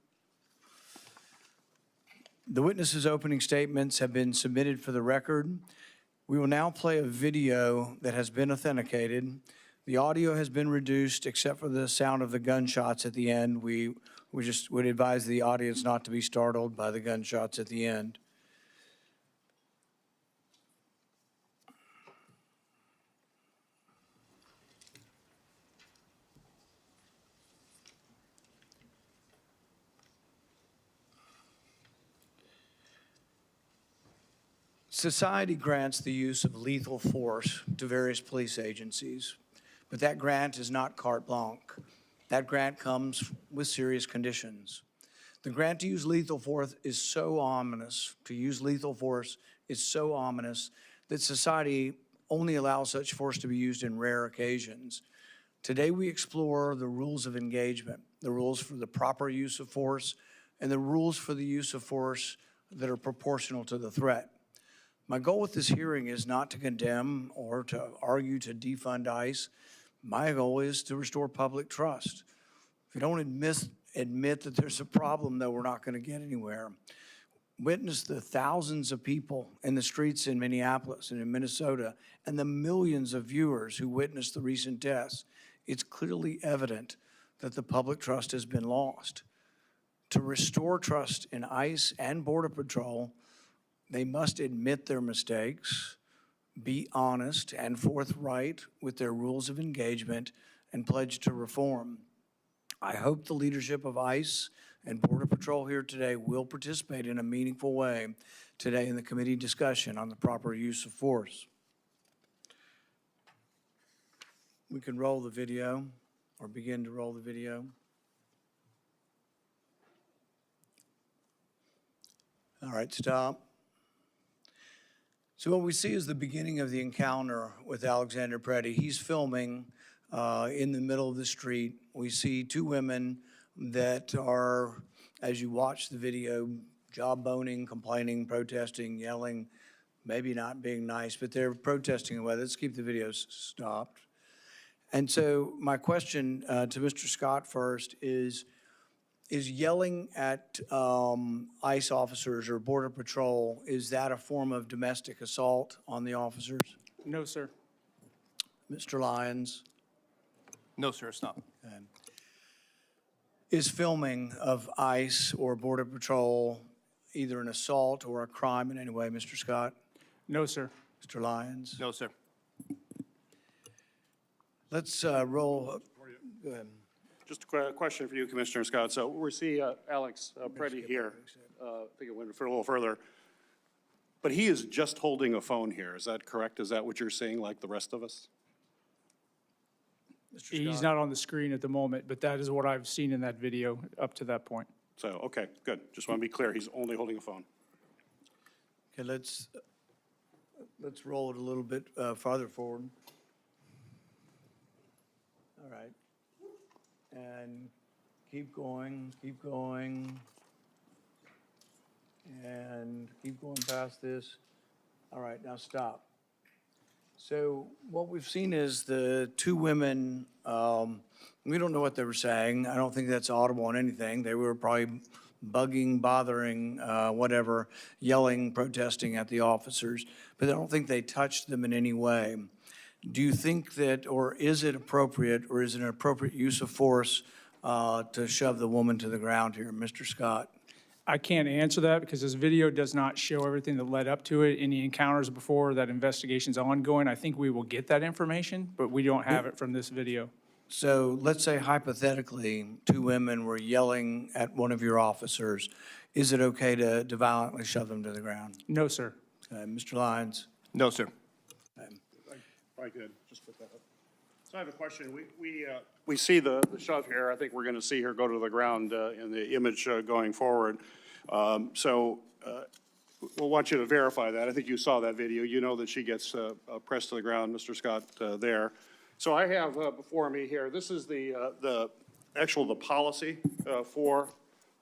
The witnesses' opening statements have been submitted for the record. We will now play a video that has been authenticated. The audio has been reduced except for the sound of the gunshots at the end. We just would advise the audience not to be startled by the gunshots at the end. Society grants the use of lethal force to various police agencies, but that grant is not carte blanche. That grant comes with serious conditions. The grant to use lethal force is so ominous, that society only allows such force to be used in rare occasions. Today we explore the rules of engagement, the rules for the proper use of force, and the rules for the use of force that are proportional to the threat. My goal with this hearing is not to condemn or to argue to defund ICE. My goal is to restore public trust. If you don't admit that there's a problem, though, we're not going to get anywhere. Witness the thousands of people in the streets in Minneapolis and in Minnesota and the millions of viewers who witnessed the recent deaths. It's clearly evident that the public trust has been lost. To restore trust in ICE and Border Patrol, they must admit their mistakes, be honest and forthright with their rules of engagement, and pledge to reform. I hope the leadership of ICE and Border Patrol here today will participate in a meaningful way today in the committee discussion on the proper use of force. We can roll the video or begin to roll the video. All right, stop. So what we see is the beginning of the encounter with Alexander Preddy. He's filming in the middle of the street. We see two women that are, as you watch the video, jawboning, complaining, protesting, yelling, maybe not being nice, but they're protesting. Well, let's keep the videos stopped. And so my question to Mr. Scott first is yelling at ICE officers or Border Patrol, is that a form of domestic assault on the officers? No, sir. Mr. Lyons? No, sir, it's not. And is filming of ICE or Border Patrol either an assault or a crime in any way, Mr. Scott? No, sir. Mr. Lyons? No, sir. Let's roll. Go ahead. Just a question for you, Commissioner Scott. So we see Alex Preddy here. I think it went for a little further. But he is just holding a phone here. Is that correct? Is that what you're seeing, like the rest of us? He's not on the screen at the moment, but that is what I've seen in that video up to that point. So, okay, good. Just want to be clear. He's only holding a phone. Okay, let's roll it a little bit farther forward. All right. And keep going, and keep going past this. All right, now stop. So what we've seen is the two women, we don't know what they were saying. I don't think that's audible on anything. They were probably bugging, bothering, whatever, yelling, protesting at the officers, but I don't think they touched them in any way. Do you think that, or is it appropriate, or is it an appropriate use of force to shove the woman to the ground here? Mr. Scott? I can't answer that because this video does not show everything that led up to it, any encounters before, that investigation's ongoing. I think we will get that information, but we don't have it from this video. So let's say hypothetically, two women were yelling at one of your officers. Is it okay to violently shove them to the ground? No, sir. Mr. Lyons? No, sir. Probably good. Just put that up. So I have a question. We see the shove here. I think we're going to see her go to the ground in the image going forward. So we'll want you to verify that. I think you saw that video. You know that she gets pressed to the ground, Mr. Scott, there. So I have before me here, this is the policy for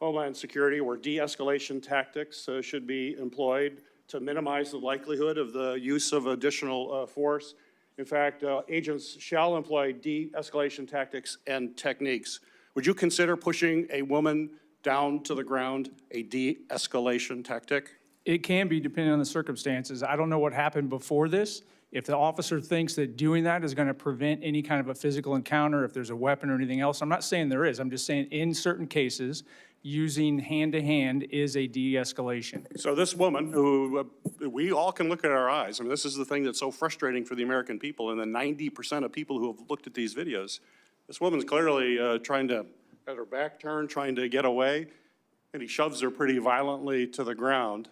Homeland Security, where de-escalation tactics should be employed to minimize the likelihood of the use of additional force. In fact, agents shall employ de-escalation tactics and techniques. Would you consider pushing a woman down to the ground a de-escalation tactic? It can be, depending on the circumstances. I don't know what happened before this. If the officer thinks that doing that is going to prevent any kind of a physical encounter, if there's a weapon or anything else, I'm not saying there is. I'm just saying in certain cases, using hand-to-hand is a de-escalation. So this woman, who we all can look at our eyes, I mean, this is the thing that's so frustrating for the American people, and the 90% of people who have looked at these videos, this woman's clearly trying to have her back turned, trying to get away, and he shoves her pretty violently to the ground.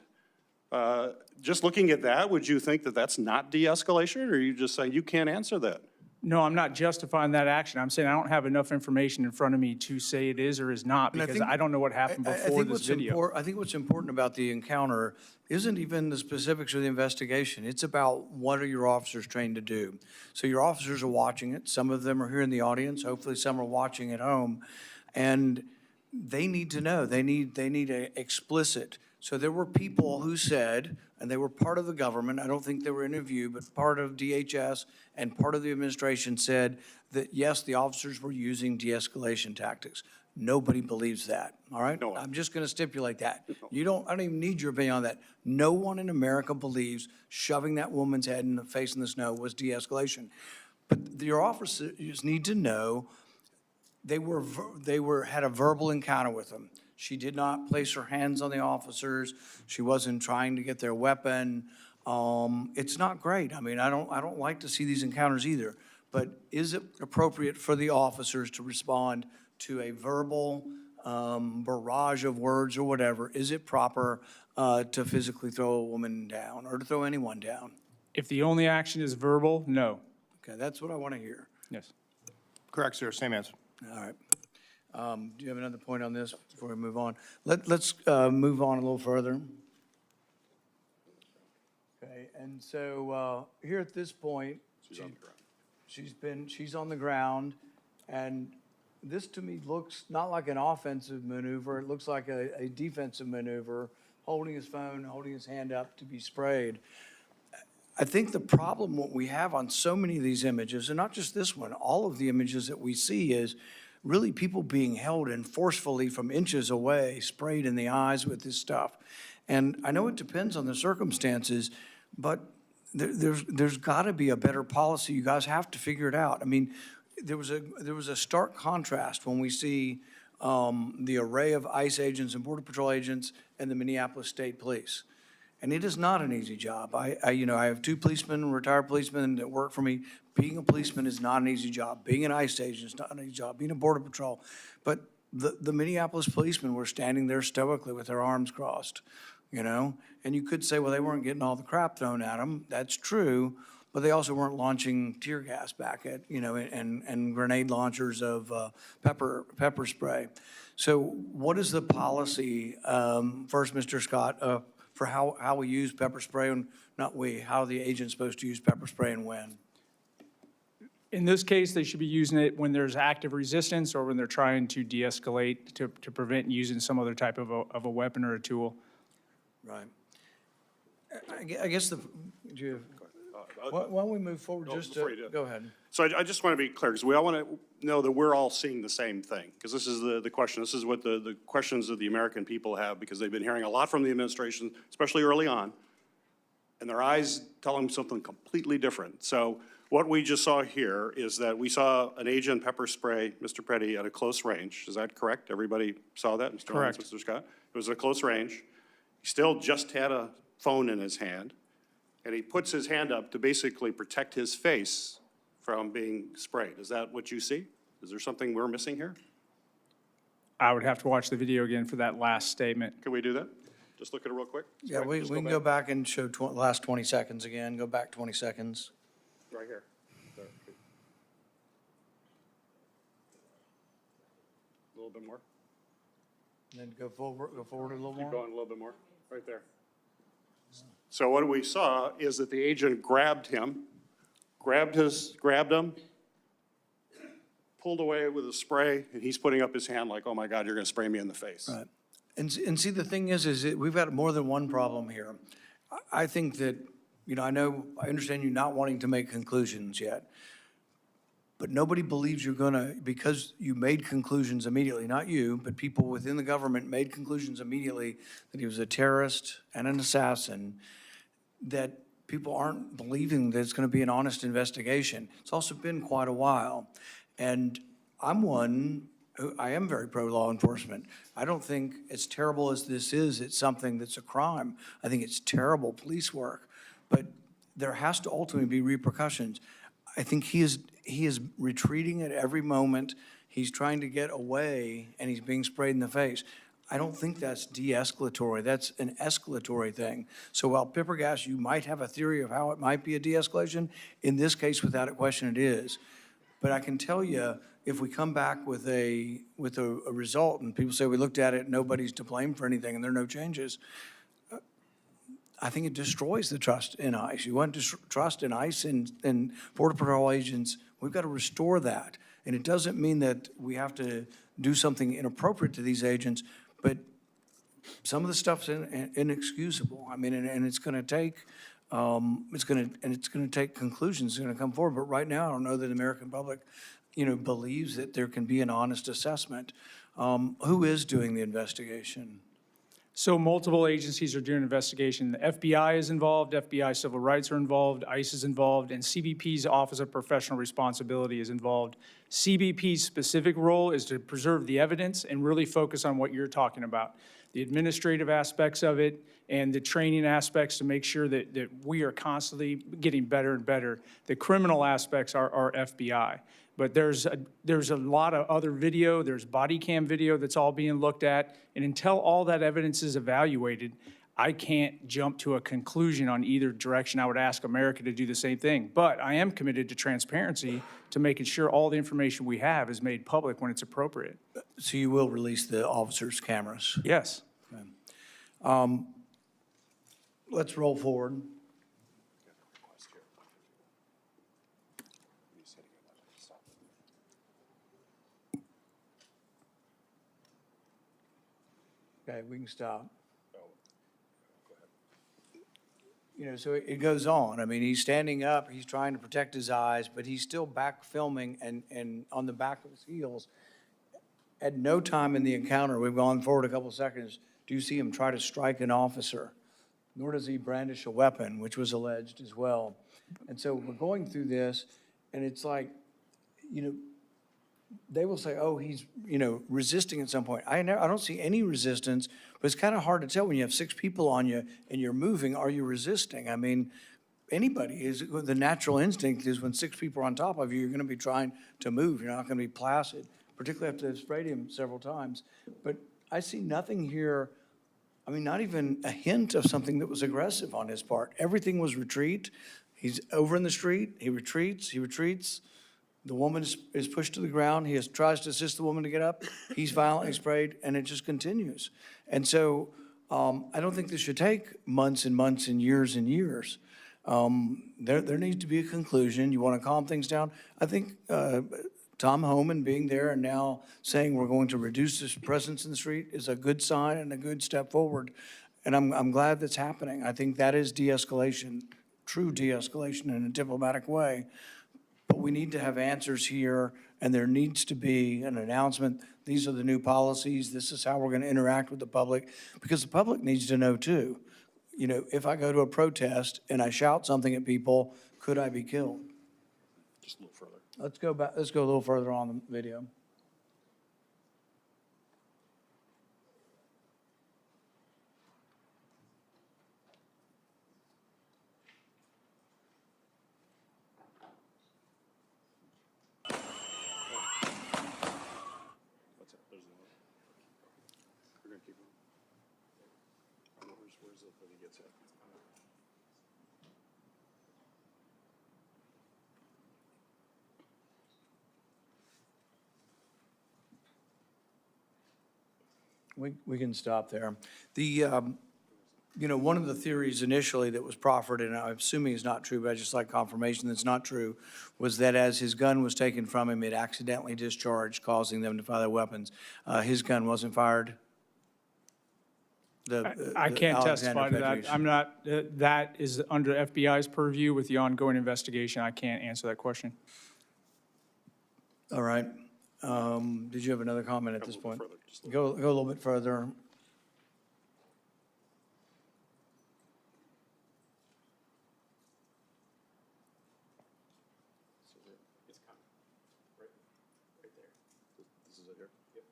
Just looking at that, would you think that that's not de-escalation, or are you just saying you can't answer that? No, I'm not justifying that action. I'm saying I don't have enough information in front of me to say it is or is not, because I don't know what happened before this video. I think what's important about the encounter isn't even the specifics of the investigation. It's about what are your officers trained to do. So your officers are watching it. Some of them are here in the audience. Hopefully some are watching at home. And they need to know. They need a explicit. So there were people who said, and they were part of the government, I don't think they were interviewed, but part of DHS and part of the administration said that, yes, the officers were using de-escalation tactics. Nobody believes that, all right? No one. I'm just going to stipulate that. I don't even need your opinion on that. No one in America believes shoving that woman's head in the face in the snow was de-escalation. But your officers need to know they had a verbal encounter with them. She did not place her hands on the officers. She wasn't trying to get their weapon. It's not great. I mean, I don't like to see these encounters either. But is it appropriate for the officers to respond to a verbal barrage of words or whatever? Is it proper to physically throw a woman down or to throw anyone down? If the only action is verbal, no. Okay, that's what I want to hear. Yes. Correct, sir. Same answer. All right. Do you have another point on this before we move on? Let's move on a little further. Okay, and so here at this point, she's on the ground, and this to me looks not like an offensive maneuver. It looks like a defensive maneuver, holding his phone, holding his hand up to be sprayed. I think the problem what we have on so many of these images, and not just this one, all of the images that we see is really people being held in forcefully from inches away, sprayed in the eyes with this stuff. And I know it depends on the circumstances, but there's got to be a better policy. You guys have to figure it out. I mean, there was a stark contrast when we see the array of ICE agents and Border Patrol agents and the Minneapolis State Police. And it is not an easy job. I have two policemen, retired policemen that work for me. Being a policeman is not an easy job. Being an ICE agent is not an easy job. Being a Border Patrol. But the Minneapolis policemen were standing there stoically with their arms crossed, And you could say, well, they weren't getting all the crap thrown at them. That's true. But they also weren't launching tear gas back at, and grenade launchers of pepper spray. So what is the policy, first, Mr. Scott, for how we use pepper spray, and not we, how the agent's supposed to use pepper spray and when? In this case, they should be using it when there's active resistance or when they're trying to de-escalate to prevent using some other type of a weapon or a tool. Right. I guess why don't we move forward go ahead. So I just want to be clear, because we all want to know that we're all seeing the same thing, because this is the question. This is what the questions that the American people have, because they've been hearing a lot from the administration, especially early on, and their eyes tell them something completely different. So what we just saw here is that we saw an agent pepper spray Mr. Petty at a close range. Is that correct? Everybody saw that, Mr. Correct. Mr. Scott? It was at a close range. He still just had a phone in his hand, and he puts his hand up to basically protect his face from being sprayed. Is that what you see? Is there something we're missing here? I would have to watch the video again for that last statement. Can we do that? Just look at it real quick. Yeah, we can go back and show last 20 seconds again. Go back 20 seconds. Right here. little bit more. And then go forward a little Keep more. going a little bit more, right there. So what we saw is that the agent grabbed him, grabbed him, pulled away with a spray, and he's putting up his hand like, oh my God, you're gonna spray me in the face. Right. And see, the thing is that we've got more than one problem here. I think that, I understand you not wanting to make conclusions yet, but nobody believes you're gonna, because you made conclusions immediately, not you, but people within the government made conclusions immediately that he was a terrorist and an assassin, that people aren't believing that it's gonna be an honest investigation. It's also been quite a while. And I'm one who, I am very pro-law enforcement. I don't think, as terrible as this is, it's something that's a crime. I think it's terrible police work. But there has to ultimately be repercussions. I think he is retreating at every moment. He's trying to get away, and he's being sprayed in the face. I don't think that's de-escalatory. That's an escalatory thing. So while pepper gas, you might have a theory of how it might be a de-escalation, in this case, without a question, it is. But I can tell you, if we come back with a result, and people say we looked at it, nobody's to blame for anything, and there are no changes, I think it destroys the trust in ICE. You want trust in ICE and Border Patrol agents, we've got to restore that. And it doesn't mean that we have to do something inappropriate to these agents, but some of the stuff's inexcusable. I mean, and it's going to take, it's going to take conclusions that are going to come forward. But right now, I don't know that the American public, believes that there can be an honest assessment. Who is doing the investigation? So multiple agencies are doing an investigation. The FBI is involved, FBI Civil Rights are involved, ICE is involved, and CBP's Office of Professional Responsibility is involved. CBP's specific role is to preserve the evidence and really focus on what you're talking about, the administrative aspects of it and the training aspects to make sure that we are constantly getting better and better. The criminal aspects are FBI. But there's a lot of other video, there's body cam video that's all being looked at, and until all that evidence is evaluated, I can't jump to a conclusion on either direction. I would ask America to do the same thing. But I am committed to transparency, to making sure all the information we have is made public when it's appropriate. So you will release the officers' cameras? Yes. Let's roll forward. Okay, we can stop. So it goes on. I mean, he's standing up, he's trying to protect his eyes, but he's still back filming and on the back of his heels. At no time in the encounter, we've gone forward a couple of seconds, do you see him try to strike an officer? Nor does he brandish a weapon, which was alleged as well. And so we're going through this, and it's like, they will say, oh, he's, resisting at some point. I don't see any resistance, but it's kind of hard to tell when you have 6 people on you and you're moving, are you resisting? I mean, the natural instinct is when 6 people are on top of you, you're going to be trying to move. You're not going to be placid, particularly after they've sprayed him several times. But I see nothing here, I mean, not even a hint of something that was aggressive on his part. Everything was retreat. He's over in the street, he retreats. The woman is pushed to the ground. He tries to assist the woman to get up. He's violently sprayed, and it just continues. And so I don't think this should take months and months and years and years. There needs to be a conclusion. You want to calm things down. I think Tom Homeland being there and now saying we're going to reduce his presence in the street is a good sign and a good step forward. And I'm glad that's happening. I think that is de-escalation, true de-escalation in a diplomatic way. But we need to have answers here, and there needs to be an announcement. These are the new policies. This is how we're going to interact with the public, because the public needs to know too. If I go to a protest and I shout something at people, could I be killed? Just a little further. Let's go back. Let's go a little further on the video. We're going to keep going. Where's it that he gets hit? We can stop there. One of the theories initially that was proffered, and I'm assuming is not true, but I just like confirmation that's not true, was that as his gun was taken from him, it accidentally discharged, causing them to fire their weapons. His gun wasn't fired? I can't testify to that. I'm not, that is under FBI's purview with the ongoing investigation. I can't answer that question. All right. Did you have another comment at this point? Go a little bit further.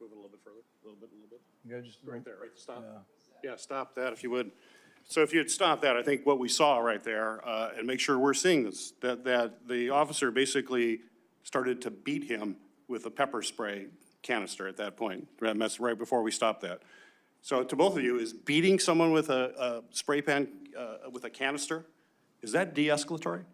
Move it a little bit further, a little bit. Go just Right there, right, stop. Yeah, stop that if you would. So if you'd stop that, I think what we saw right there, and make sure we're seeing this, that the officer basically started to beat him with a pepper spray canister at that point. That's right before we stopped that. So to both of you, is beating someone with a spray pan, with a canister, is that de-escalatory?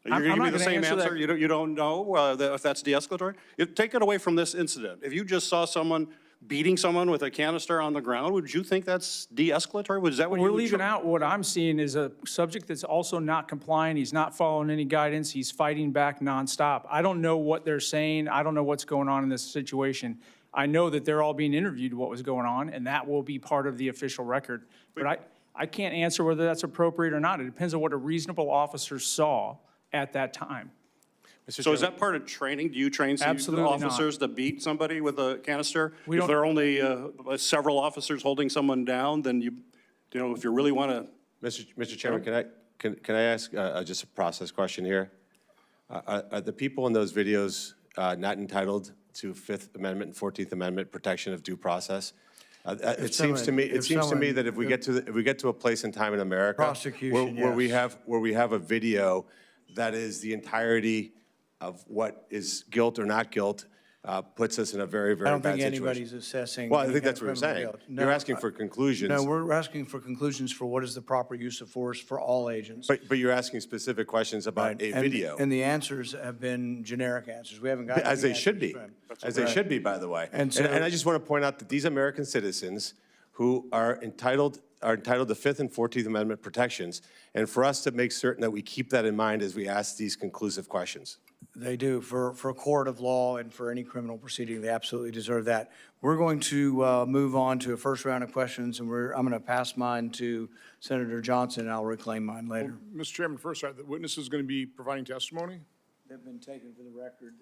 You're going to give me the same answer? You don't know if that's de-escalatory? Take it away from this incident. If you just saw someone beating someone with a canister on the ground, would you think that's de-escalatory? Was that what you would? We're leaving out what I'm seeing is a subject that's also not compliant. He's not following any guidance. He's fighting back nonstop. I don't know what they're saying. I don't know what's going on in this situation. I know that they're all being interviewed what was going on, and that will be part of the official record. But I can't answer whether that's appropriate or not. It depends on what a reasonable officer saw at that time. So is that part of training? Do you train officers to beat somebody with a canister? If there are only several officers holding someone down, then if you really want to. Mr. Chairman, can I ask just a process question here? Are the people in those videos not entitled to Fifth Amendment and 14th Amendment protection of due process? It seems to me that if we get to a place in time in America where we have a video that is the entirety of what is guilt or not guilt, puts us in a very, very bad situation. I don't think anybody's assessing. Well, I think that's what you're saying. No, you're asking for conclusions. No, we're asking for conclusions for what is the proper use of force for all agents. But you're asking specific questions about a video. And the answers have been generic answers. We haven't gotten As any they should answers be. from- As they should be, by the way. And And I just want to point out that these American citizens who are entitled to Fifth and 14th Amendment protections, and for us to make certain that we keep that in mind as we ask these conclusive questions. They do. For a court of law and for any criminal proceeding, they absolutely deserve that. We're going to move on to a first round of questions, and I'm going to pass mine to Senator Johnson, and I'll reclaim mine later. Mr. Chairman, first, are the witnesses going to be providing testimony? They've been taken for the record.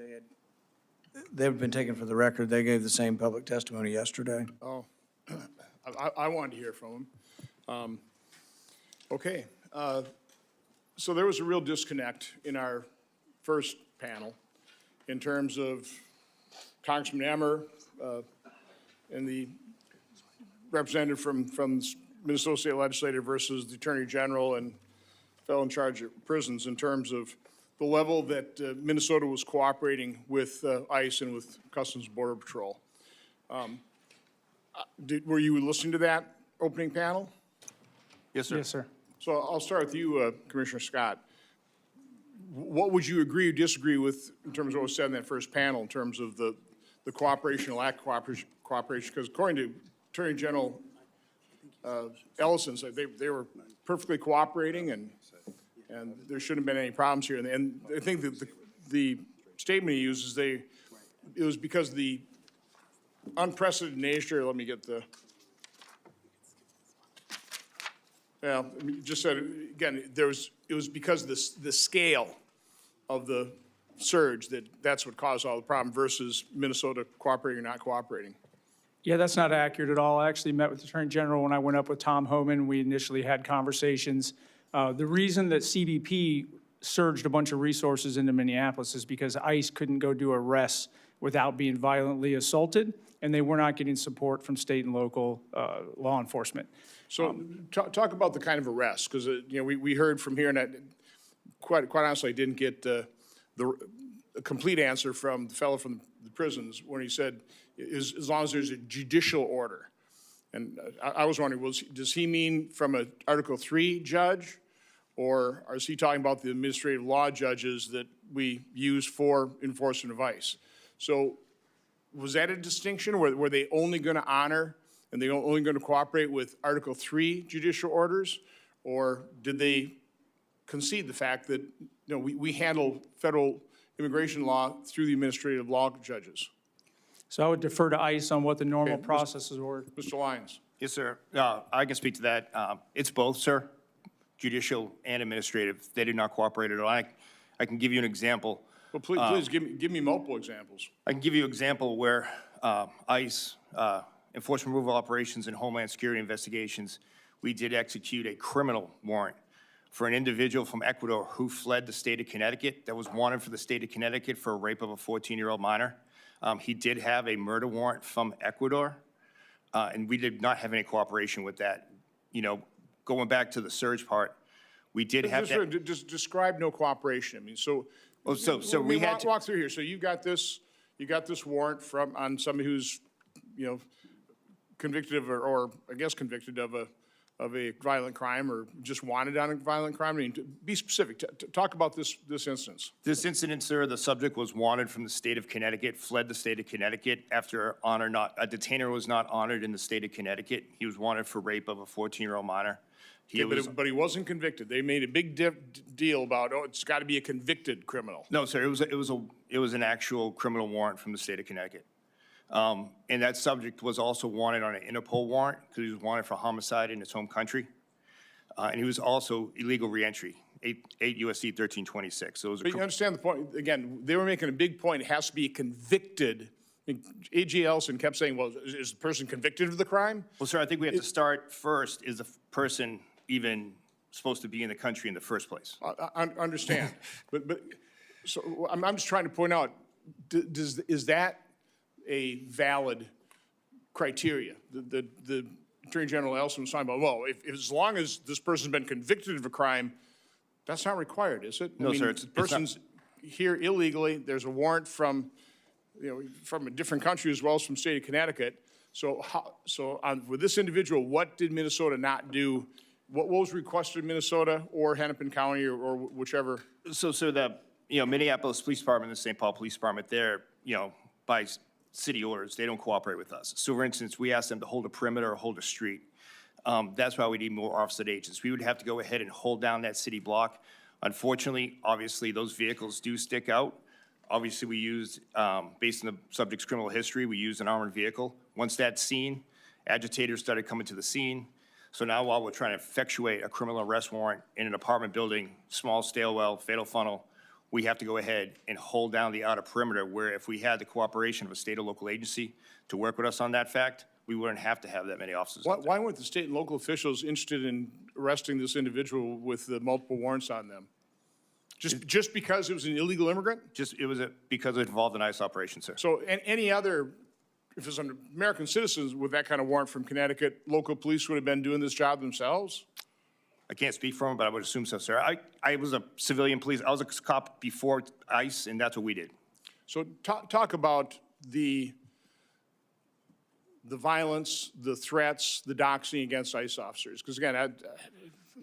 They've been taken for the record. They gave the same public testimony yesterday. Oh, I wanted to hear from them. Okay. So there was a real disconnect in our first panel in terms of Congressman Emmer and the representative from Minnesota State Legislature versus the Attorney General and fellow in charge of prisons in terms of the level that Minnesota was cooperating with ICE and with Customs and Border Patrol. Were you listening to that opening panel? Yes, sir. Yes, sir. So I'll start with you, Commissioner Scott. What would you agree or disagree with in terms of what was said in that first panel in terms of the cooperation or lack of cooperation? Because according to Attorney General Ellison, said they were perfectly cooperating and there shouldn't have been any problems here. And I think that the statement he used is it was because of the unprecedented nature. Let me get the. Well, just said again. It was because of the scale of the surge that's what caused all the problem versus Minnesota cooperating or not cooperating. Yeah, that's not accurate at all. I actually met with the Attorney General when I went up with Tom Homan. We initially had conversations. The reason that CBP surged a bunch of resources into Minneapolis is because ICE couldn't go do arrests without being violently assaulted, and they were not getting support from state and local law enforcement. So talk about the kind of arrest, because we heard from here, and I, quite honestly, I didn't get the complete answer from the fellow from the prisons when he said, as long as there's a judicial order. And I was wondering, does he mean from an Article 3 judge, or is he talking about the administrative law judges that we use for enforcement of ICE? So was that a distinction? Were they only going to honor and they only going to cooperate with Article 3 judicial orders? Or did they concede the fact that, we handle federal immigration law through the administrative law judges? So I would defer to ICE on what the normal processes were. Mr. Lyons. Yes, sir. I can speak to that. It's both, sir, judicial and administrative. They did not cooperate at all. I can give you an example. Well, please give me multiple examples. I can give you an example where ICE, Enforcement Removal Operations and Homeland Security Investigations, we did execute a criminal warrant for an individual from Ecuador who fled the state of Connecticut that was wanted for the state of Connecticut for a rape of a 14-year-old minor. He did have a murder warrant from Ecuador, and we did not have any cooperation with that. Going back to the surge part, we did have that. Just describe no cooperation. I mean, so we had walk through here. So you got this warrant on somebody who's, convicted of, or I guess convicted of a violent crime, or just wanted on a violent crime. I mean, be specific. Talk about this instance. This incident, sir, the subject was wanted from the state of Connecticut, fled the state of Connecticut after a detainer was not honored in the state of Connecticut. He was wanted for rape of a 14-year-old minor. But he wasn't convicted. They made a big deal about, it's got to be a convicted criminal. No, sir, it was an actual criminal warrant from the state of Connecticut. And that subject was also wanted on an Interpol warrant because he was wanted for homicide in his home country. And he was also illegal reentry, 8 U.S.C. 1326. So it was But you understand the point. Again, they were making a big point. It has to be convicted. A.J. Ellison kept saying, well, is the person convicted of the crime? Well, sir, I think we have to start first, is the person even supposed to be in the country in the first place? I understand. but so I'm just trying to point out, is that a valid criteria? The Attorney General Ellison was talking about, well, if as long as this person's been convicted of a crime, that's not required, is it? No, sir. The person's here illegally. There's a warrant from, from a different country as well as from the state of Connecticut. So with this individual, what did Minnesota not do? What was requested in Minnesota or Hennepin County or whichever? So the, Minneapolis Police Department and the St. Paul Police Department, they're, by city orders, they don't cooperate with us. So for instance, we asked them to hold a perimeter or hold a street. That's why we need more officer agents. We would have to go ahead and hold down that city block. Unfortunately, obviously, those vehicles do stick out. Obviously, we used, based on the subject's criminal history, we used an armored vehicle. Once that's seen, agitators started coming to the scene. So now while we're trying to effectuate a criminal arrest warrant in an apartment building, small stairwell, fatal funnel, we have to go ahead and hold down the outer perimeter, where if we had the cooperation of a state or local agency to work with us on that fact, we wouldn't have to have that many officers. Why weren't the state and local officials interested in arresting this individual with the multiple warrants on them? Just because it was an illegal immigrant? Because it involved an ICE operation, sir. So any other, if it's an American citizens with that kind of warrant from Connecticut, local police would have been doing this job themselves? I can't speak for them, but I would assume so, sir. I was a civilian police. I was a cop before ICE, and that's what we did. So talk about the violence, the threats, the doxing against ICE officers. Because again,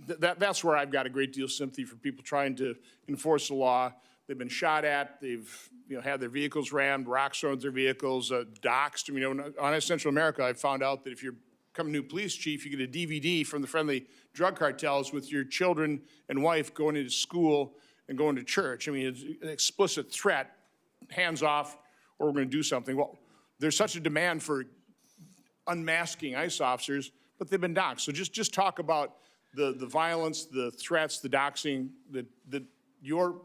that's where I've got a great deal of sympathy for people trying to enforce the law. They've been shot at. They've had their vehicles rammed, rocks thrown at their vehicles, doxed. On Central America, I found out that if you're become a new police chief, you get a DVD from the friendly drug cartels with your children and wife going into school and going to church. It's an explicit threat, hands off, or we're going to do something. Well, there's such a demand for unmasking ICE officers, but they've been doxed. So just talk about the violence, the threats, the doxing that your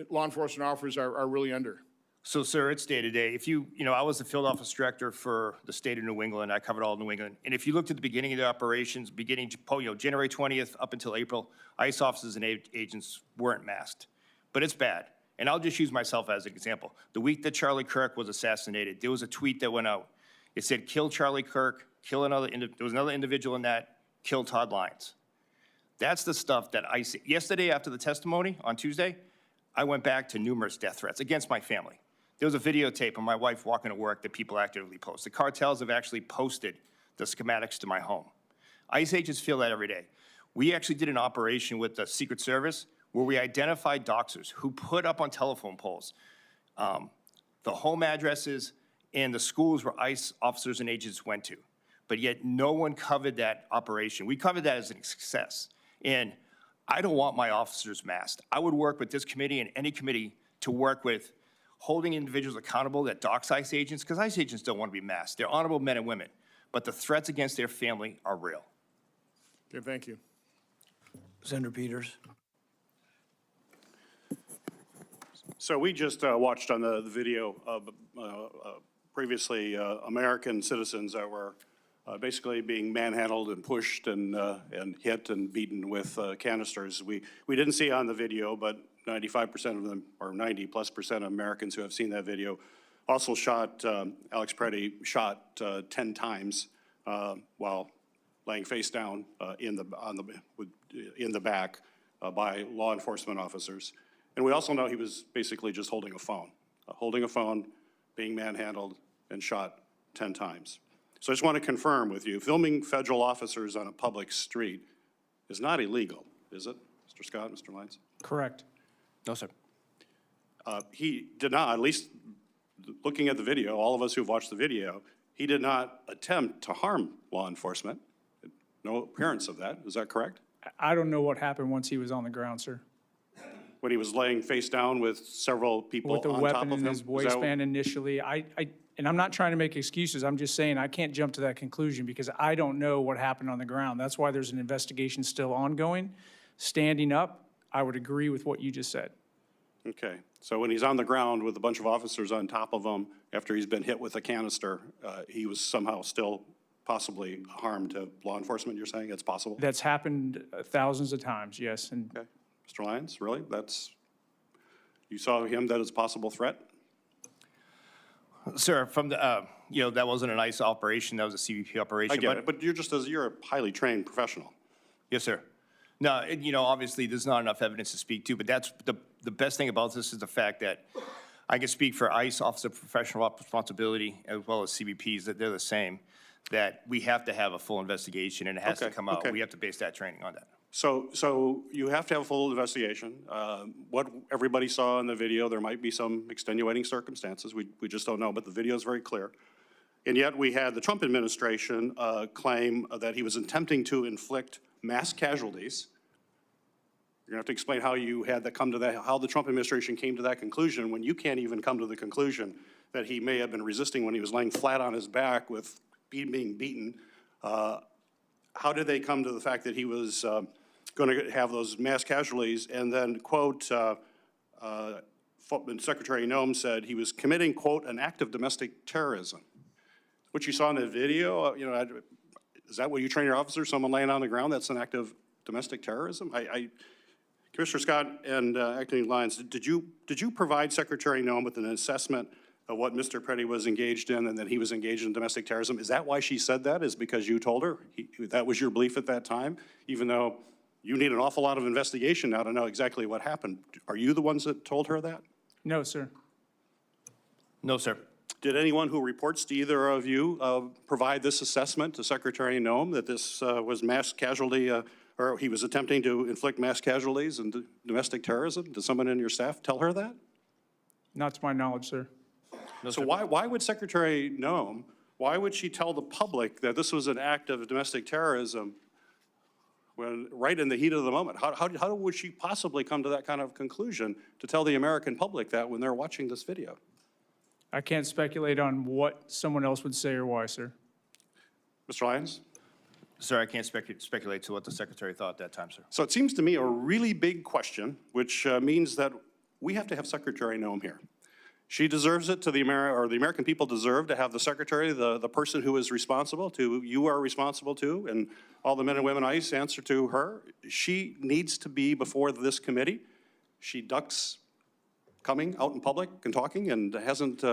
law enforcement officers are really under. So, sir, it's day to day. If I was the field office director for the state of New England. I covered all of New England. And if you looked at the beginning of the operations, January 20th up until April, ICE officers and agents weren't masked. But it's bad. And I'll just use myself as an example. The week that Charlie Kirk was assassinated, there was a tweet that went out. It said, kill Charlie Kirk, kill another, there was another individual in that, kill Todd Lyons. That's the stuff that ICE, yesterday after the testimony on Tuesday, I went back to numerous death threats against my family. There was a videotape of my wife walking to work that people actively post. The cartels have actually posted the schematics to my home. ICE agents feel that every day. We actually did an operation with the Secret Service where we identified doxers who put up on telephone poles the home addresses and the schools where ICE officers and agents went to. But yet no one covered that operation. We covered that as a success. And I don't want my officers masked. I would work with this committee and any committee to work with holding individuals accountable that dox ICE agents, because ICE agents don't want to be masked. They're honorable men and women, but the threats against their family are real. Okay, thank you. Senator Peters. So we just watched on the video of previously American citizens that were basically being manhandled and pushed and hit and beaten with canisters. We didn't see on the video, but 95% of them, or 90+% of Americans who have seen that video, also shot, Alex Preddy shot 10 times while laying face down in the back by law enforcement officers. And we also know he was basically just holding a phone, being manhandled and shot 10 times. So I just want to confirm with you, filming federal officers on a public street is not illegal, is it, Mr. Scott, Mr. Lyons? Correct. No, sir. He did not, at least looking at the video, all of us who've watched the video, he did not attempt to harm law enforcement. No appearance of that, is that correct? I don't know what happened once he was on the ground, sir. When he was laying face down with several people With a on top weapon of in him? his Is that- waistband initially. And I'm not trying to make excuses. I'm just saying I can't jump to that conclusion because I don't know what happened on the ground. That's why there's an investigation still ongoing. Standing up, I would agree with what you just said. Okay, so when he's on the ground with a bunch of officers on top of him, after he's been hit with a canister, he was somehow still possibly harmed to law enforcement, you're saying? It's possible? That's happened thousands of times, yes. And Okay, Mr. Lyons, really? You saw him, that is a possible threat? Sir, from the, that wasn't an ICE operation, that was a CBP operation. I get it, but you're a highly trained professional. Yes, sir. No, obviously, there's not enough evidence to speak to, but that's the best thing about this is the fact that I can speak for ICE, Office of Professional Responsibility, as well as CBPs, that they're the same, that we have to have a full investigation, and it has to Okay, come out. okay. We have to base that training on that. So you have to have a full investigation. What everybody saw in the video, there might be some extenuating circumstances. We just don't know, but the video is very clear. And yet we had the Trump administration claim that he was attempting to inflict mass casualties. You're gonna have to explain how you had that come to that, how the Trump administration came to that conclusion when you can't even come to the conclusion that he may have been resisting when he was laying flat on his back with being beaten. How did they come to the fact that he was going to have those mass casualties? And then, quote, Secretary Noem said he was committing, quote, an act of domestic terrorism. What you saw in the video, is that what you train your officers, someone laying on the ground, that's an act of domestic terrorism? Commissioner Scott and Acting Lyons, did you provide Secretary Noem with an assessment of what Mr. Preddy was engaged in and that he was engaged in domestic terrorism? Is that why she said that, is because you told her? That was your belief at that time, even though you need an awful lot of investigation now to know exactly what happened. Are you the ones that told her that? no, sir. No, sir. Did anyone who reports to either of you provide this assessment to Secretary Noem that this was mass casualty, or he was attempting to inflict mass casualties and domestic terrorism? Did someone in your staff tell her that? Not to my knowledge, sir. No, So sir. why would Secretary Noem, why would she tell the public that this was an act of domestic terrorism when, right in the heat of the moment? How would she possibly come to that kind of conclusion to tell the American public that when they're watching this video? I can't speculate on what someone else would say or why, sir. Mr. Lyons? Sir, I can't speculate to what the secretary thought at that time, sir. So it seems to me a really big question, which means that we have to have Secretary Noem here. She deserves it to the American people deserve to have the secretary, the person who is responsible to, you are responsible to, and all the men and women ICE answer to her. She needs to be before this committee. She ducks coming out in public and talking and hasn't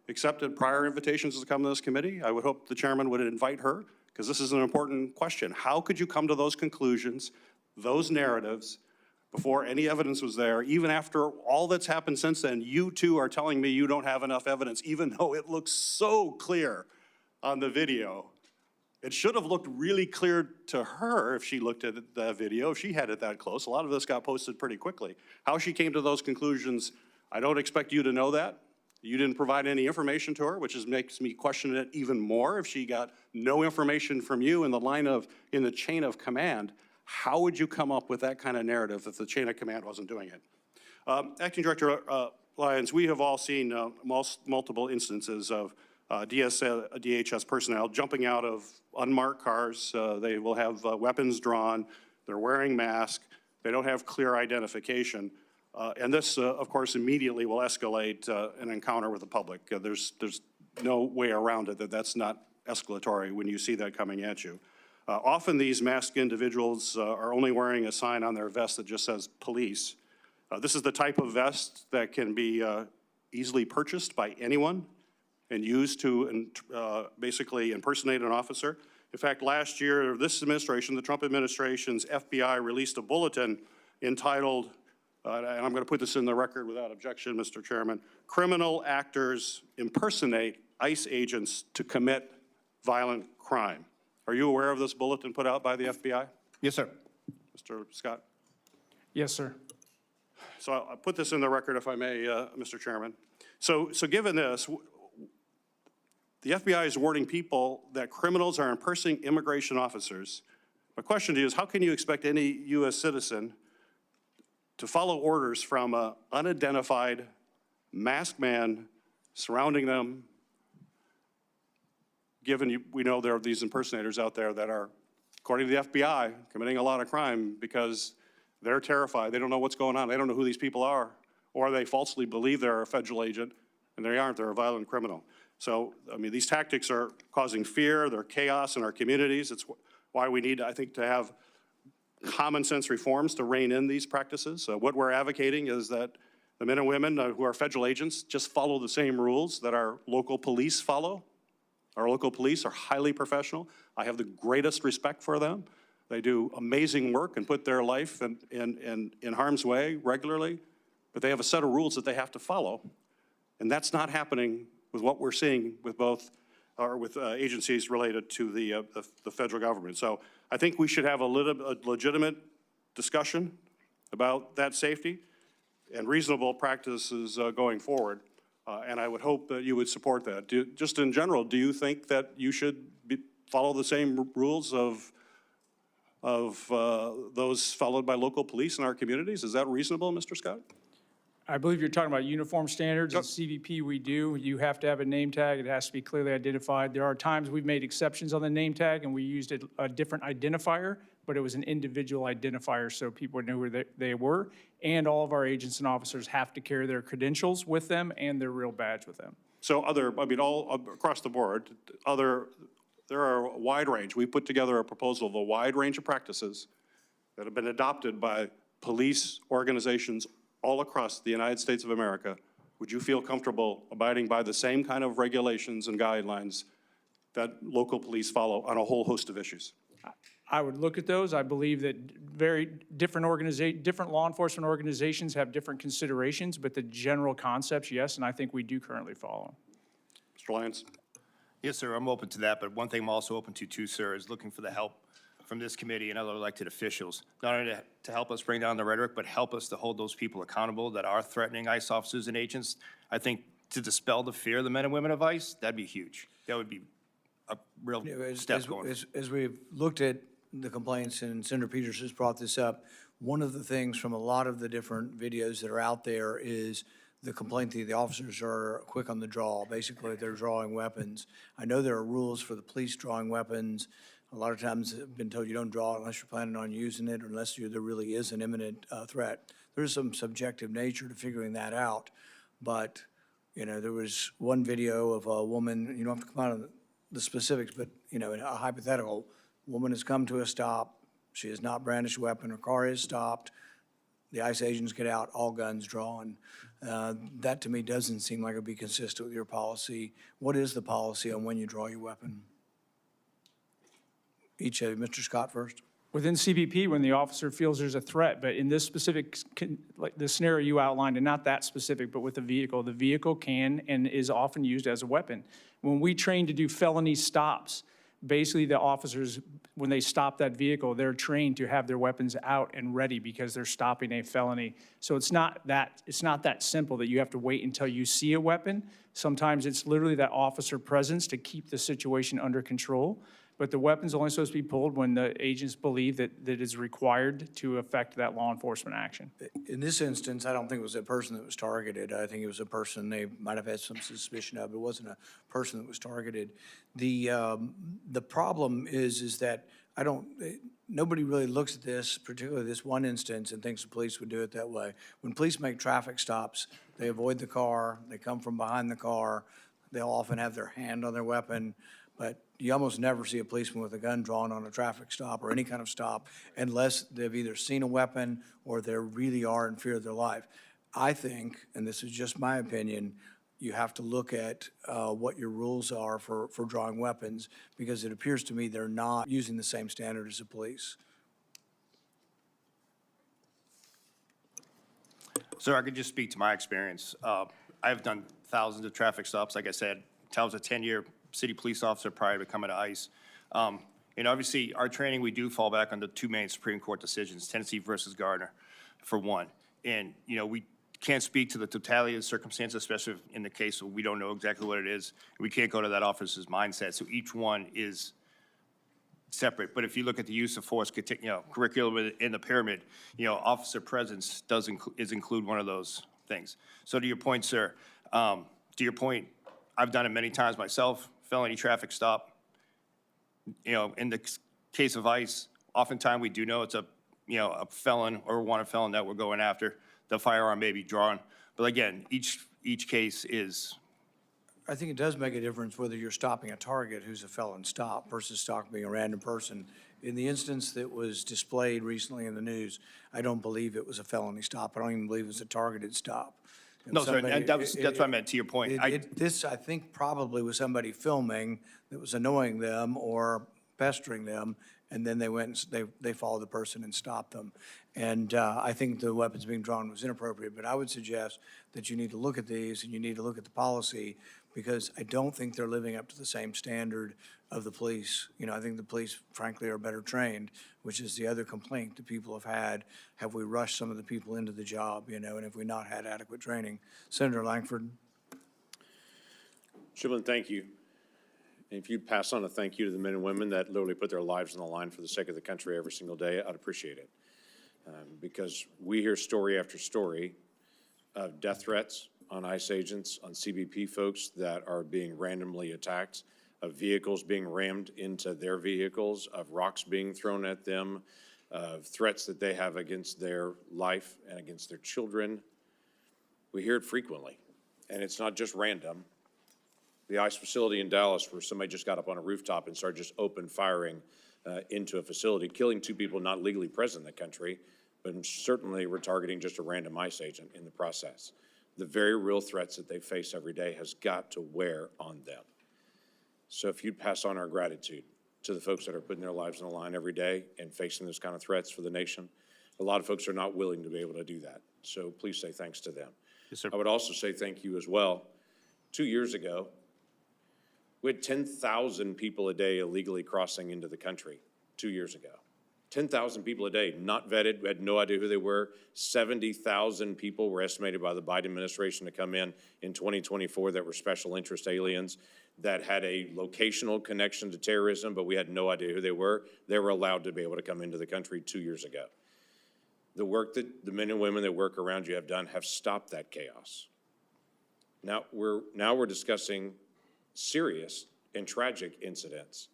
accepted prior invitations to come to this committee. I would hope the chairman would invite her, because this is an important question. How could you come to those conclusions, those narratives, before any evidence was there, even after all that's happened since then? You two are telling me you don't have enough evidence, even though it looks so clear on the video. It should have looked really clear to her if she looked at the video, if she had it that close. A lot of this got posted pretty quickly. How she came to those conclusions, I don't expect you to know that. You didn't provide any information to her, which makes me question it even more. If she got no information from you in the chain of command, how would you come up with that kind of narrative if the chain of command wasn't doing it? Acting Director Lyons, we have all seen multiple instances of DHS personnel jumping out of unmarked cars. They will have weapons drawn. They're wearing masks. They don't have clear identification. And this, of course, immediately will escalate an encounter with the public. There's no way around it that that's not escalatory when you see that coming at you. Often these masked individuals are only wearing a sign on their vest that just says police. This is the type of vest that can be easily purchased by anyone and used to basically impersonate an officer. In fact, last year, this administration, the Trump administration's FBI released a bulletin entitled, and I'm going to put this in the record without objection, Mr. Chairman, "Criminal Actors Impersonate ICE Agents to Commit Violent Crime." Are you aware of this bulletin put out by the FBI? Yes, sir. Mr. Scott? Yes, sir. So I'll put this in the record if I may, Mr. Chairman. So given this, the FBI is warning people that criminals are impersonating immigration officers. My question to you is, how can you expect any U.S. citizen to follow orders from an unidentified masked man surrounding them, given we know there are these impersonators out there that are, according to the FBI, committing a lot of crime because they're terrified. They don't know what's going on. They don't know who these people are, or they falsely believe they're a federal agent, and they aren't. They're a violent criminal. So, I mean, these tactics are causing fear. They're chaos in our communities. It's why we need, I think, to have common sense reforms to rein in these practices. What we're advocating is that the men and women who are federal agents just follow the same rules that our local police follow. Our local police are highly professional. I have the greatest respect for them. They do amazing work and put their life in harm's way regularly, but they have a set of rules that they have to follow. And that's not happening with what we're seeing with both, or with agencies related to the federal government. So I think we should have a legitimate discussion about that safety and reasonable practices going forward. And I would hope that you would support that. Just in general, do you think that you should follow the same rules of those followed by local police in our communities? Is that reasonable, Mr. Scott? I believe you're talking about uniform standards. In CVP, we do. You have to have a name tag. It has to be clearly identified. There are times we've made exceptions on the name tag, and we used a different identifier, but it was an individual identifier so people knew who they were. And all of our agents and officers have to carry their credentials with them and their real badge with them. So all across the board, there are a wide range. We put together a proposal of a wide range of practices that have been adopted by police organizations all across the United States of America. Would you feel comfortable abiding by the same kind of regulations and guidelines that local police follow on a whole host of issues? I would look at those. I believe that very different law enforcement organizations have different considerations, but the general concepts, yes, and I think we do currently follow. Mr. Lyons? Yes, sir, I'm open to that, but one thing I'm also open to too, sir, is looking for the help from this committee and other elected officials, not only to help us bring down the rhetoric, but help us to hold those people accountable that are threatening ICE officers and agents. I think to dispel the fear of the men and women of ICE, that'd be huge. That would be a real step going. As we've looked at the complaints, and Senator Peters has brought this up, one of the things from a lot of the different videos that are out there is the complaint that the officers are quick on the draw. Basically, they're drawing weapons. I know there are rules for the police drawing weapons. A lot of times I've been told you don't draw it unless you're planning on using it or unless there really is an imminent threat. There's some subjective nature to figuring that out. But, you know, there was one video of a woman, you don't have to come out of the specifics, but, you know, in a hypothetical, woman has come to a stop. She has not brandished a weapon. Her car is stopped. The ICE agents get out, all guns drawn. That to me doesn't seem like it would be consistent with your policy. What is the policy on when you draw your weapon? Each of you, Mr. Scott first. Within CBP, when the officer feels there's a threat, but in this specific, like the scenario you outlined, and not that specific, but with the vehicle can and is often used as a weapon. When we train to do felony stops, basically the officers, when they stop that vehicle, they're trained to have their weapons out and ready because they're stopping a felony. So it's not that simple that you have to wait until you see a weapon. Sometimes it's literally that officer presence to keep the situation under control. But the weapon's only supposed to be pulled when the agents believe that it's required to affect that law enforcement action. In this instance, I don't think it was a person that was targeted. I think it was a person they might have had some suspicion of. It wasn't a person that was targeted. The problem is that nobody really looks at this, particularly this one instance, and thinks the police would do it that way. When police make traffic stops, they avoid the car, they come from behind the car, they'll often have their hand on their weapon, but you almost never see a policeman with a gun drawn on a traffic stop or any kind of stop unless they've either seen a weapon or they really are in fear of their life. I think, and this is just my opinion, you have to look at what your rules are for drawing weapons, because it appears to me they're not using the same standard as the police. Sir, I could just speak to my experience. I've done thousands of traffic stops. Like I said, I was a 10-year city police officer prior to coming to ICE. Obviously, our training, we do fall back on the two main Supreme Court decisions, Tennessee versus Gardner, for one. And, we can't speak to the totality of the circumstances, especially in the case of we don't know exactly what it is. We can't go to that officer's mindset. So each one is separate. But if you look at the use of force, curriculum in the pyramid, officer presence is include one of those things. So to your point, sir, I've done it many times myself, felony traffic stop. In the case of ICE, oftentimes we do know it's a felon or wanted felon that we're going after. The firearm may be drawn. But again, each case is. I think it does make a difference whether you're stopping a target who's a felon stop versus stopping a random person. In the instance that was displayed recently in the news, I don't believe it was a felony stop. I don't even believe it was a targeted stop. No, sir, and that's what I meant, to your point. This, I think, probably was somebody filming that was annoying them or pestering them, and then they went and they followed the person and stopped them. And I think the weapons being drawn was inappropriate, but I would suggest that you need to look at these and you need to look at the policy, because I don't think they're living up to the same standard of the police. I think the police, frankly, are better trained, which is the other complaint that people have had. Have we rushed some of the people into the job, and have we not had adequate training? Senator Langford. Shibboleth, thank you. And if you'd pass on a thank you to the men and women that literally put their lives on the line for the sake of the country every single day, I'd appreciate it. Because we hear story after story of death threats on ICE agents, on CBP folks that are being randomly attacked, of vehicles being rammed into their vehicles, of rocks being thrown at them, of threats that they have against their life and against their children. We hear it frequently, and it's not just random. The ICE facility in Dallas, where somebody just got up on a rooftop and started just open firing into a facility, killing two people not legally present in the country, but certainly we're targeting just a random ICE agent in the process. The very real threats that they face every day has got to wear on them. So if you'd pass on our gratitude to the folks that are putting their lives on the line every day and facing those kind of threats for the nation, a lot of folks are not willing to be able to do that. So please say thanks to them. Yes, sir. I would also say thank you as well. 2 years ago, we had 10,000 people a day illegally crossing into the country 2 years ago. 10,000 people a day, not vetted, we had no idea who they were. 70,000 people were estimated by the Biden administration to come in 2024 that were special interest aliens that had a locational connection to terrorism, but we had no idea who they were. They were allowed to be able to come into the country 2 years ago. The work that the men and women that work around you have done have stopped that chaos. Now we're discussing serious and tragic incidents,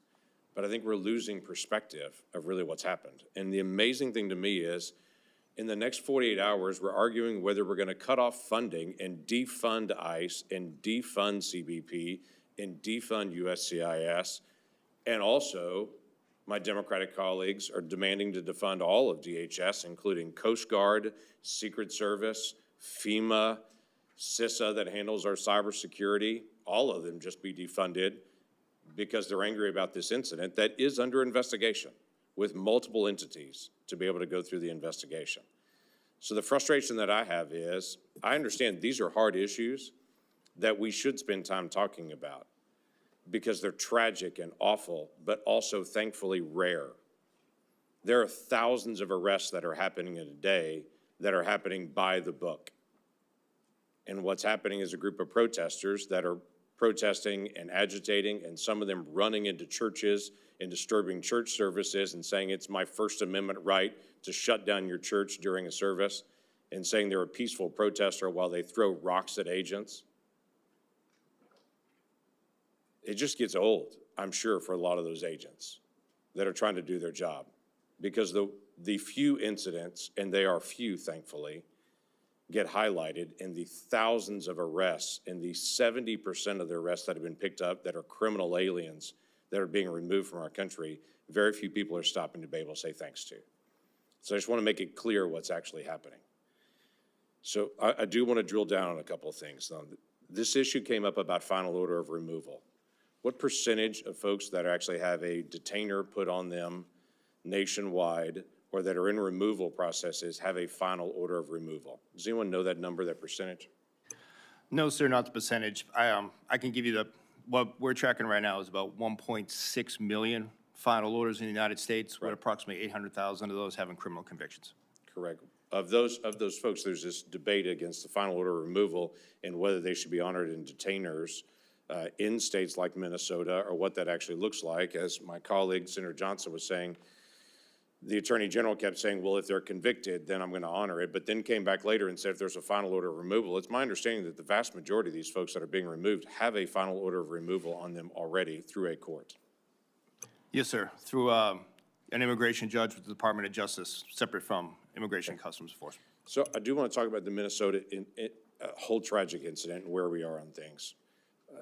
but I think we're losing perspective of really what's happened. And the amazing thing to me is, in the next 48 hours, we're arguing whether we're going to cut off funding and defund ICE and defund CBP and defund USCIS. And also, my Democratic colleagues are demanding to defund all of DHS, including Coast Guard, Secret Service, FEMA, CISA that handles our cybersecurity. All of them just be defunded because they're angry about this incident that is under investigation with multiple entities to be able to go through the investigation. So the frustration that I have is, I understand these are hard issues that we should spend time talking about. because they're tragic and awful, but also thankfully rare. There are thousands of arrests that are happening in a day that are happening by the book. And what's happening is a group of protesters that are protesting and agitating, and some of them running into churches and disturbing church services and saying it's my First Amendment right to shut down your church during a service, and saying they're a peaceful protester while they throw rocks at agents. It just gets old, I'm sure, for a lot of those agents that are trying to do their job, because the few incidents, and they are few, thankfully, get highlighted, and the thousands of arrests and the 70% of the arrests that have been picked up that are criminal aliens that are being removed from our country, very few people are stopping to be able to say thanks to. So I just want to make it clear what's actually happening. So I do want to drill down on a couple of things. This issue came up about final order of removal. What percentage of folks that actually have a detainer put on them nationwide or that are in removal processes have a final order of removal? Does anyone know that number, that percentage? No, sir, not the percentage. I can give you what we're tracking right now is about 1.6 million final orders in the United States, with approximately 800,000 of those having criminal convictions. Correct. Of those folks, there's this debate against the final order of removal and whether they should be honored in detainers in states like Minnesota, or what that actually looks like. As my colleague, Senator Johnson, was saying, the Attorney General kept saying, well, if they're convicted, then I'm going to honor it, but then came back later and said if there's a final order of removal. It's my understanding that the vast majority of these folks that are being removed have a final order of removal on them already through a court. Yes, sir, through an immigration judge with the Department of Justice, separate from Immigration and Customs Enforcement. So I do want to talk about the Minnesota whole tragic incident and where we are on things.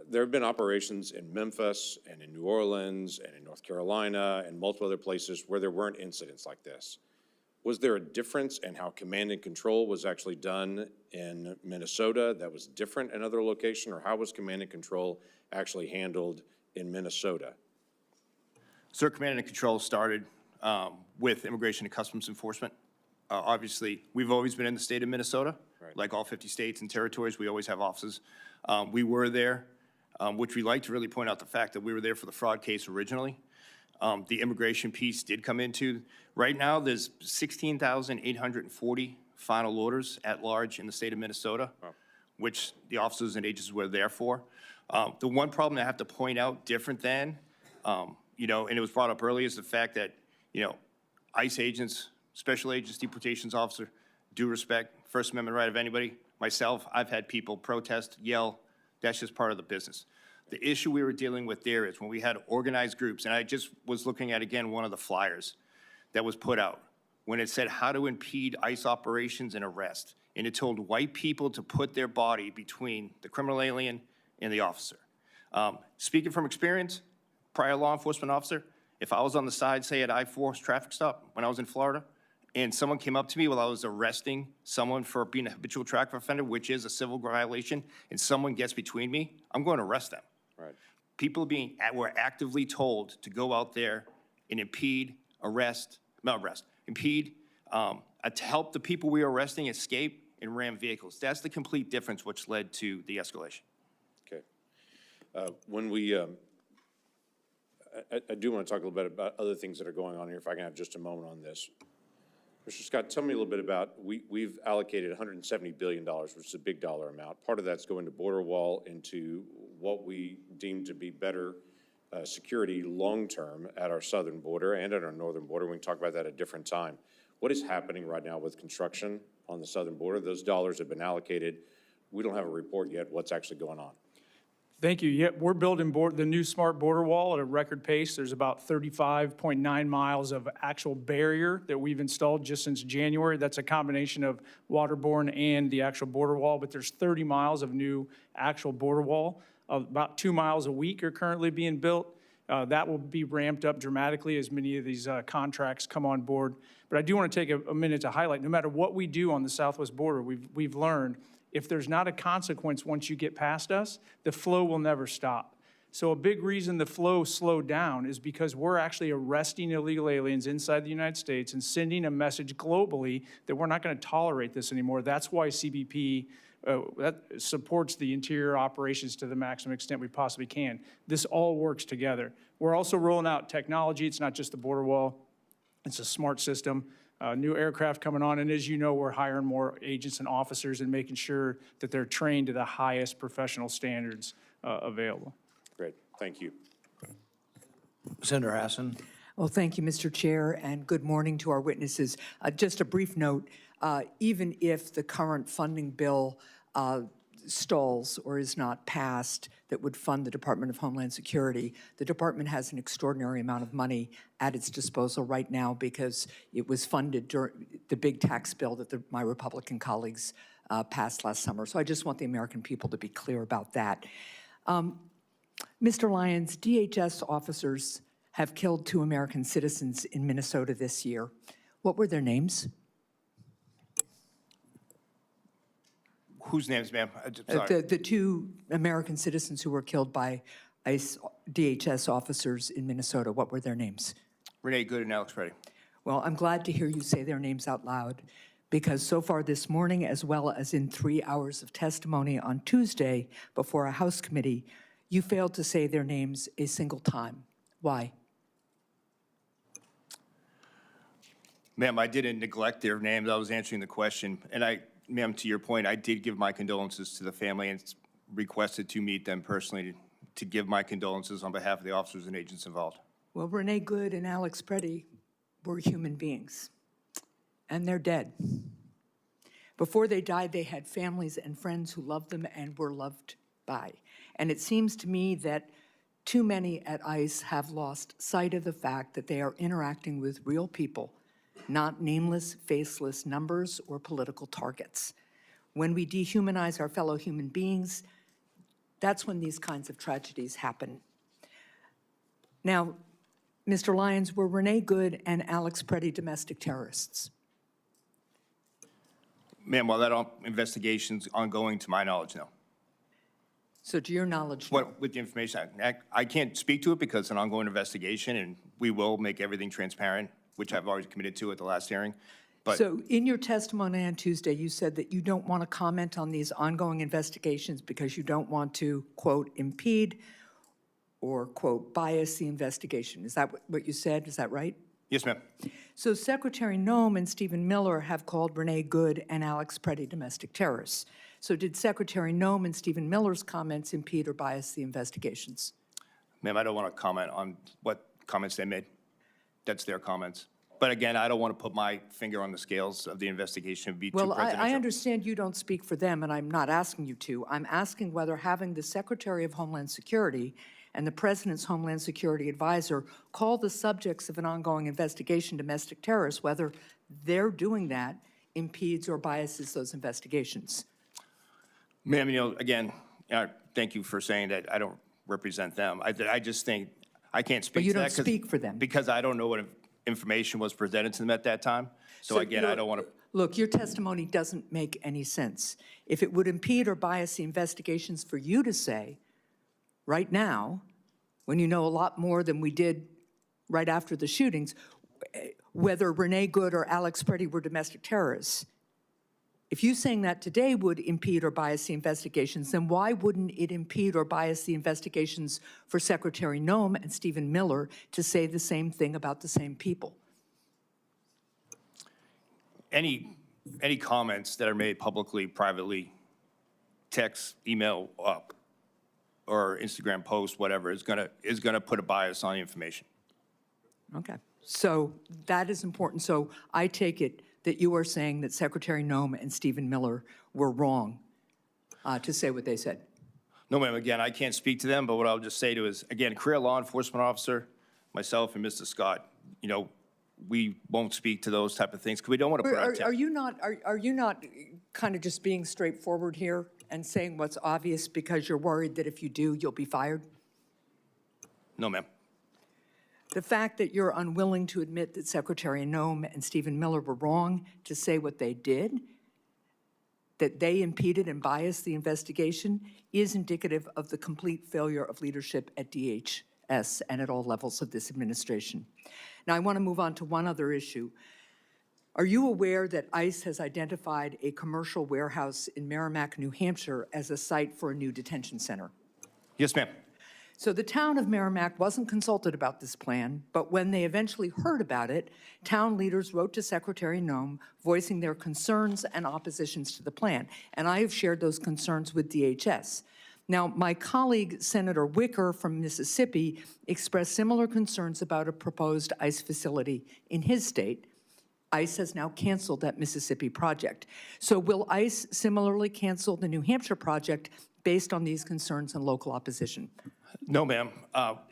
There have been operations in Memphis and in New Orleans and in North Carolina and multiple other places where there weren't incidents like this. Was there a difference in how command and control was actually done in Minnesota that was different in another location, or how was command and control actually handled in Minnesota? Sir, command and control started with Immigration and Customs Enforcement. Obviously, we've always been in the state of Minnesota. Right. Like all 50 states and territories, we always have offices. We were there, which we like to really point out the fact that we were there for the fraud case originally. The immigration piece did come into. Right now, there's 16,840 final orders at large in the state of Minnesota, which the officers and agents were there for. The one problem I have to point out different than, and it was brought up earlier, is the fact that, ICE agents, special agents, deportations officer, due respect, First Amendment right of anybody. Myself, I've had people protest, yell. That's just part of the business. The issue we were dealing with there is when we had organized groups, and I just was looking at, again, one of the flyers that was put out, when it said how to impede ICE operations and arrest, and it told white people to put their body between the criminal alien and the officer. Speaking from experience, prior law enforcement officer, if I was on the side, say at I-4 traffic stop when I was in Florida, and someone came up to me while I was arresting someone for being a habitual traffic offender, which is a civil violation, and someone gets between me, I'm going to arrest them. Right. People were actively told to go out there and impede, impede, to help the people we were arresting escape and ram vehicles. That's the complete difference which led to the escalation. Okay. When we, I do want to talk a little bit about other things that are going on here, if I can have just a moment on this. Mr. Scott, tell me a little bit about, we've allocated $170 billion, which is a big dollar amount. Part of that's going to border wall, into what we deem to be better security long-term at our southern border and at our northern border. We can talk about that at a different time. What is happening right now with construction on the southern border? Those dollars have been allocated. We don't have a report yet. What's actually going on? Thank you. Yep, we're building the new smart border wall at a record pace. There's about 35.9 miles of actual barrier that we've installed just since January. That's a combination of waterborne and the actual border wall, but there's 30 miles of new actual border wall. About 2 miles a week are currently being built. That will be ramped up dramatically as many of these contracts come on board. But I do want to take a minute to highlight, no matter what we do on the southwest border, we've learned if there's not a consequence once you get past us, the flow will never stop. So a big reason the flow slowed down is because we're actually arresting illegal aliens inside the United States and sending a message globally that we're not going to tolerate this anymore. That's why CBP that supports the interior operations to the maximum extent we possibly can. This all works together. We're also rolling out technology. It's not just the border wall. It's a smart system, new aircraft coming on. And as you know, we're hiring more agents and officers and making sure that they're trained to the highest professional standards available. Great, thank you. Senator Hassan. Well, thank you, Mr. Chair, and good morning to our witnesses. Just a brief note, even if the current funding bill stalls or is not passed that would fund the Department of Homeland Security, the department has an extraordinary amount of money at its disposal right now because it was funded during the big tax bill that my Republican colleagues passed last summer. So I just want the American people to be clear about that. Mr. Lyons, DHS officers have killed 2 American citizens in Minnesota this year. What were their names? Whose names, ma'am? Sorry. The 2 American citizens who were killed by ICE DHS officers in Minnesota, what were their names? Renee Good and Alex Preddy. Well, I'm glad to hear you say their names out loud, because so far this morning, as well as in 3 hours of testimony on Tuesday before a House committee, you failed to say their names a single time. Why? Ma'am, I didn't neglect their names. I was answering the question. And ma'am, to your point, I did give my condolences to the family and requested to meet them personally to give my condolences on behalf of the officers and agents involved. Well, Renee Good and Alex Preddy were human beings, and they're dead. Before they died, they had families and friends who loved them and were loved by. And it seems to me that too many at ICE have lost sight of the fact that they are interacting with real people, not nameless, faceless numbers or political targets. When we dehumanize our fellow human beings, that's when these kinds of tragedies happen. Now, Mr. Lyons, were Renee Good and Alex Preddy domestic terrorists? Ma'am, while that investigation's ongoing, to my knowledge, no. So to your knowledge, no. What, with the information, I can't speak to it because it's an ongoing investigation, and we will make everything transparent, which I've already committed to at the last hearing. But So in your testimony on Tuesday, you said that you don't want to comment on these ongoing investigations because you don't want to, quote, impede or, quote, bias the investigation. Is that what you said? Is that right? yes, ma'am. So Secretary Noem and Stephen Miller have called Renee Good and Alex Preddy domestic terrorists. So did Secretary Noem and Stephen Miller's comments impede or bias the investigations? Ma'am, I don't want to comment on what comments they made. That's their comments. But again, I don't want to put my finger on the scales of the investigation. It'd be too Well, presidential. I understand you don't speak for them, and I'm not asking you to. I'm asking whether having the Secretary of Homeland Security and the President's Homeland Security Advisor call the subjects of an ongoing investigation domestic terrorists, whether their doing that impedes or biases those investigations. Ma'am, again, thank you for saying that I don't represent them. I just think I can't speak But you to that. don't speak for them. Because I don't know what information was presented to them at that time. So again, I don't want to. Look, your testimony doesn't make any sense. If it would impede or bias the investigations for you to say, right now, when you know a lot more than we did right after the shootings, whether Renee Good or Alex Preddy were domestic terrorists, if you saying that today would impede or bias the investigations, then why wouldn't it impede or bias the investigations for Secretary Noem and Stephen Miller to say the same thing about the same people? Any comments that are made publicly, privately, text, email up, or Instagram post, whatever, is gonna put a bias on the information. Okay. So that is important. So I take it that you are saying that Secretary Noem and Stephen Miller were wrong to say what they said. No, ma'am, again, I can't speak to them, but what I'll just say to is, again, career law enforcement officer, myself and Mr. Scott, we won't speak to those type of things because we don't want to put our Are you not kind of just being straightforward here and saying what's obvious because you're worried that if you do, you'll be fired? No, ma'am. The fact that you're unwilling to admit that Secretary Noem and Stephen Miller were wrong to say what they did, that they impeded and biased the investigation, is indicative of the complete failure of leadership at DHS and at all levels of this administration. Now, I want to move on to one other issue. Are you aware that ICE has identified a commercial warehouse in Merrimack, New Hampshire as a site for a new detention center? Yes, ma'am. So the town of Merrimack wasn't consulted about this plan, but when they eventually heard about it, town leaders wrote to Secretary Noem voicing their concerns and oppositions to the plan. And I have shared those concerns with DHS. Now, my colleague, Senator Wicker from Mississippi, expressed similar concerns about a proposed ICE facility in his state. ICE has now canceled that Mississippi project. So will ICE similarly cancel the New Hampshire project based on these concerns and local opposition? No, ma'am.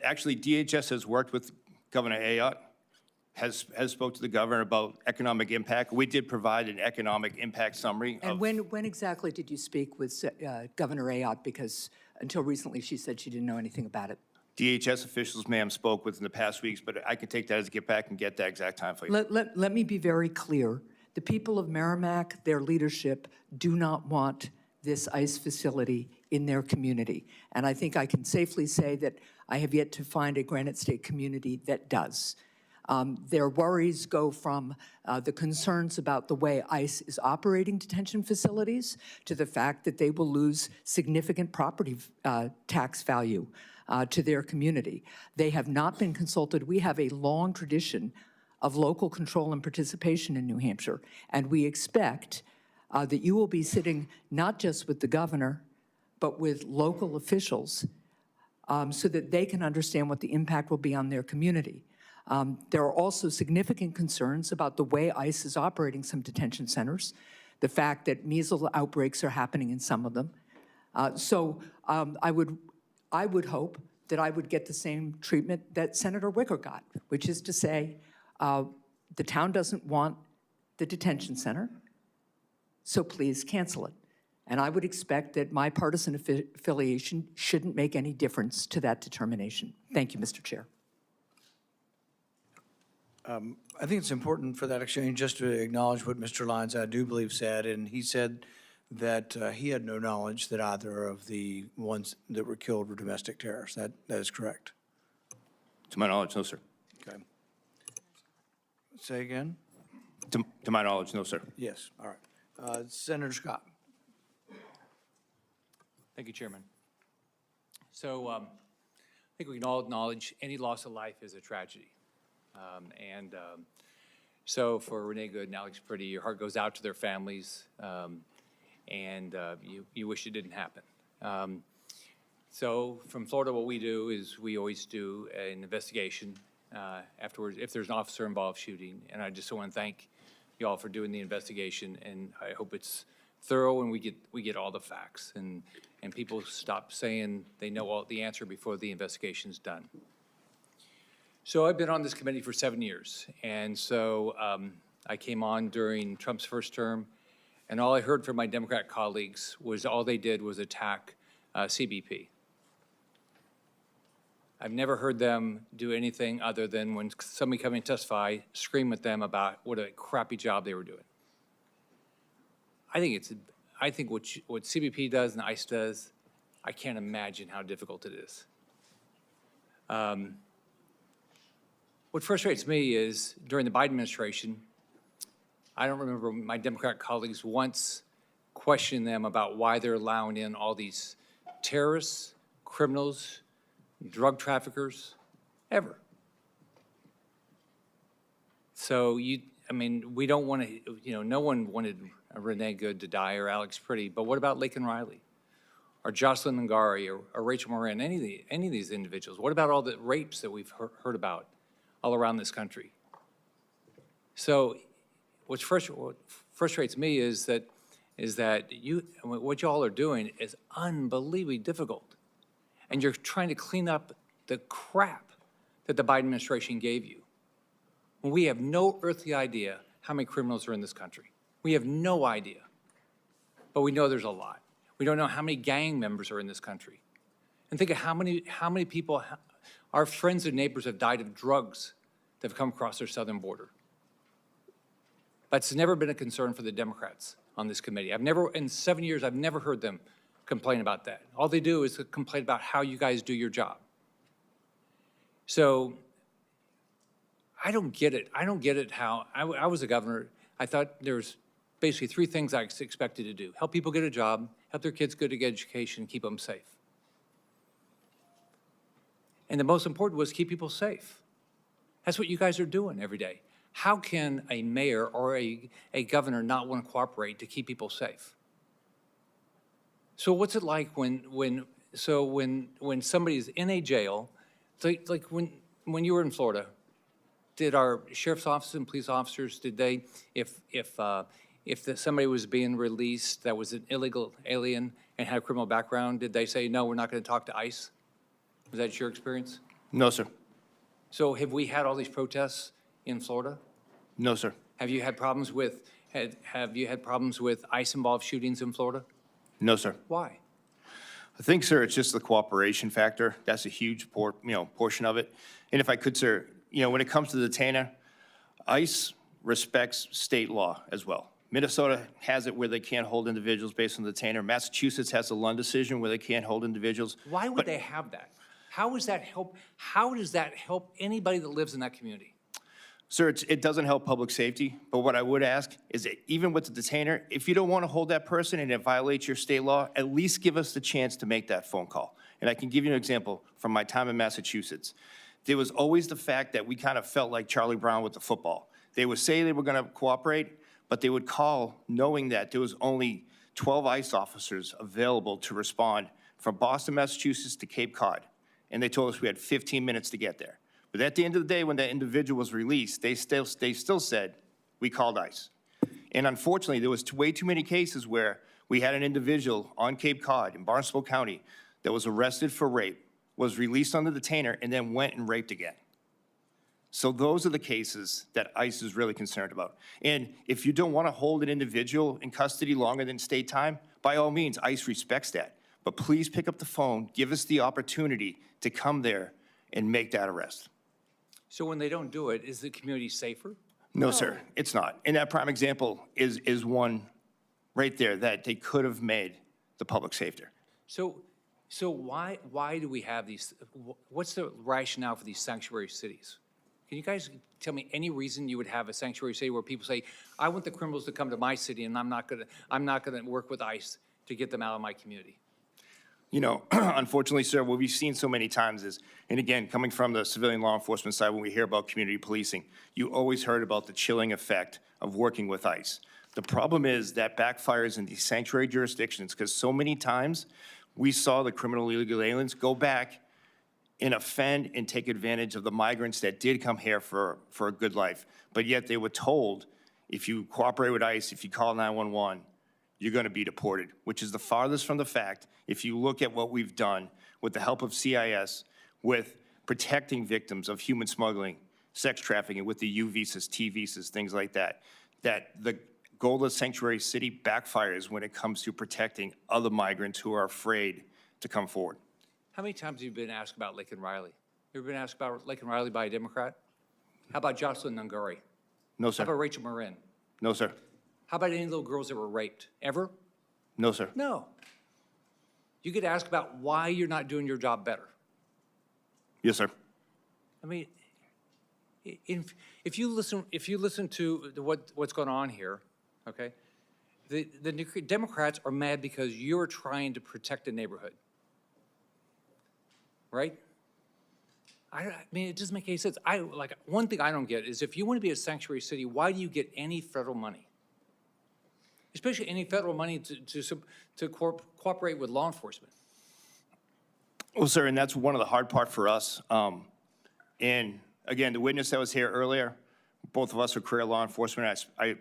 Actually, DHS has worked with Governor Ayotte, has spoke to the governor about economic impact. We did provide an economic impact summary. And when exactly did you speak with Governor Ayotte? Because until recently, she said she didn't know anything about it. DHS officials, ma'am, spoke within the past weeks, but I can take that as a get back and get that exact time for you. Let me be very clear. The people of Merrimack, their leadership, do not want this ICE facility in their community. And I think I can safely say that I have yet to find a Granite State community that does. Their worries go from the concerns about the way ICE is operating detention facilities to the fact that they will lose significant property tax value to their community. They have not been consulted. We have a long tradition of local control and participation in New Hampshire, and we expect that you will be sitting not just with the governor, but with local officials so that they can understand what the impact will be on their community. There are also significant concerns about the way ICE is operating some detention centers, the fact that measles outbreaks are happening in some of them. I would hope that I would get the same treatment that Senator Wicker got, which is to say, the town doesn't want the detention center, so please cancel it. And I would expect that my partisan affiliation shouldn't make any difference to that determination. Thank you, Mr. Chair. I think it's important for that exchange just to acknowledge what Mr. Lyons, I do believe, said, and he said that he had no knowledge that either of the ones that were killed were domestic terrorists. That is correct. To my knowledge, no, sir. Okay. Say again? To my knowledge, no, sir. Yes, all right. Senator Scott. Thank you, Chairman. So I think we can all acknowledge any loss of life is a tragedy. So for Renee Good and Alex Pretty, your heart goes out to their families, and you wish it didn't happen. So from Florida, what we do is we always do an investigation afterwards if there's an officer-involved shooting, and I just want to thank you all for doing the investigation, and I hope it's thorough and we get all the facts, and people stop saying they know all the answer before the investigation's done. So I've been on this committee for 7 years, and so I came on during Trump's first term, and all I heard from my Democrat colleagues was all they did was attack CBP. I've never heard them do anything other than when somebody come in and testify, scream at them about what a crappy job they were doing. I think what CBP does and ICE does, I can't imagine how difficult it is. What frustrates me is during the Biden administration, I don't remember my Democrat colleagues once questioning them about why they're allowing in all these terrorists, criminals, drug traffickers, ever. So we don't want to, no one wanted Renee Good to die or Alex Pretty, but what about Laken Riley or Jocelyn Ngari or Rachel Moran, any of these individuals? What about all the rapes that we've heard about all around this country? So what frustrates me is that what y'all are doing is unbelievably difficult. And you're trying to clean up the crap that the Biden administration gave you. When we have no earthly idea how many criminals are in this country. We have no idea. But we know there's a lot. We don't know how many gang members are in this country. And think of how many people, our friends and neighbors have died of drugs that have come across our southern border. But it's never been a concern for the Democrats on this committee. In 7 years, I've never heard them complain about that. All they do is complain about how you guys do your job. So I don't get it. I don't get it how, I was a governor. I thought there was basically three things I expected to do. Help people get a job, help their kids go to get education, keep them safe. And the most important was keep people safe. That's what you guys are doing every day. How can a mayor or a governor not want to cooperate to keep people safe? So what's it like when somebody's in a jail, like when you were in Florida, did our sheriff's office and police officers, did they, if somebody was being released that was an illegal alien and had a criminal background, did they say, no, we're not going to talk to ICE? Was that your experience? No, sir. So have we had all these protests in Florida? No, sir. Have you had problems with ICE-involved shootings in Florida? No, sir. Why? I think, sir, it's just the cooperation factor. That's a huge portion of it. And if I could, sir, when it comes to the detainer, ICE respects state law as well. Minnesota has it where they can't hold individuals based on the detainer. Massachusetts has a Lund decision where they can't hold individuals. Why would they have that? How does that help anybody that lives in that community? Sir, it doesn't help public safety, but what I would ask is that even with the detainer, if you don't want to hold that person and it violates your state law, at least give us the chance to make that phone call. And I can give you an example from my time in Massachusetts. There was always the fact that we kind of felt like Charlie Brown with the football. They would say they were going to cooperate, but they would call knowing that there was only 12 ICE officers available to respond from Boston, Massachusetts to Cape Cod. And they told us we had 15 minutes to get there. But at the end of the day, when that individual was released, they still said, we called ICE. And unfortunately, there was way too many cases where we had an individual on Cape Cod in Barnstable County that was arrested for rape, was released on the detainer, and then went and raped again. So those are the cases that ICE is really concerned about. And if you don't want to hold an individual in custody longer than state time, by all means, ICE respects that. But please pick up the phone, give us the opportunity to come there and make that arrest. So when they don't do it, is the community safer? No, sir, it's not. And that prime example is one right there that they could have made the public safer. So why do we have these, what's the rationale for these sanctuary cities? Can you guys tell me any reason you would have a sanctuary city where people say, I want the criminals to come to my city and I'm not gonna work with ICE to get them out of my community? Unfortunately, sir, what we've seen so many times is, and again, coming from the civilian law enforcement side, when we hear about community policing, you always heard about the chilling effect of working with ICE. The problem is that backfires in these sanctuary jurisdictions because so many times we saw the criminal illegal aliens go back and offend and take advantage of the migrants that did come here for a good life. But yet they were told, if you cooperate with ICE, if you call 911, you're going to be deported, which is the farthest from the fact. If you look at what we've done with the help of CIS, with protecting victims of human smuggling, sex trafficking, with the U visas, T visas, things like that, that the goal of Sanctuary City backfires when it comes to protecting other migrants who are afraid to come forward. How many times have you been asked about Lincoln Riley? You ever been asked about Lincoln Riley by a Democrat? How about Jocelyn Nungari? No, How sir. about Rachel Marin? No, sir. How about any little girls that were raped? Ever? No, sir. No. You get asked about why you're not doing your job better. Yes, sir. I mean, if you listen to what's going on here, okay, the Democrats are mad because you're trying to protect the neighborhood, right? I mean, it doesn't make any sense. One thing I don't get is if you want to be a sanctuary city, why do you get any federal money? Especially any federal money to cooperate with law enforcement. Well, sir, and that's one of the hard part for us. And again, the witness that was here earlier, both of us are career law enforcement. I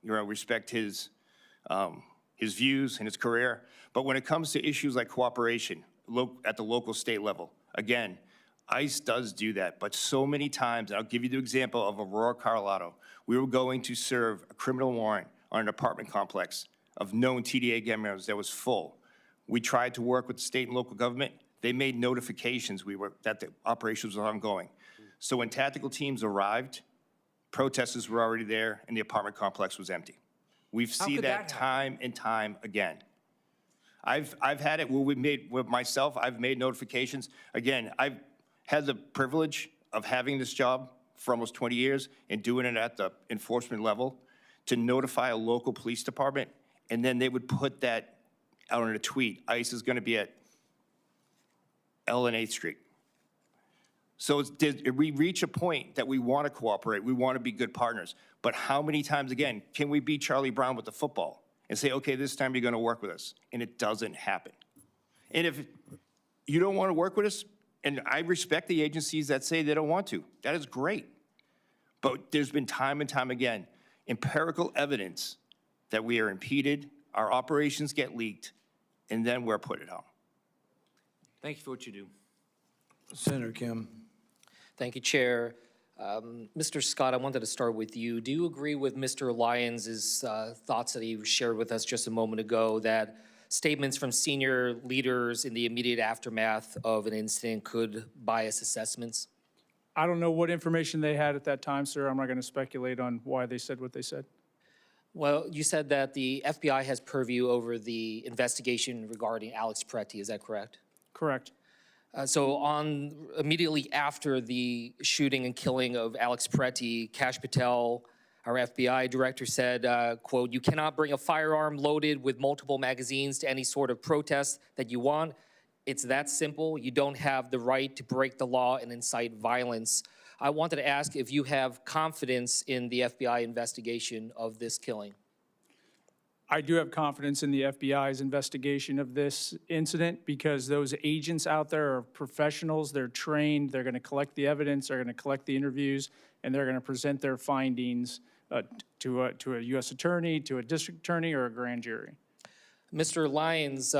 respect his views and his career. But when it comes to issues like cooperation at the local state level, again, ICE does do that. But so many times, and I'll give you the example of Aurora, Colorado, we were going to serve a criminal warrant on an apartment complex of known TDA gang members that was full. We tried to work with the state and local government. They made notifications that the operations were ongoing. So when tactical teams arrived, protesters were already there and the apartment complex was empty. We've seen that time and time again. I've had it where I've made notifications. Again, I've had the privilege of having this job for almost 20 years and doing it at the enforcement level, to notify a local police department, and then they would put that out in a tweet. ICE is going to be at L and 8th Street. So we reach a point that we want to cooperate, we want to be good partners. But how many times, again, can we beat Charlie Brown with the football and say, okay, this time you're going to work with us? And it doesn't happen. And if you don't want to work with us, and I respect the agencies that say they don't want to, that is great. But there's been time and time again, empirical evidence that we are impeded, our operations get leaked, and then we're put at home. Thank you for what you do. Senator Kim. Thank you, Chair. Mr. Scott, I wanted to start with you. Do you agree with Mr. Lyons' thoughts that he shared with us just a moment ago, that statements from senior leaders in the immediate aftermath of an incident could bias assessments? I don't know what information they had at that time, sir. I'm not going to speculate on why they said what they said. Well, you said that the FBI has purview over the investigation regarding Alex Peretti. Is that correct? Correct. So immediately after the shooting and killing of Alex Peretti, Kash Patel, our FBI director, said, quote, "You cannot bring a firearm loaded with multiple magazines to any sort of protest that you want. It's that simple. You don't have the right to break the law and incite violence." I wanted to ask if you have confidence in the FBI investigation of this killing. I do have confidence in the FBI's investigation of this incident because those agents out there are professionals, they're trained, they're going to collect the evidence, they're going to collect the interviews, and they're going to present their findings to a U.S. attorney, to a district attorney, or a grand jury. Mr. Lyons,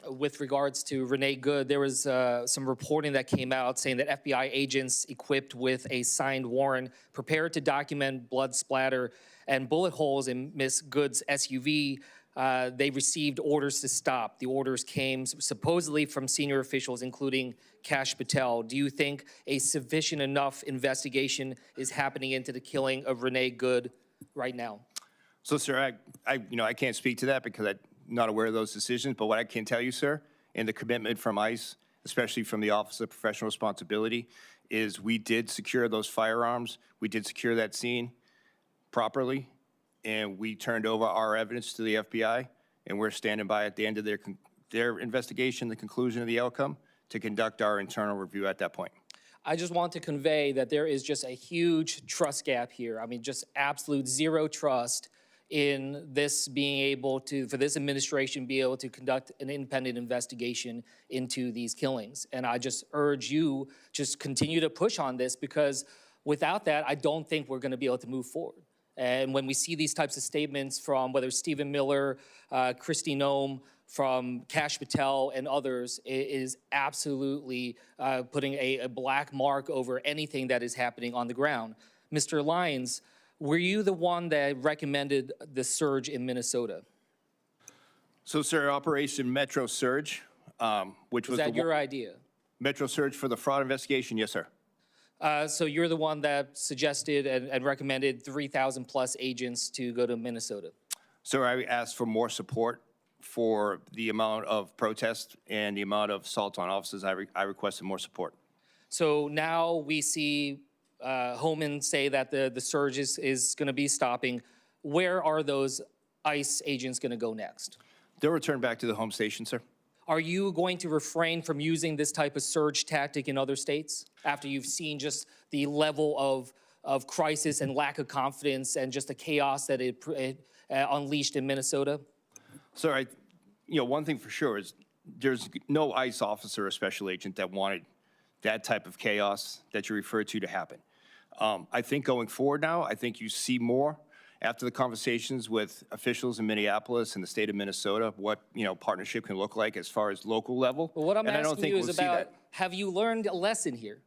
with regards to Renee Good, there was some reporting that came out saying that FBI agents equipped with a signed warrant prepared to document blood splatter and bullet holes in Ms. Good's SUV. They received orders to stop. The orders came supposedly from senior officials, including Kash Patel. Do you think a sufficient enough investigation is happening into the killing of Renee Good right now? So, sir, I can't speak to that because I'm not aware of those decisions. But what I can tell you, sir, and the commitment from ICE, especially from the Office of Professional Responsibility, is we did secure those firearms. We did secure that scene properly, and we turned over our evidence to the FBI, and we're standing by at the end of their investigation, the conclusion of the outcome, to conduct our internal review at that point. I just want to convey that there is just a huge trust gap here. I mean, just absolute zero trust in this being able to, for this administration, be able to conduct an independent investigation into these killings. And I just urge you, just continue to push on this, because without that, I don't think we're going to be able to move forward. And when we see these types of statements from whether Stephen Miller, Kristi Noem, from Kash Patel and others, it is absolutely putting a black mark over anything that is happening on the ground. Mr. Lyons, were you the one that recommended the surge in Minnesota? So, sir, Operation Metro Surge, which was that your idea? Metro Surge for the fraud investigation, yes, sir. So you're the one that suggested and recommended 3,000 plus agents to go to Minnesota? Sir, I asked for more support for the amount of protest and the amount of assault on officers. I requested more support. So now we see Homeland say that the surge is going to be stopping. Where are those ICE agents going to go next? They'll return back to the home station, sir. Are you going to refrain from using this type of surge tactic in other states after you've seen just the level of crisis and lack of confidence and just the chaos that it unleashed in Minnesota? Sir, one thing for sure is there's no ICE officer or special agent that wanted that type of chaos that you referred to happen. I think going forward now, I think you see more after the conversations with officials in Minneapolis and the state of Minnesota, what partnership can look like as far as local level. Well, what I'm and I don't asking think you we'll is see about, that. have you learned a lesson here?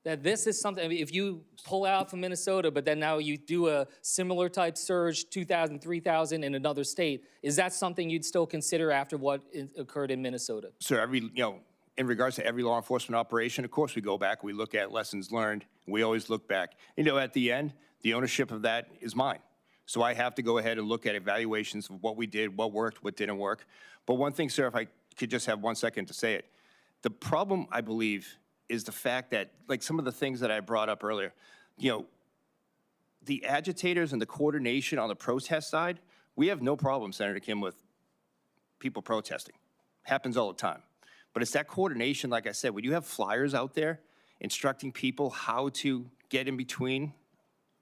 That this is something, I mean, if you pull out from Minnesota, but then now you do a similar type surge, 2,000, 3,000 in another state, is that something you'd still consider after what occurred in Minnesota? Sir, in regards to every law enforcement operation, of course we go back, we look at lessons learned, we always look back. At the end, the ownership of that is mine. So I have to go ahead and look at evaluations of what we did, what worked, what didn't work. But one thing, sir, if I could just have 1 second to say it, the problem, I believe, is the fact that, like some of the things that I brought up earlier, the agitators and the coordination on the protest side, we have no problem, Senator Kim, with people protesting. Happens all the time. But it's that coordination, like I said, when you have flyers out there instructing people how to get in between,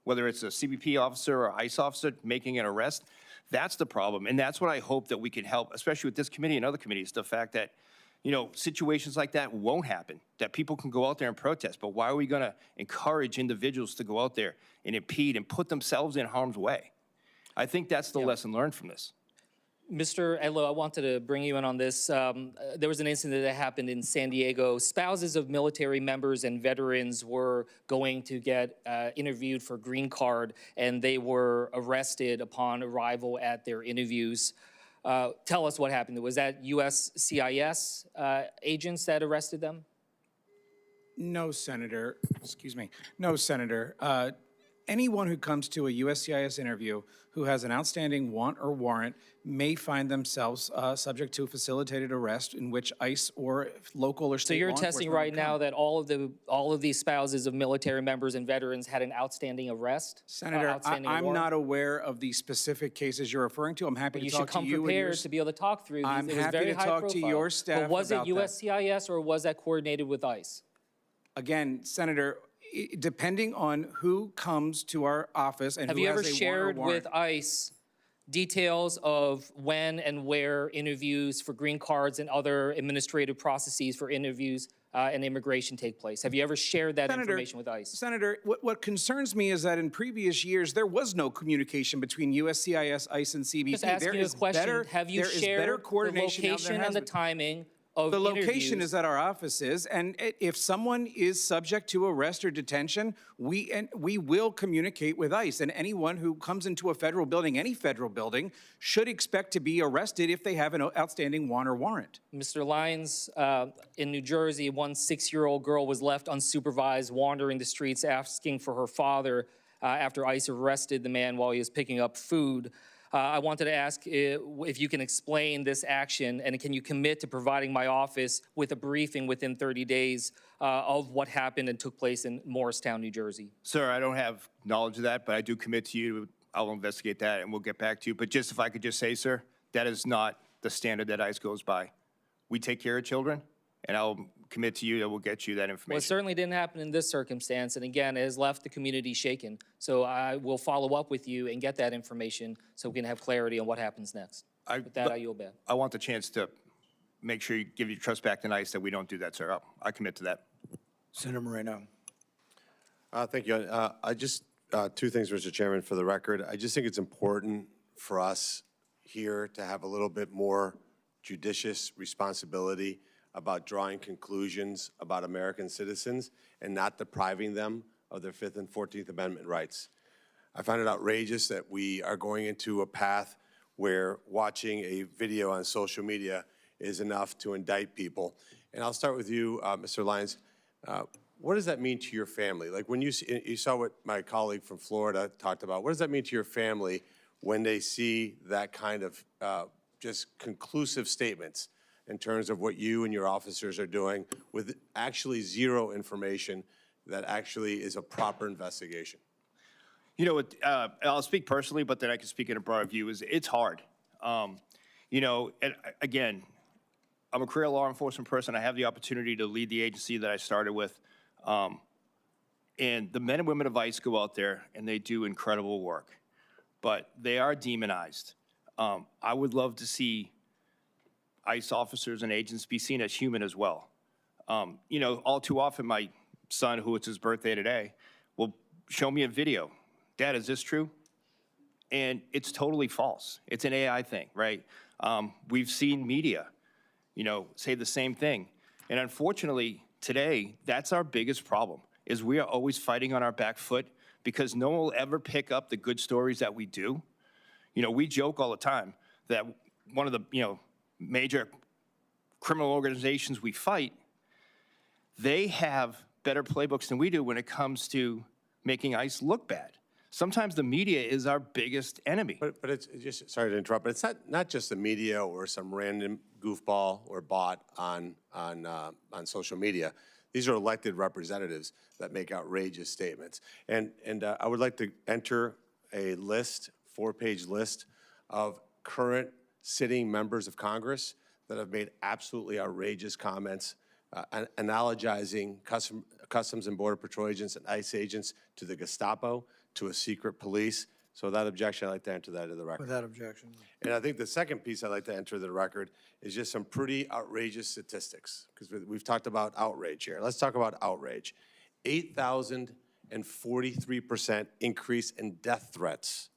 whether it's a CBP officer or ICE officer making an arrest, that's the problem. And that's what I hope that we can help, especially with this committee and other committees, the fact that, you know, situations like that won't happen, that people can go out there and protest. But why are we going to encourage individuals to go out there and impede and put themselves in harm's way? I think that's the lesson learned from this. Mr. Edlow, I wanted to bring you in on this. There was an incident that happened in San Diego. Spouses of military members and veterans were going to get interviewed for green card, and they were arrested upon arrival at their interviews. Tell us what happened. Was that USCIS agents that arrested them? No, Senator. Excuse me. No, Senator. Anyone who comes to a USCIS interview who has an outstanding want or warrant may find themselves subject to a facilitated arrest in which ICE or local or state So you're law attesting enforcement right will now come. that all of these spouses of military members and veterans had an outstanding arrest? Senator, outstanding I'm warrant? not aware of the specific cases you're referring to. I'm happy You to talk should come to you. prepared to be able to talk through these. I'm It was happy very to high talk to profile. your staff But was it about that. USCIS or was that coordinated with ICE? Again, Senator, depending on who comes to our office and Have who you has ever a shared warrant. with ICE details of when and where interviews for green cards and other administrative processes for interviews and immigration take place? Have you ever shared that information with ICE? Senator, what concerns me is that in previous years, there was no communication between USCIS, ICE, and CBP. Just asking you a question. Have you shared the coordination location and the timing of The location interviews? is at our offices, and if someone is subject to arrest or detention, we will communicate with ICE. And anyone who comes into a federal building, any federal building, should expect to be arrested if they have an outstanding want or warrant. Mr. Lyons, in New Jersey, one 6-year-old girl was left unsupervised, wandering the streets asking for her father after ICE arrested the man while he was picking up food. I wanted to ask if you can explain this action, and can you commit to providing my office with a briefing within 30 days of what happened and took place in Morristown, New Jersey? Sir, I don't have knowledge of that, but I do commit to you. I'll investigate that and we'll get back to you. But just if I could just say, sir, that is not the standard that ICE goes by. We take care of children, and I'll commit to you that we'll get you that information. Well, it certainly didn't happen in this circumstance, and again, it has left the community shaken. So I will follow up with you and get that information so we can have clarity on what happens next. With that, I yield back. I want the chance to make sure you give your trust back to ICE that we don't do that, sir. I commit to that. Senator Moreno. Thank you. I just, two things, Mr. Chairman, for the record. I just think it's important for us here to have a little bit more judicious responsibility about drawing conclusions about American citizens and not depriving them of their 5th and 14th Amendment rights. I find it outrageous that we are going into a path where watching a video on social media is enough to indict people. And I'll start with you, Mr. Lyons. What does that mean to your family? Like when you saw what my colleague from Florida talked about, what does that mean to your family when they see that kind of just conclusive statements in terms of what you and your officers are doing with actually zero information that actually is a proper investigation? You know, I'll speak personally, but then I can speak in a broader view. It's hard. You know, and again, I'm a career law enforcement person. I have the opportunity to lead the agency that I started with. And the men and women of ICE go out there and they do incredible work, but they are demonized. I would love to see ICE officers and agents be seen as human as well. You know, all too often my son, who it's his birthday today, will show me a video. Dad, is this true? And it's totally false. It's an AI thing, right? We've seen media, you know, say the same thing. And unfortunately, today, that's our biggest problem, is we are always fighting on our back foot because no one will ever pick up the good stories that we do. You know, we joke all the time that one of the, you know, major criminal organizations we fight, they have better playbooks than we do when it comes to making ICE look bad. Sometimes the media is our biggest enemy. But it's just, sorry to interrupt, but it's not just the media or some random goofball or bot on social media. These are elected representatives that make outrageous statements. And I would like to enter a list, 4-page list of current sitting members of Congress that have made absolutely outrageous comments, analogizing Customs and Border Patrol agents and ICE agents to the Gestapo, to a secret police. So without objection, I'd like to enter that into the record. Without objection. And I think the second piece I'd like to enter the record is just some pretty outrageous statistics, because we've talked about outrage here. Let's talk about outrage. 8,043% increase in death threats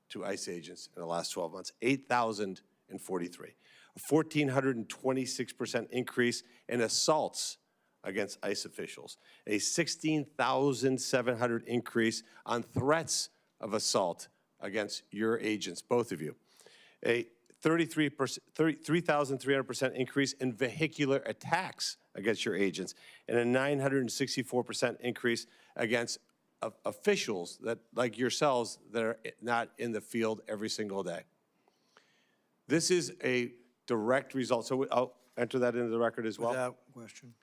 to ICE agents in the last 12 months. 8,043. A 1,426% increase in assaults against ICE officials. A 16,700 increase on threats of assault against your agents, both of you. A 3,300% increase in vehicular attacks against your agents, and a 964% increase against officials that, like yourselves, that are not in the field every single day. This is a direct result. So I'll enter that into the record as well. Without question.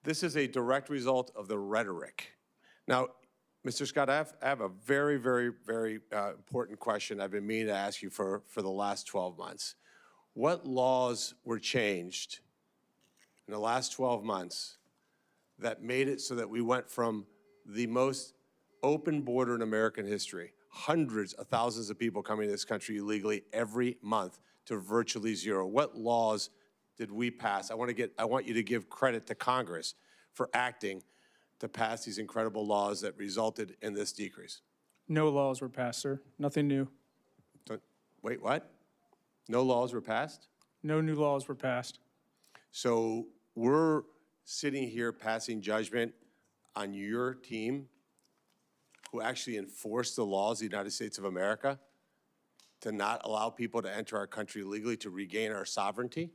This is a direct result of the rhetoric. Now, Mr. Scott, I have a very, very, very important question I've been meaning to ask you for the last 12 months. What laws were changed in the last 12 months that made it so that we went from the most open border in American history, hundreds of thousands of people coming to this country illegally every month, to virtually zero? What laws did we pass? I want you to give credit to Congress for acting to pass these incredible laws that resulted in this decrease. No laws were passed, sir. Nothing new. Wait, what? No laws were passed? No new laws were passed. So we're sitting here passing judgment on your team who actually enforced the laws of the United States of America to not allow people to enter our country legally to regain our sovereignty?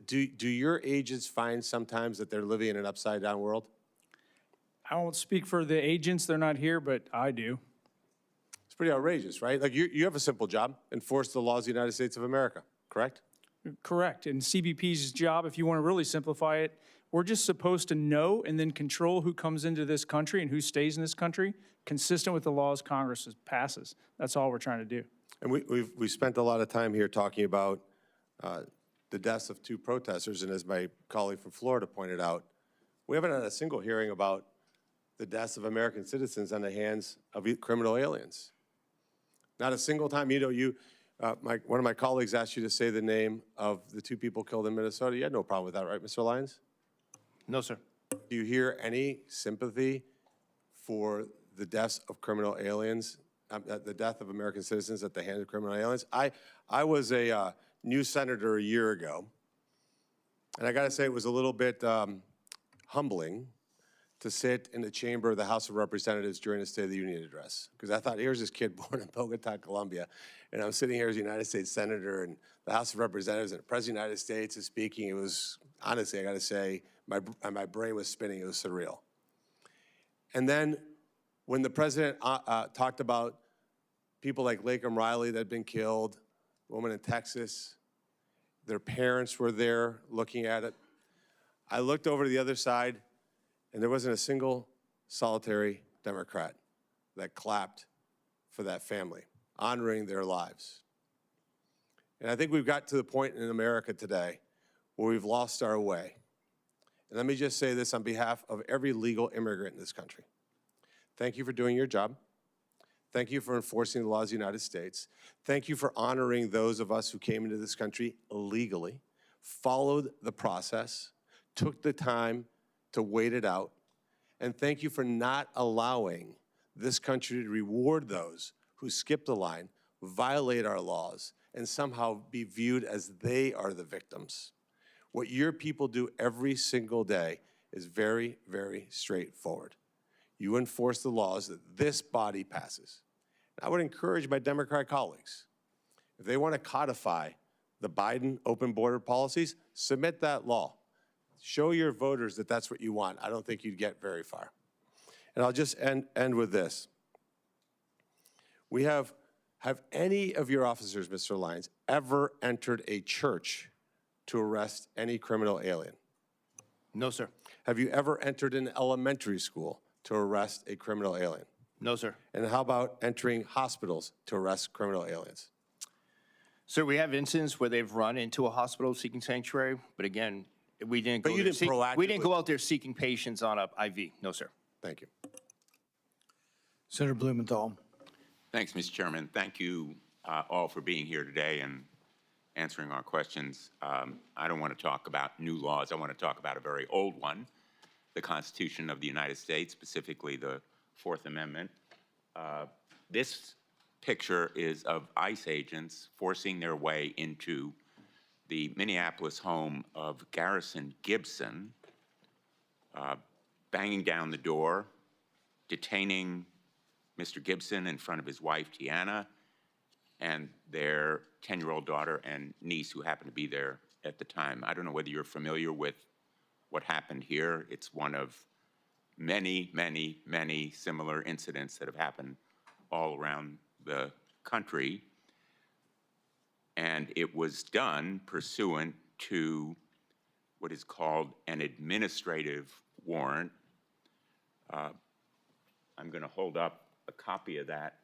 Do your agents find sometimes that they're living in an upside-down world? I won't speak for the agents. They're not here, but I do. It's pretty outrageous, right? Like, you have a simple job: enforce the laws of the United States of America, correct? Correct. And CBP's job, if you want to really simplify it, we're just supposed to know and then control who comes into this country and who stays in this country, consistent with the laws Congress passes. That's all we're trying to do. And we've spent a lot of time here talking about the deaths of 2 protesters, and as my colleague from Florida pointed out, we haven't had a single hearing about the deaths of American citizens on the hands of criminal aliens. Not a single time. You know, one of my colleagues asked you to say the name of the 2 people killed in Minnesota. You had no problem with that, right, Mr. Lyons? No, sir. Do you hear any sympathy for the deaths of criminal aliens, the death of American citizens at the hands of criminal aliens? I was a new senator a year ago, and I got to say it was a little bit humbling to sit in the chamber of the House of Representatives during the State of the Union address, because I thought, here's this kid born in Bogota, Colombia, and I'm sitting here as a United States senator in the House of Representatives, and the President of the United States is speaking. It was, honestly, I got to say, my brain was spinning. It was surreal. And then when the President talked about people like Lakem Riley that had been killed, a woman in Texas, their parents were there looking at it, I looked over to the other side, and there wasn't a single solitary Democrat that clapped for that family, honoring their lives. And I think we've got to the point in America today where we've lost our way. And let me just say this on behalf of every legal immigrant in this country. Thank you for doing your job. Thank you for enforcing the laws of the United States. Thank you for honoring those of us who came into this country illegally, followed the process, took the time to wait it out. And thank you for not allowing this country to reward those who skip the line, violate our laws, and somehow be viewed as they are the victims. What your people do every single day is very, very straightforward. You enforce the laws that this body passes. And I would encourage my Democrat colleagues, if they want to codify the Biden open border policies, submit that law. Show your voters that that's what you want. I don't think you'd get very far. And I'll just end with this. Have any of your officers, Mr. Lyons, ever entered a church to arrest any criminal alien? No, sir. Have you ever entered an elementary school to arrest a criminal alien? No, sir. And how about entering hospitals to arrest criminal aliens? Sir, we have incidents where they've run into a hospital seeking sanctuary, but again, we didn't go But you there didn't we didn't go proactively- out there seeking patients on a IV. No, sir. Thank you. Senator Blumenthal. Thanks, Mr. Chairman. Thank you all for being here today and answering our questions. I don't want to talk about new laws. I want to talk about a very old one, the Constitution of the United States, specifically the Fourth Amendment. This picture is of ICE agents forcing their way into the Minneapolis home of Garrison Gibson, banging down the door, detaining Mr. Gibson in front of his wife, Tiana, and their 10-year-old daughter and niece who happened to be there at the time. I don't know whether you're familiar with what happened here. It's one of many, many, many similar incidents that have happened all around the country. And it was done pursuant to what is called an administrative warrant. I'm going to hold up a copy of that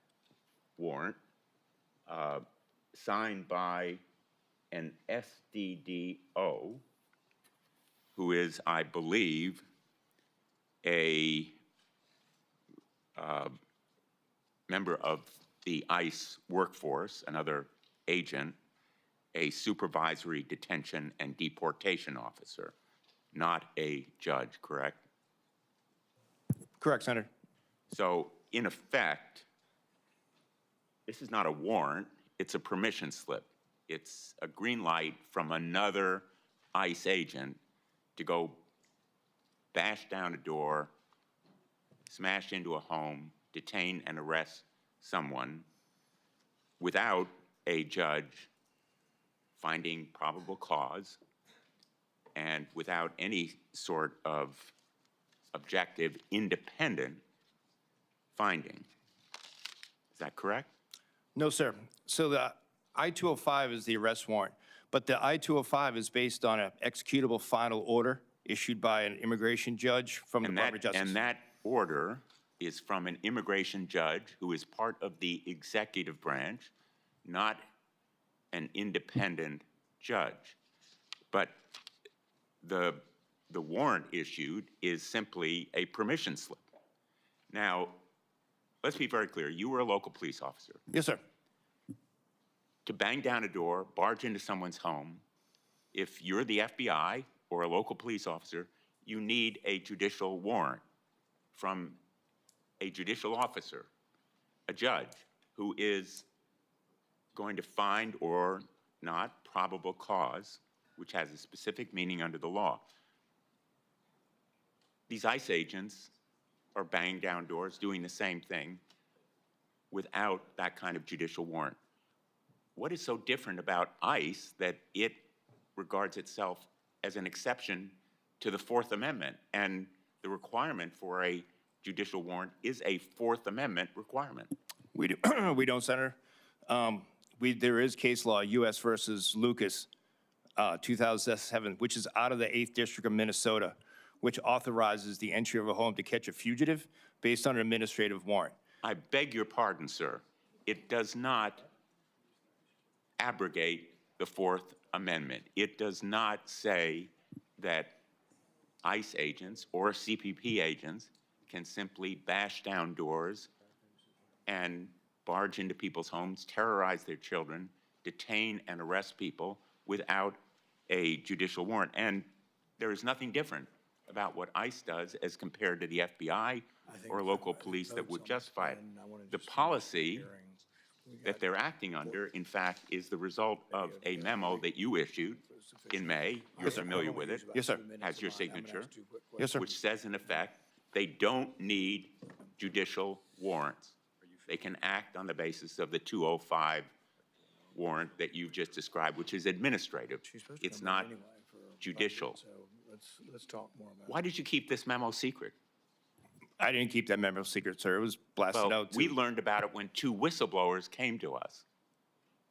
warrant, signed by an SDDO, who is, I believe, a member of the ICE workforce, another agent, a supervisory detention and deportation officer, not a judge, correct? Correct, Senator. So, in effect, this is not a warrant, it's a permission slip. It's a green light from another ICE agent to go bash down a door, smash into a home, detain and arrest someone without a judge finding probable cause and without any sort of objective, independent finding. Is that correct? No, sir. So the I-205 is the arrest warrant, but the I-205 is based on an executable final order issued by an immigration judge from the Department of Justice. And that order is from an immigration judge who is part of the executive branch, not an independent judge. But the warrant issued is simply a permission slip. Now, let's be very clear. You were a local police officer. Yes, sir. To bang down a door, barge into someone's home, if you're the FBI or a local police officer, you need a judicial warrant from a judicial officer, a judge, who is going to find or not probable cause, which has a specific meaning under the law. These ICE agents are banging down doors, doing the same thing without that kind of judicial warrant. What is so different about ICE that it regards itself as an exception to the Fourth Amendment? And the requirement for a judicial warrant is a Fourth Amendment requirement. We don't, Senator. There is case law, U.S. versus Lucas, 2007, which is out of the 8th District of Minnesota, which authorizes the entry of a home to catch a fugitive based on an administrative warrant. I beg your pardon, sir. It does not abrogate the Fourth Amendment. It does not say that ICE agents or CPP agents can simply bash down doors and barge into people's homes, terrorize their children, detain and arrest people without a judicial warrant. And there is nothing different about what ICE does as compared to the FBI or local police that would justify it. The policy that they're acting under, in fact, is the result of a memo that you issued in May. You're familiar with it. Yes, sir. Has your signature. Yes, sir. Which says, in effect, they don't need judicial warrants. They can act on the basis of the 205 warrant that you've just described, which is administrative. It's not judicial. Let's talk more about it. Why did you keep this memo secret? I didn't keep that memo secret, sir. It was blasted Well, out. we learned about it when 2 whistleblowers came to us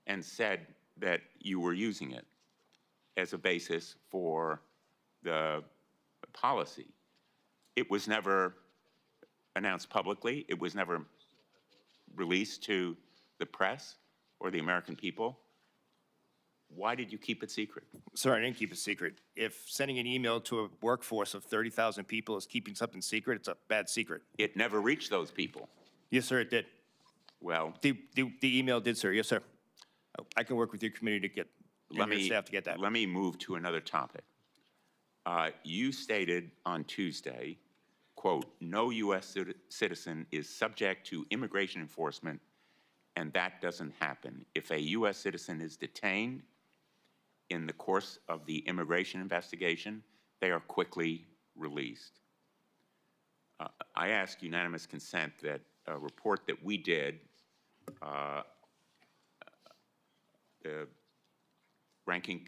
and said that you were using it as a basis for the policy. It was never announced publicly. It was never released to the press or the American people. Why did you keep it secret? Sir, I didn't keep it secret. If sending an email to a workforce of 30,000 people is keeping something secret, it's a bad secret. It never reached those people. Yes, sir, it did. Well, The email did, sir. Yes, sir. I can work with your committee to get, and your staff to get that. Let me move to another topic. You stated on Tuesday, quote, "No U.S. citizen is subject to immigration enforcement, and that doesn't happen. If a U.S. citizen is detained in the course of the immigration investigation, they are quickly released." I ask unanimous consent that a report that we did, the ranking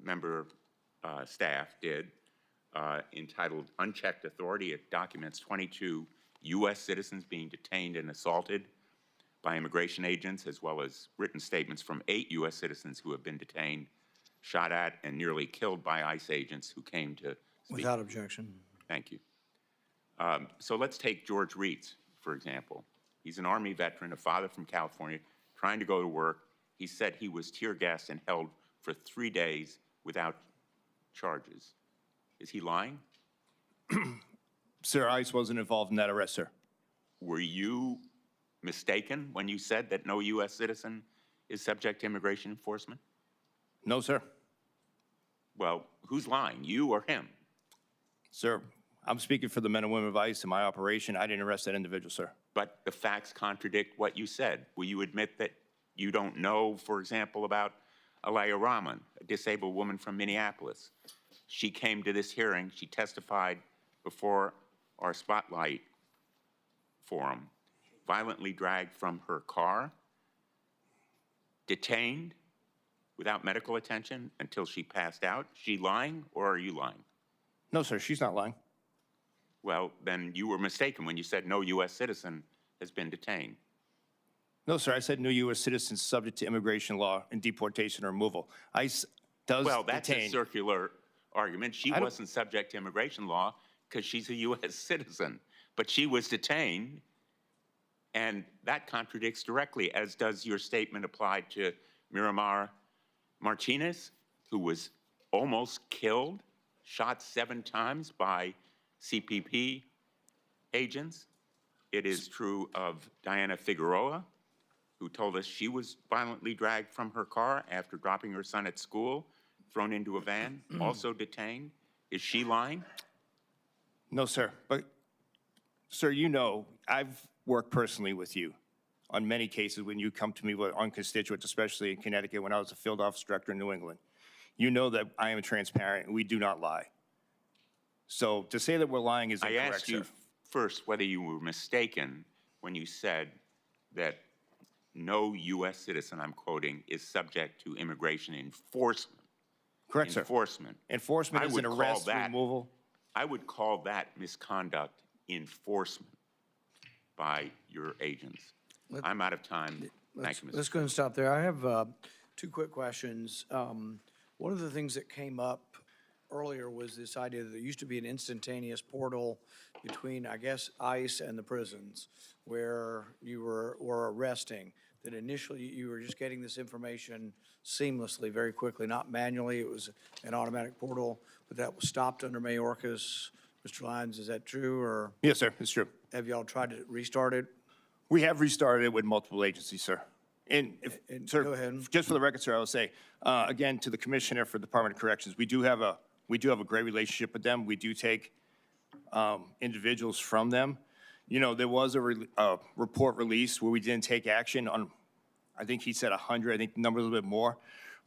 member staff did, entitled Unchecked Authority. It documents 22 U.S. citizens being detained and assaulted by immigration agents, as well as written statements from 8 U.S. citizens who have been detained, shot at, and nearly killed by ICE agents who came to speak. Without objection. Thank you. So let's take George Reitz, for example. He's an Army veteran, a father from California, trying to go to work. He said he was tear gassed and held for 3 days without charges. Is he lying? Sir, ICE wasn't involved in that arrest, sir. Were you mistaken when you said that no U.S. citizen is subject to immigration enforcement? No, sir. Well, who's lying, you or him? Sir, I'm speaking for the men and women of ICE in my operation. I didn't arrest that individual, sir. But the facts contradict what you said. Will you admit that you don't know, for example, about Alaya Rahman, a disabled woman from Minneapolis? She came to this hearing. She testified before our Spotlight forum, violently dragged from her car, detained without medical attention until she passed out. She lying, or are you lying? No, sir, she's not lying. Well, then you were mistaken when you said no U.S. citizen has been detained. No, sir, I said no U.S. citizens subject to immigration law and deportation or removal. ICE does Well, that's a detain. circular argument. She wasn't subject to immigration law because she's a U.S. citizen, but she was detained, and that contradicts directly, as does your statement applied to Miramar Martinez, who was almost killed, shot 7 times by CPP agents. It is true of Diana Figueroa, who told us she was violently dragged from her car after dropping her son at school, thrown into a van, also detained. Is she lying? No, sir. But, sir, you know, I've worked personally with you on many cases when you come to me on constituents, especially in Connecticut when I was a field office director in New England. You know that I am transparent and we do not lie. So to say that we're lying is incorrect, I asked you sir. first whether you were mistaken when you said that no U.S. citizen, I'm quoting, is subject to immigration enforcement. Correct, sir. Enforcement. Enforcement I is would an call arrest, that- removal. I would call that misconduct enforcement by your agents. I'm out of time. Thank you, Mr. Let's go and stop there. I have 2 quick questions. One of the things that came up earlier was this idea that there used to be an instantaneous portal between, I guess, ICE and the prisons where you were arresting, that initially you were just getting this information seamlessly, very quickly, not manually. It was an automatic portal, but that was stopped under Mayorkas. Mr. Lyons, is that true, or Yes, sir, it's true. have y'all tried to restart it? We have restarted it with multiple agencies, sir. And if, sir, go ahead. just for the record, sir, I will say, again, to the Commissioner for the Department of Corrections, we do have a great relationship with them. We do take individuals from them. You know, there was a report released where we didn't take action on, I think he said 100, I think the number is a little bit more.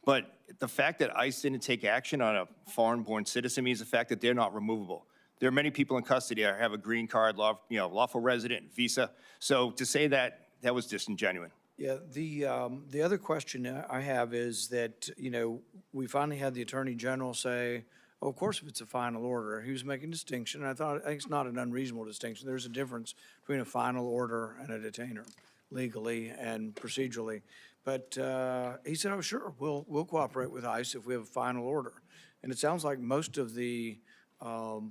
But the fact that ICE didn't take action on a foreign-born citizen means the fact that they're not removable. There are many people in custody that have a green card, lawful resident, visa. So to say that was disingenuous. Yeah, the other question I have is that, you know, we finally had the Attorney General say, oh, of course, if it's a final order. He was making a distinction, and I think it's not an unreasonable distinction. There's a difference between a final order and a detainer, legally and procedurally. But he said, oh, sure, we'll cooperate with ICE if we have a final order. And it sounds like most of the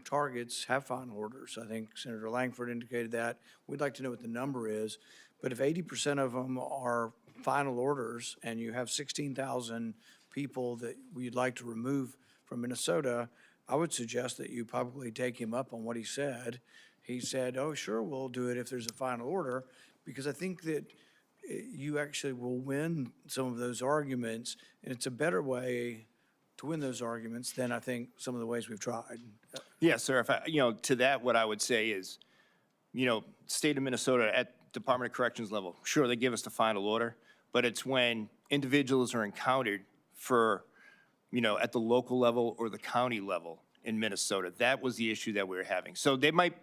targets have final orders. I think Senator Langford indicated that. We'd like to know what the number is. But if 80% of them are final orders and you have 16,000 people that we'd like to remove from Minnesota, I would suggest that you publicly take him up on what he said. He said, oh, sure, we'll do it if there's a final order, because I think that you actually will win some of those arguments, and it's a better way to win those arguments than I think some of the ways we've tried. Yeah, sir. If I, to that, what I would say is, state of Minnesota at Department of Corrections level, sure, they give us the final order, but it's when individuals are encountered for, at the local level or the county level in Minnesota. That was the issue that we were having. So they might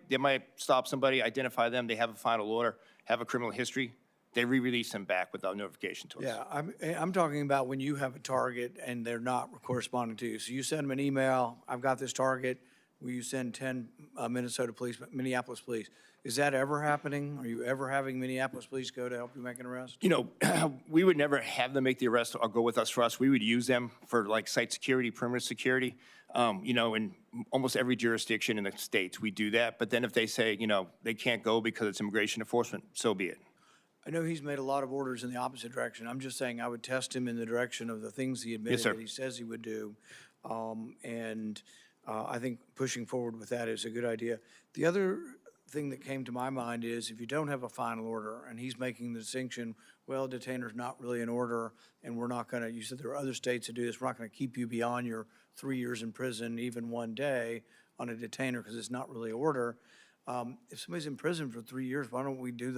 stop somebody, identify them, they have a final order, have a criminal history, they re-release them back without notification to us. Yeah, I'm talking about when you have a target and they're not corresponding to you. So you send them an email, I've got this target, will you send 10 Minneapolis police? Is that ever happening? Are you ever having Minneapolis police go to help you make an arrest? We would never have them make the arrest or go with us for us. We would use them for like site security, perimeter security. In almost every jurisdiction in the states, we do that. But then if they say, they can't go because it's immigration enforcement, so be it. I know he's made a lot of orders in the opposite direction. I'm just saying I would test him in the direction of the things he admitted that he says he would do. I think pushing forward with that is a good idea. The other thing that came to my mind is if you don't have a final order and he's making the distinction, well, detainer's not really in order and we're not going to, you said there are other states that do this, we're not going to keep you beyond your 3 years in prison, even 1 day on a detainer because it's not really order. If somebody's in prison for 3 years, why don't we do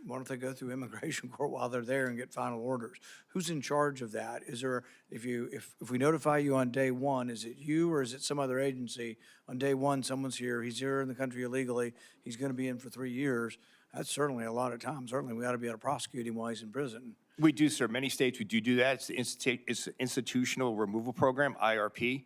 why don't they go through immigration court while they're there and get final orders? Who's in charge of that? Is there, if we notify you on day one, is it you or is it some other agency? On day one, someone's here, he's here in the country illegally, he's gonna be in for 3 years. That's certainly a lot of time. Certainly, we ought to be able to prosecute him while he's in prison. We do, sir. Many states, we do that. It's the Institutional Removal Program, IRP.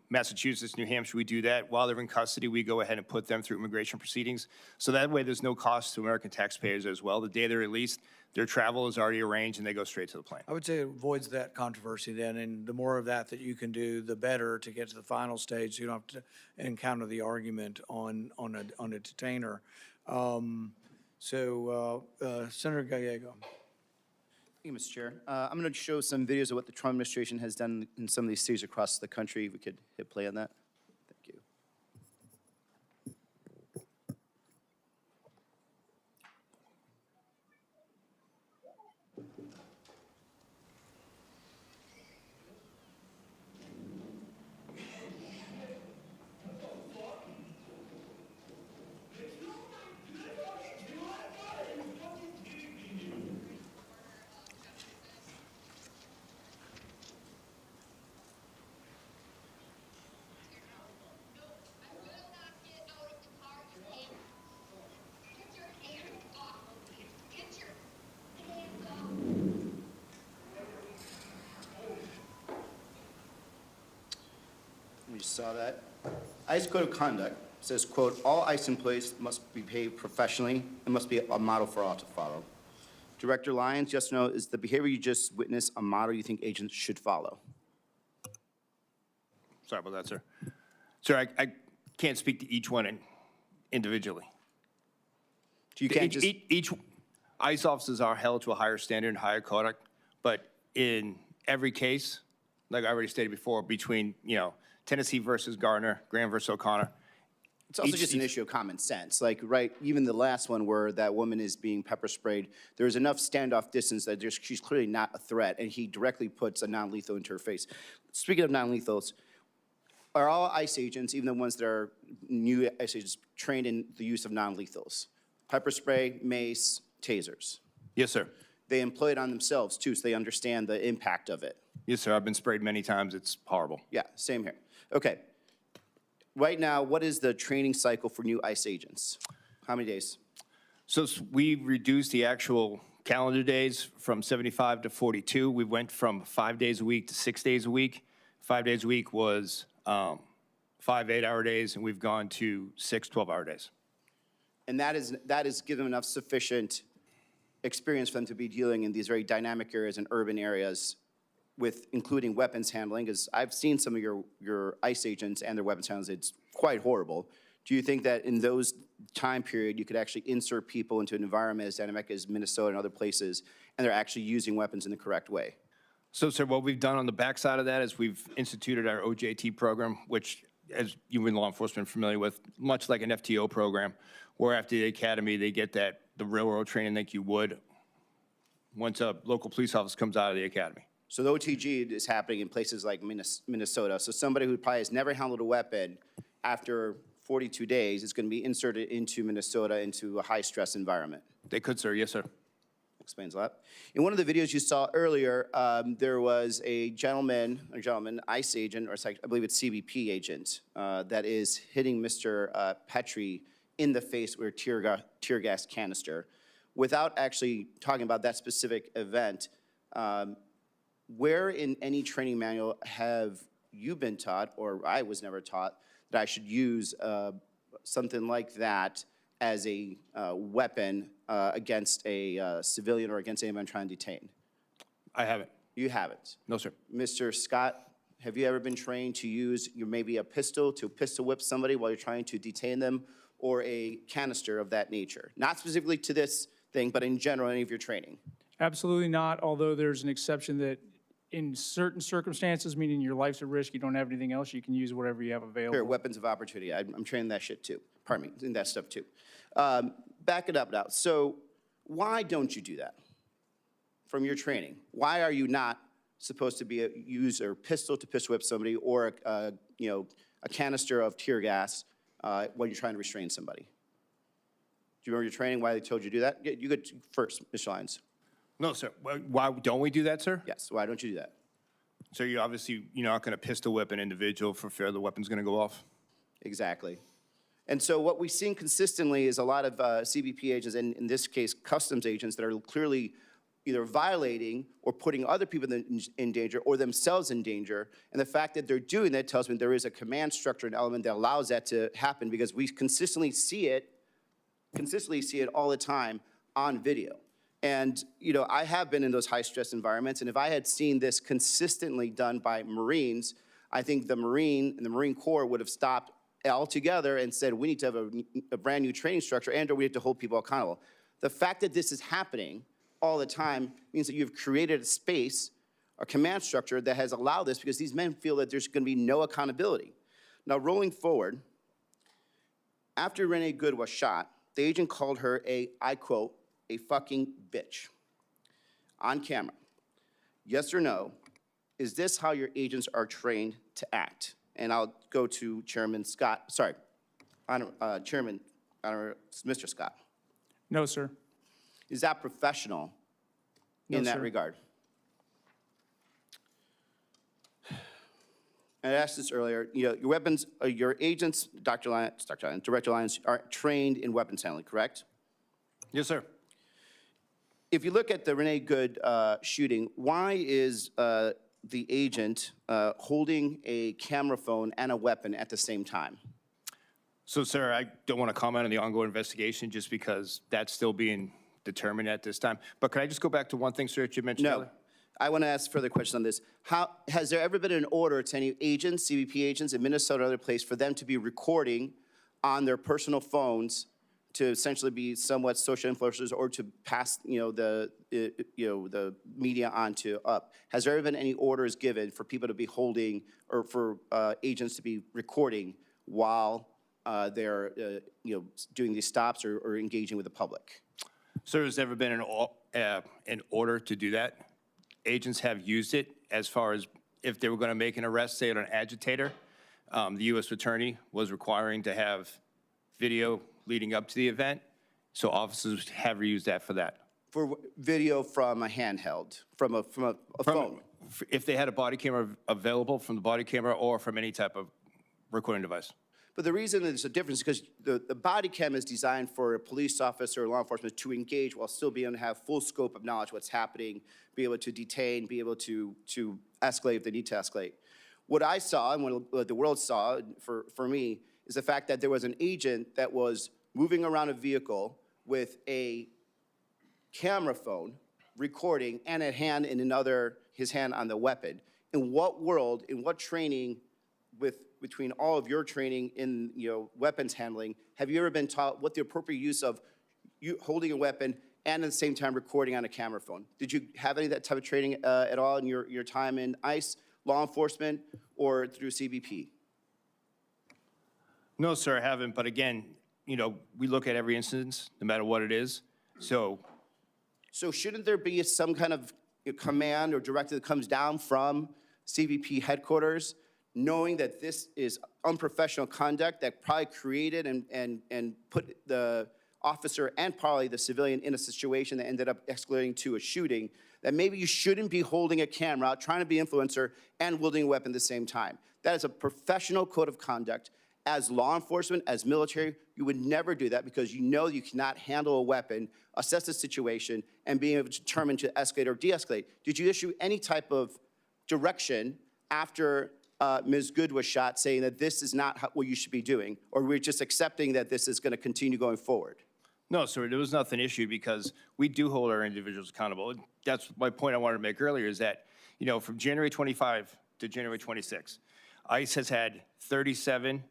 Massachusetts, New Hampshire, we do that. While they're in custody, we go ahead and put them through immigration proceedings. So that way, there's no cost to American taxpayers as well. The day they're released, their travel is already arranged and they go straight to the plane. I would say it avoids that controversy then, and the more of that you can do, the better to get to the final stage, so you don't have to encounter the argument on a detainer. Senator Gallego. Thank you, Mr. Chair. I'm going to show some videos of what the Trump administration has done in some of these cities across the country. We could hit play on that. Thank you. You saw that. ICE Code of Conduct says, quote, all ICE employees must be paid professionally and must be a model for all to follow. Director Lyons, yes or no, is the behavior you just witnessed a model you think agents should follow? Sorry about that, sir. Sir, I can't speak to each one individually. You can't just... Each ICE officers are held to a higher standard and higher conduct, but in every case, like I already stated before, between, Tennessee versus Gardner, Graham versus O'Connor. It's also just an issue of common sense. Like, right, even the last one where that woman is being pepper sprayed, there's enough standoff distance that she's clearly not a threat, and he directly puts a non-lethal into her face. Speaking of non-lethals, are all ICE agents, even the ones that are new ICE agents, trained in the use of non-lethals? Pepper spray, mace, tasers? Yes, sir. They employ it on themselves, too, so they understand the impact of it. Yes, sir. I've been sprayed many times. It's horrible. Yeah, same here. Okay. Right now, what is the training cycle for new ICE agents? How many days? So we reduced the actual calendar days from 75 to 42. We went from 5 days a week to 6 days a week. 5 days a week was 5 8-hour days, and we've gone to 6 12-hour days. And that is given enough sufficient experience for them to be dealing in these very dynamic areas and urban areas with including weapons handling, because I've seen some of your ICE agents and their weapons handlers, it's quite horrible. Do you think that in those time period, you could actually insert people into an environment as dynamic as Minnesota and other places, and they're actually using weapons in the correct way? So, sir, what we've done on the backside of that is we've instituted our OJT program, which, as you in law enforcement are familiar with, much like an FTO program, where after the academy, they get the railroad training like you would once a local police officer comes out of the academy. So the OTG is happening in places like Minnesota. So somebody who probably has never handled a weapon, after 42 days, is going to be inserted into Minnesota into a high-stress environment. They could, sir. Yes, sir. Explains a lot. In one of the videos you saw earlier, there was a gentleman, ICE agent, or I believe it's CBP agent, that is hitting Mr. Petrie in the face with a tear gas canister. Without actually talking about that specific event, where in any training manual have you been taught, or I was never taught, that I should use something like that as a weapon against a civilian or against anyone trying to detain? I haven't. You haven't? No, sir. Mr. Scott, have you ever been trained to use maybe a pistol to pistol whip somebody while you're trying to detain them, or a canister of that nature? Not specifically to this thing, but in general, any of your training? Absolutely not, although there's an exception that in certain circumstances, meaning your life's at risk, you don't have anything else, you can use whatever you have available. Here, weapons of opportunity. I'm training that shit too. Pardon me, in that stuff too. Back it up now. So why don't you do that from your training? Why are you not supposed to use a pistol to pistol whip somebody, or a canister of tear gas when you're trying to restrain somebody? Do you remember your training, why they told you to do that? You go first, Mr. Lyons. No, sir. Why don't we do that, sir? Yes, why don't you do that? So you're not going to pistol whip an individual for fear the weapon's going to go off? Exactly. And so what we've seen consistently is a lot of CBP agents, and in this case, customs agents, that are clearly either violating or putting other people in danger or themselves in danger. And the fact that they're doing that tells me there is a command structure and element that allows that to happen, because we consistently see it all the time on video. And, I have been in those high-stress environments, and if I had seen this consistently done by Marines, I think the Marine Corps would have stopped altogether and said, we need to have a brand-new training structure, and or we have to hold people accountable. The fact that this is happening all the time means that you've created a space, a command structure that has allowed this, because these men feel that there's going to be no accountability. Now, rolling forward, after Renee Good was shot, the agent called her I quote, a fucking bitch, on camera. Yes or no, is this how your agents are trained to act? And I'll go to Chairman Scott, Chairman, Mr. Scott. No, sir. Is that professional in that regard? And I asked this earlier, your weapons, your agents, Director Lyons, are trained in weapons handling, correct? Yes, sir. If you look at the Renee Good shooting, why is the agent holding a camera phone and a weapon at the same time? So, sir, I don't want to comment on the ongoing investigation just because that's still being determined at this time. But can I just go back to one thing, sir, that you mentioned earlier? No. I want to ask further questions on this. Has there ever been an order to any agents, CBP agents in Minnesota or other place, for them to be recording on their personal phones to essentially be somewhat social influencers, or to pass, the media on to up? Has there ever been any orders given for people to be holding, or for agents to be recording while they're, doing these stops or engaging with the public? Sir, has there ever been an order to do that? Agents have used it as far as if they were going to make an arrest, say, on an agitator. The U.S. Attorney was requiring to have video leading up to the event, so officers have used that for that. For video from a handheld, from a phone? If they had a body camera available, from the body camera or from any type of recording device. But the reason there's a difference is because the body cam is designed for a police officer or law enforcement to engage while still being able to have full scope of knowledge what's happening, be able to detain, be able to escalate if they need to escalate. What I saw, and what the world saw for me, is the fact that there was an agent that was moving around a vehicle with a camera phone recording and a hand in another, his hand on the weapon. In what world, in what training between all of your training in, weapons handling, have you ever been taught what the appropriate use of you holding a weapon and at the same time recording on a camera phone? Did you have any of that type of training at all in your time in ICE, law enforcement, or through CBP? No, sir, I haven't. But again, we look at every instance, no matter what it is. So shouldn't there be some kind of command or directive that comes down from CBP headquarters, knowing that this is unprofessional conduct that probably created and put the officer and probably the civilian in a situation that ended up escalating to a shooting, that maybe you shouldn't be holding a camera out, trying to be influencer, and wielding a weapon at the same time? That is a professional code of conduct. As law enforcement, as military, you would never do that because you know you cannot handle a weapon, assess the situation, and be able to determine to escalate or de-escalate. Did you issue any type of direction after Ms. Good was shot saying that this is not what you should be doing, or we're just accepting that this is going to continue going forward? no, sir, there was nothing issued because we do hold our individuals accountable. That's my point I wanted to make earlier is that, from January 25 to January 26, ICE has had 37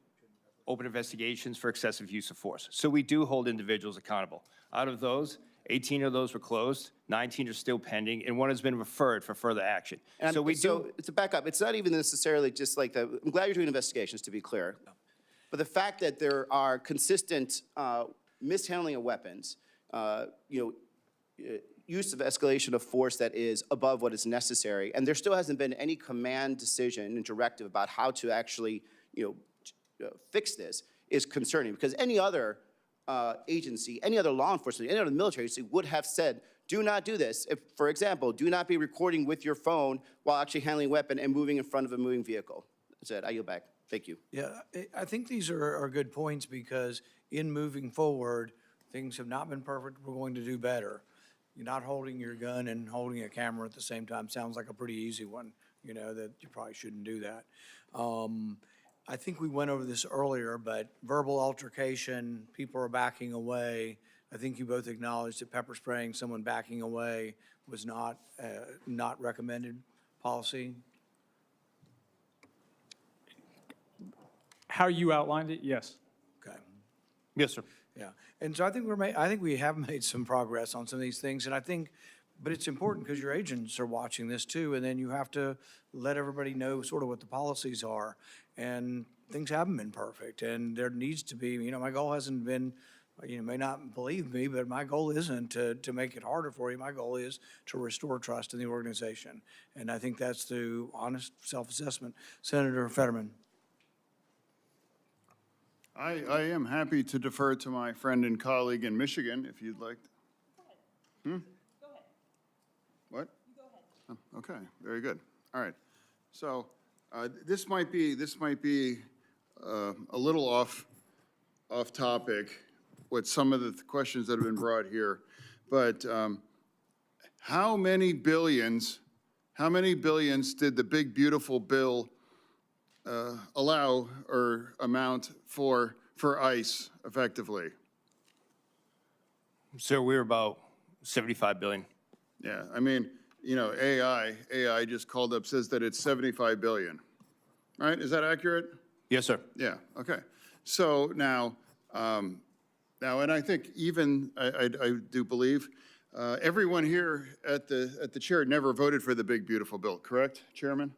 open investigations for excessive use of force. So we do hold individuals accountable. Out of those, 18 of those were closed, 19 are still pending, and one has been referred for further action. And So to back up, it's not even necessarily just like that. I'm glad you're doing investigations, to be clear. But the fact that there are consistent mishandling of weapons, use of escalation of force that is above what is necessary, and there still hasn't been any command decision and directive about how to actually, fix this, is concerning, because any other agency, any other law enforcement, any other military agency would have said, do not do this. If, for example, do not be recording with your phone while actually handling a weapon and moving in front of a moving vehicle. That's it. I yield back. Thank you. Yeah, I think these are good points because in moving forward, things have not been perfect. We're going to do better. You're not holding your gun and holding a camera at the same time sounds like a pretty easy one, that you probably shouldn't do that. I think we went over this earlier, but verbal altercation, people are backing away. I think you both acknowledged that pepper spraying someone backing away was not recommended policy. How you outlined it, yes. Okay. Yes, sir. Yeah, and so I think we have made some progress on some of these things, and but it's important because your agents are watching this too, and then you have to let everybody know sort of what the policies are, and things haven't been perfect, and there needs to be, my goal hasn't been, you may not believe me, but my goal isn't to make it harder for you. My goal is to restore trust in the organization, and I think that's through honest self-assessment. Senator Fetterman. I am happy to defer to my friend and colleague in Michigan, if you'd like. Go ahead. What? You go ahead. Oh, okay, very good. All right. So this might be a little off topic with some of the questions that have been brought here, but how many billions did the big beautiful bill allow or amount for ICE effectively? Sir, we're about 75 billion. Yeah, I mean, AI just called up, says that it's 75 billion, right? Is that accurate? Yes, sir. Yeah, okay. So now, and I think even, I do believe, everyone here at the chair never voted for the big beautiful bill, correct, Chairman?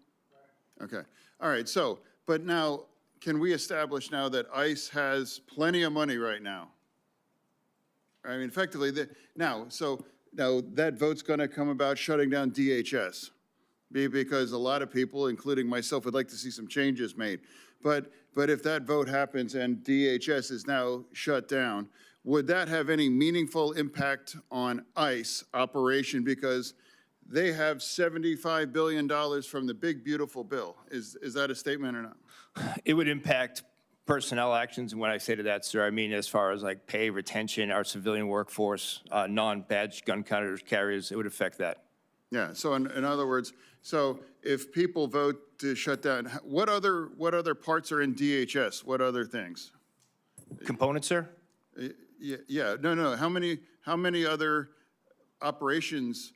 Okay. All right, so, but now, can we establish now that ICE has plenty of money right now? I mean, effectively, now that vote's going to come about shutting down DHS, because a lot of people, including myself, would like to see some changes made. But if that vote happens and DHS is now shut down, would that have any meaningful impact on ICE operation? Because they have $75 billion from the big, beautiful bill. Is that a statement or not? It would impact personnel actions, and when I say to that, sir, I mean as far as like pay, retention, our civilian workforce, non-badge gun carriers, it would affect that. Yeah, so in other words, so if people vote to shut down, what other parts are in DHS? What other things? Components, sir? Yeah, no. How many other operations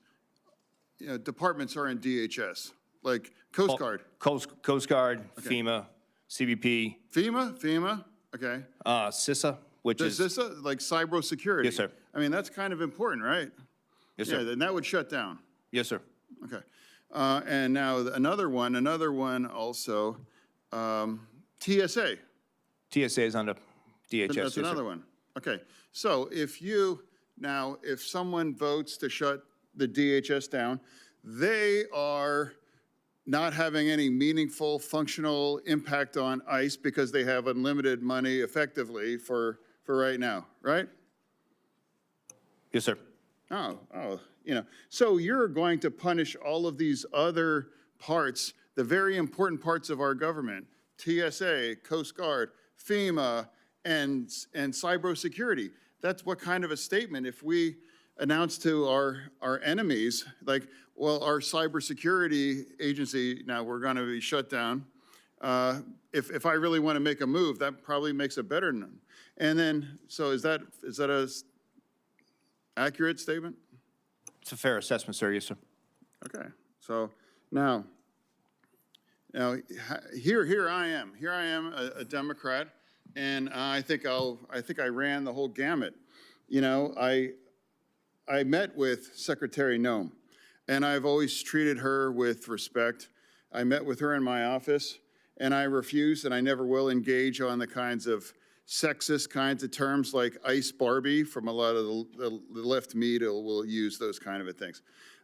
departments are in DHS, like Coast Guard. Coast Guard, FEMA, CBP, FEMA, okay. CISA, which Is is. CISA, like cybersecurity? Yes, sir. I mean, that's kind of important, right? Yes, sir. Yeah, then that would shut down. Yes, sir. Okay. And now another one also, TSA. TSA is under DHS. That's yes, sir. another one. Okay. So if someone votes to shut the DHS down, they are not having any meaningful functional impact on ICE because they have unlimited money effectively for right now, right? Yes, sir. So you're going to punish all of these other parts, the very important parts of our government, TSA, Coast Guard, FEMA, and cybersecurity. That's what kind of a statement if we announce to our enemies, like, well, our cybersecurity agency, now we're going to be shut down. If I really want to make a move, that probably makes it better. And then, so is that a accurate statement? It's a fair assessment, sir. Yes, sir. Okay. So now here I am. Here I am, a Democrat, and I think I ran the whole gamut. I met with Secretary Noem, and I've always treated her with respect. I met with her in my office, and I refused, and I never will engage on the kinds of sexist kinds of terms like ICE Barbie from a lot of the left media will use those kind of things.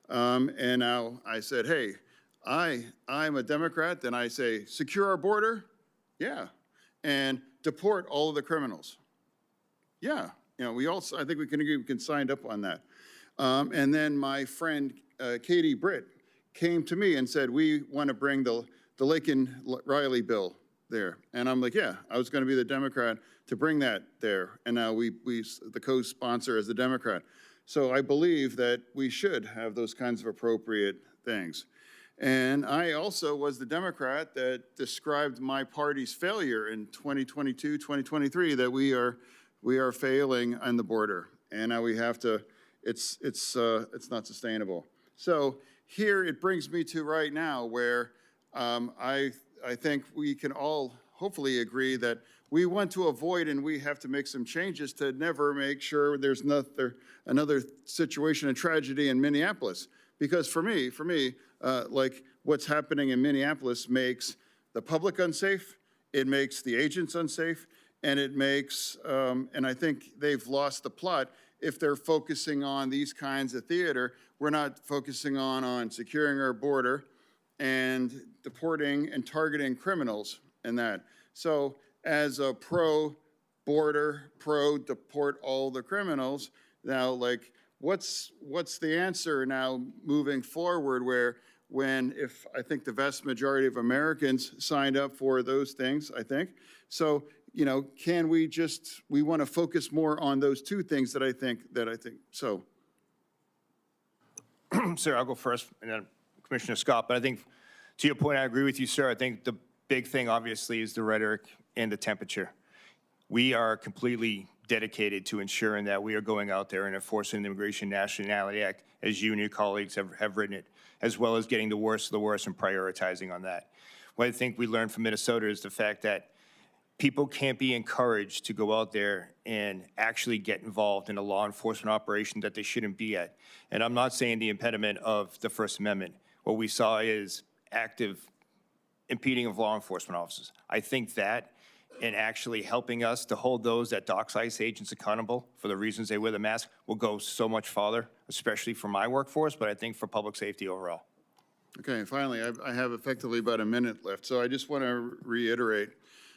And now I said, hey, I'm a Democrat, then I say, secure our border? Yeah. And deport all of the criminals? Yeah. I think we can sign up on that. And then my friend, Katie Britt, came to me and said, we want to bring the Lincoln-Riley bill there. And I'm like, yeah, I was going to be the Democrat to bring that there. And now the co-sponsor as the Democrat. So I believe that we should have those kinds of appropriate things. And I also was the Democrat that described my party's failure in 2022, 2023, that we are failing on the border. And now we have to, it's not sustainable. So here it brings me to right now where I think we can all hopefully agree that we want to avoid and we have to make some changes to never make sure there's another situation of tragedy in Minneapolis. Because for me, like what's happening in Minneapolis makes the public unsafe, it makes the agents unsafe, and it makes, and I think they've lost the plot if they're focusing on these kinds of theater. We're not focusing on securing our border and deporting and targeting criminals and that. So as a pro-border, pro-deport all the criminals, now like what's the answer now moving forward if I think the vast majority of Americans signed up for those things, I think. So, can we want to focus more on those two things that I think, so. Sir, I'll go first, and then Commissioner Scott. But I think, to your point, I agree with you, sir. I think the big thing, obviously, is the rhetoric and the temperature. We are completely dedicated to ensuring that we are going out there and enforcing the Immigration Nationality Act, as you and your colleagues have written it, as well as getting the worst of the worst and prioritizing on that. What I think we learned from Minnesota is the fact that people can't be encouraged to go out there and actually get involved in a law enforcement operation that they shouldn't be at. And I'm not saying the impediment of the First Amendment. What we saw is active impeding of law enforcement officers. I think that and actually helping us to hold those that dox ICE agents accountable for the reasons they wear the mask will go so much farther, especially for my workforce, but I think for public safety overall. Okay, finally, I have effectively about a minute left, so I just want to reiterate.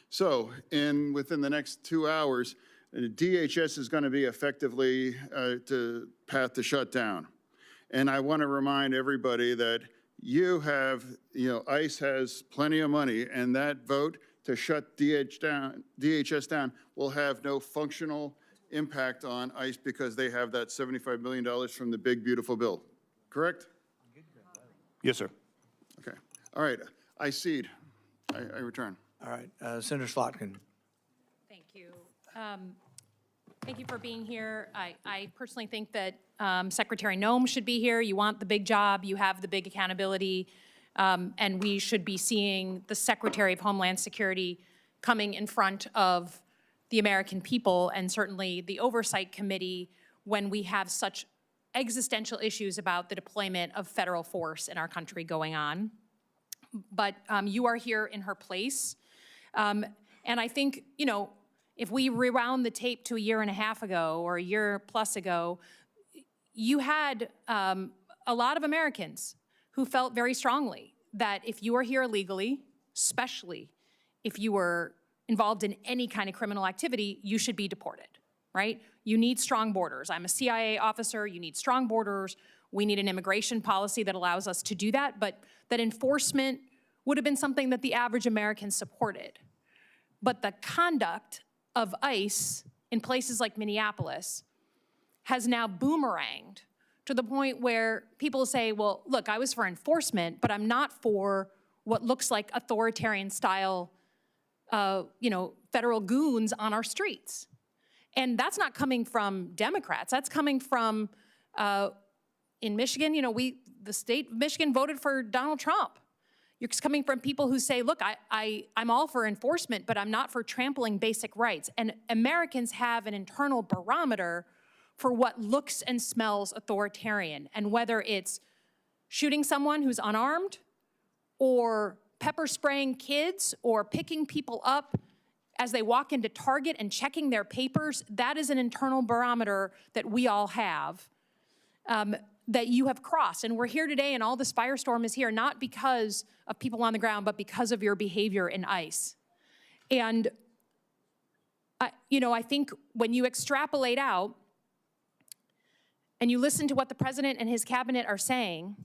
So within the next 2 hours, DHS is going to be effectively path to shut down. And I want to remind everybody that ICE has plenty of money, and that vote to shut DHS down will have no functional impact on ICE because they have that $75 million from the big, beautiful bill. Correct? Yes, sir. Okay. All right. I cede. I return. All right. Senator Slotkin. Thank you. Thank you for being here. I personally think that Secretary Noem should be here. You want the big job, you have the big accountability, and we should be seeing the Secretary of Homeland Security coming in front of the American people and certainly the Oversight Committee when we have such existential issues about the deployment of federal force in our country going on. But you are here in her place. And I think, you know, if we rewound the tape to a year and a half ago or a year plus ago, you had a lot of Americans who felt very strongly that if you are here illegally, especially if you were involved in any kind of criminal activity, you should be deported, right? You need strong borders. I'm a CIA officer, you need strong borders. We need an immigration policy that allows us to do that, but that enforcement would have been something that the average American supported. But the conduct of ICE in places like Minneapolis has now boomeranged to the point where people say, well, look, I was for enforcement, but I'm not for what looks like authoritarian style federal goons on our streets. And that's not coming from Democrats. That's coming from, in Michigan, the state of Michigan voted for Donald Trump. It's coming from people who say, look, I'm all for enforcement, but I'm not for trampling basic rights. And Americans have an internal barometer for what looks and smells authoritarian. And whether it's shooting someone who's unarmed or pepper spraying kids or picking people up as they walk into Target and checking their papers, that is an internal barometer that we all have, that you have crossed. And we're here today and all this firestorm is here, not because of people on the ground, but because of your behavior in ICE. And, I think when you extrapolate out and you listen to what the president and his cabinet are saying,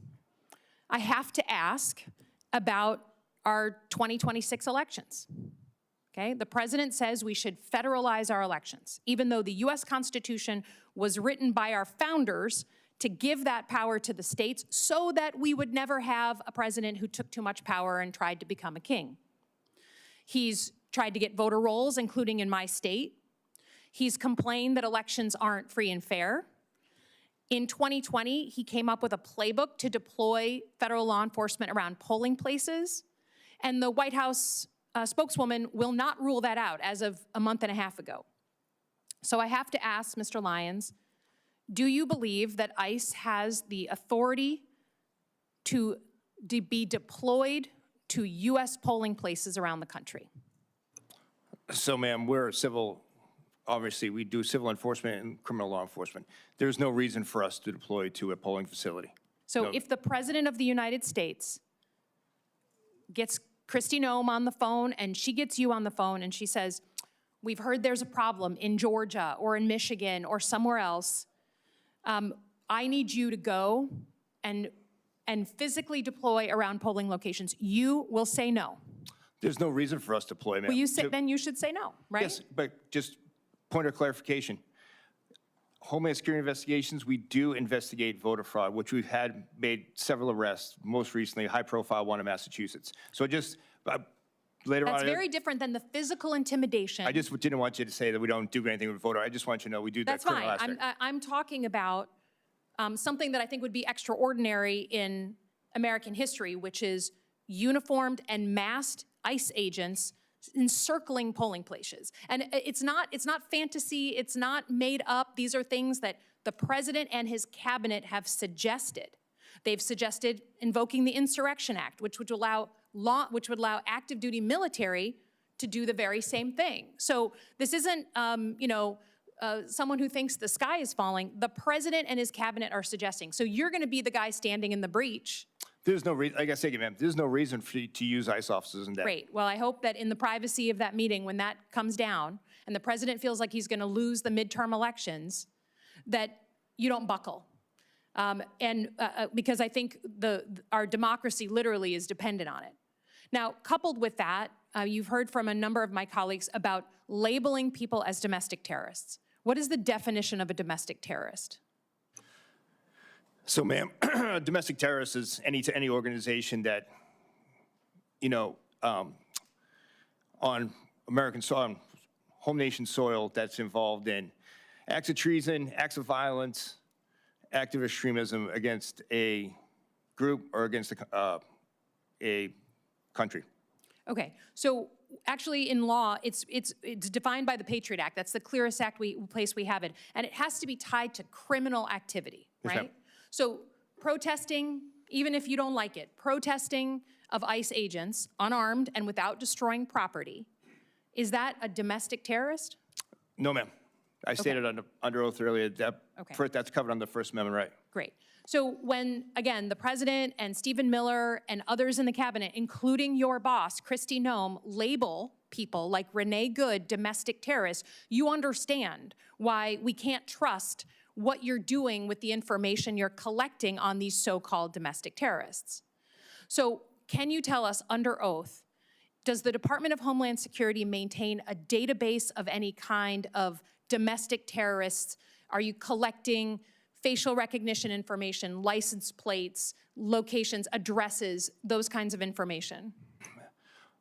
I have to ask about our 2026 elections. Okay? The president says we should federalize our elections, even though the US Constitution was written by our founders to give that power to the states so that we would never have a president who took too much power and tried to become a king. He's tried to get voter rolls, including in my state. He's complained that elections aren't free and fair. In 2020, he came up with a playbook to deploy federal law enforcement around polling places, and the White House spokeswoman will not rule that out as of a month and a half ago. So I have to ask Mr. Lyons, do you believe that ICE has the authority to be deployed to US polling places around the country? So, ma'am, we're civil, obviously, we do civil enforcement and criminal law enforcement. There's no reason for us to deploy to a polling facility. So No. if the President of the United States gets Kristi Noem on the phone and she gets you on the phone and she says, we've heard there's a problem in Georgia or in Michigan or somewhere else, I need you to go and physically deploy around polling locations, you will say no. There's no reason for us to deploy, ma'am. Well, then you should say no, right? Yes, but just point of clarification. Homeland Security investigations, we do investigate voter fraud, which we've made several arrests, most recently a high-profile one in Massachusetts. So just later on. That's very different than the physical intimidation. I just didn't want you to say that we don't do anything with voter. I just want you to know we do that That's criminal fine. aspect. I'm talking about something that I think would be extraordinary in American history, which is uniformed and masked ICE agents encircling polling places. And it's not fantasy, it's not made up. These are things that the president and his cabinet have suggested. They've suggested invoking the Insurrection Act, which would allow active duty military to do the very same thing. So this isn't, someone who thinks the sky is falling. The president and his cabinet are suggesting. So you're going to be the guy standing in the breach. There's no reason, like I say, ma'am, there's no reason for you to use ICE officers in that. Great. Well, I hope that in the privacy of that meeting, when that comes down, and the president feels like he's going to lose the midterm elections, that you don't buckle. Because I think our democracy literally is dependent on it. Now, coupled with that, you've heard from a number of my colleagues about labeling people as domestic terrorists. What is the definition of a domestic terrorist? So, ma'am, domestic terrorist is any organization that, on American soil, home nation soil, that's involved in acts of treason, acts of violence, active extremism against a group or against a country. Okay, so actually in law, it's defined by the Patriot Act. That's the clearest place we have it. And it has to be tied to criminal activity, Yes, right? ma'am. So protesting, even if you don't like it, protesting of ICE agents, unarmed and without destroying property, is that a domestic terrorist? No, ma'am. I stated under oath earlier that that's covered under the First Amendment right. Great. So when, again, the president and Stephen Miller and others in the cabinet, including your boss, Kristi Noem, label people like Renee Good domestic terrorists, you understand why we can't trust what you're doing with the information you're collecting on these so-called domestic terrorists. So can you tell us under oath, does the Department of Homeland Security maintain a database of any kind of domestic terrorists? Are you collecting facial recognition information, license plates, locations, addresses, those kinds of information?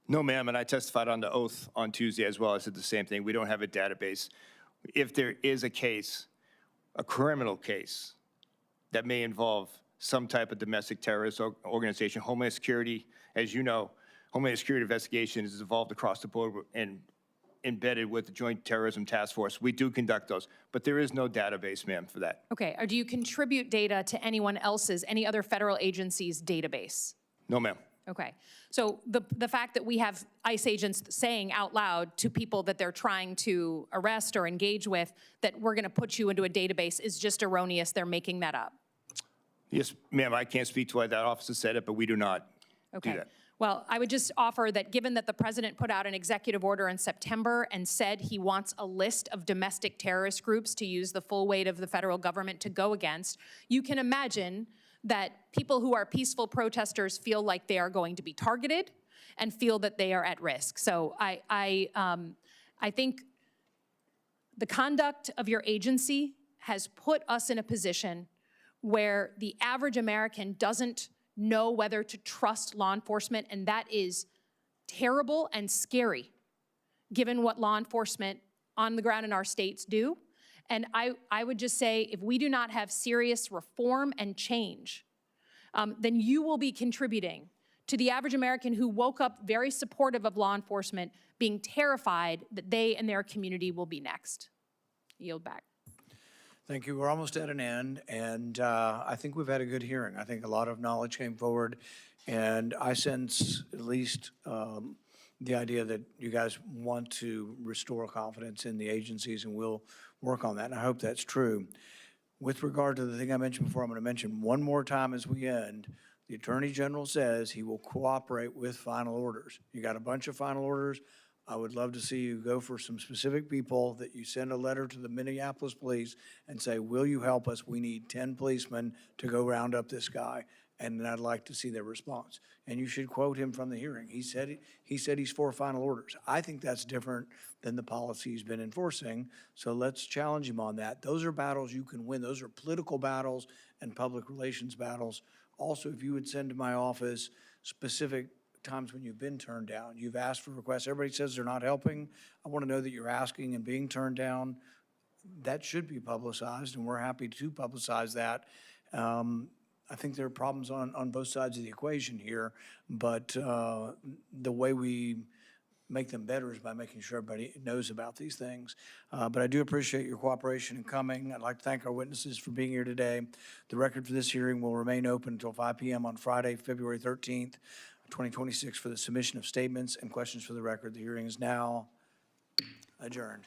No, ma'am, and I testified on the oath on Tuesday as well. I said the same thing. We don't have a database. If there is a case, a criminal case, that may involve some type of domestic terrorist organization, Homeland Security, as you know, Homeland Security investigation is involved across the board and embedded with the Joint Terrorism Task Force. We do conduct those, but there is no database, ma'am, for that. Okay, or do you contribute data to anyone else's, any other federal agency's database? No, ma'am. Okay, so the fact that we have ICE agents saying out loud to people that they're trying to arrest or engage with that we're gonna put you into a database is just erroneous, they're making that up. Yes, ma'am, I can't speak to why that officer said it, but we do not do Okay. that. Well, I would just offer that given that the president put out an executive order in September and said he wants a list of domestic terrorist groups to use the full weight of the federal government to go against, you can imagine that people who are peaceful protesters feel like they are going to be targeted and feel that they are at risk. So I think the conduct of your agency has put us in a position where the average American doesn't know whether to trust law enforcement, and that is terrible and scary, given what law enforcement on the ground in our states do. And I would just say, if we do not have serious reform and change, then you will be contributing to the average American who woke up very supportive of law enforcement, being terrified that they and their community will be next. Yield back. Thank you. We're almost at an end, and I think we've had a good hearing. I think a lot of knowledge came forward, and I sense at least the idea that you guys want to restore confidence in the agencies, and we'll work on that, and I hope that's true. With regard to the thing I mentioned before, I'm going to mention one more time as we end. The Attorney General says he will cooperate with final orders. You got a bunch of final orders. I would love to see you go for some specific people, that you send a letter to the Minneapolis police and say, will you help us? We need 10 policemen to go round up this guy. And then I'd like to see their response. And you should quote him from the hearing. He said he's for final orders. I think that's different than the policy he's been enforcing. So let's challenge him on that. Those are battles you can win. Those are political battles and public relations battles. Also, if you would send to my office specific times when you've been turned down. You've asked for requests. Everybody says they're not helping. I want to know that you're asking and being turned down. That should be publicized, and we're happy to publicize that. I think there are problems on both sides of the equation here, but the way we make them better is by making sure everybody knows about these things. But I do appreciate your cooperation in coming. I'd like to thank our witnesses for being here today. The record for this hearing will remain open until 5 p.m. on Friday, February 13th. 2026 for the submission of statements and questions for the record. The hearing is now adjourned.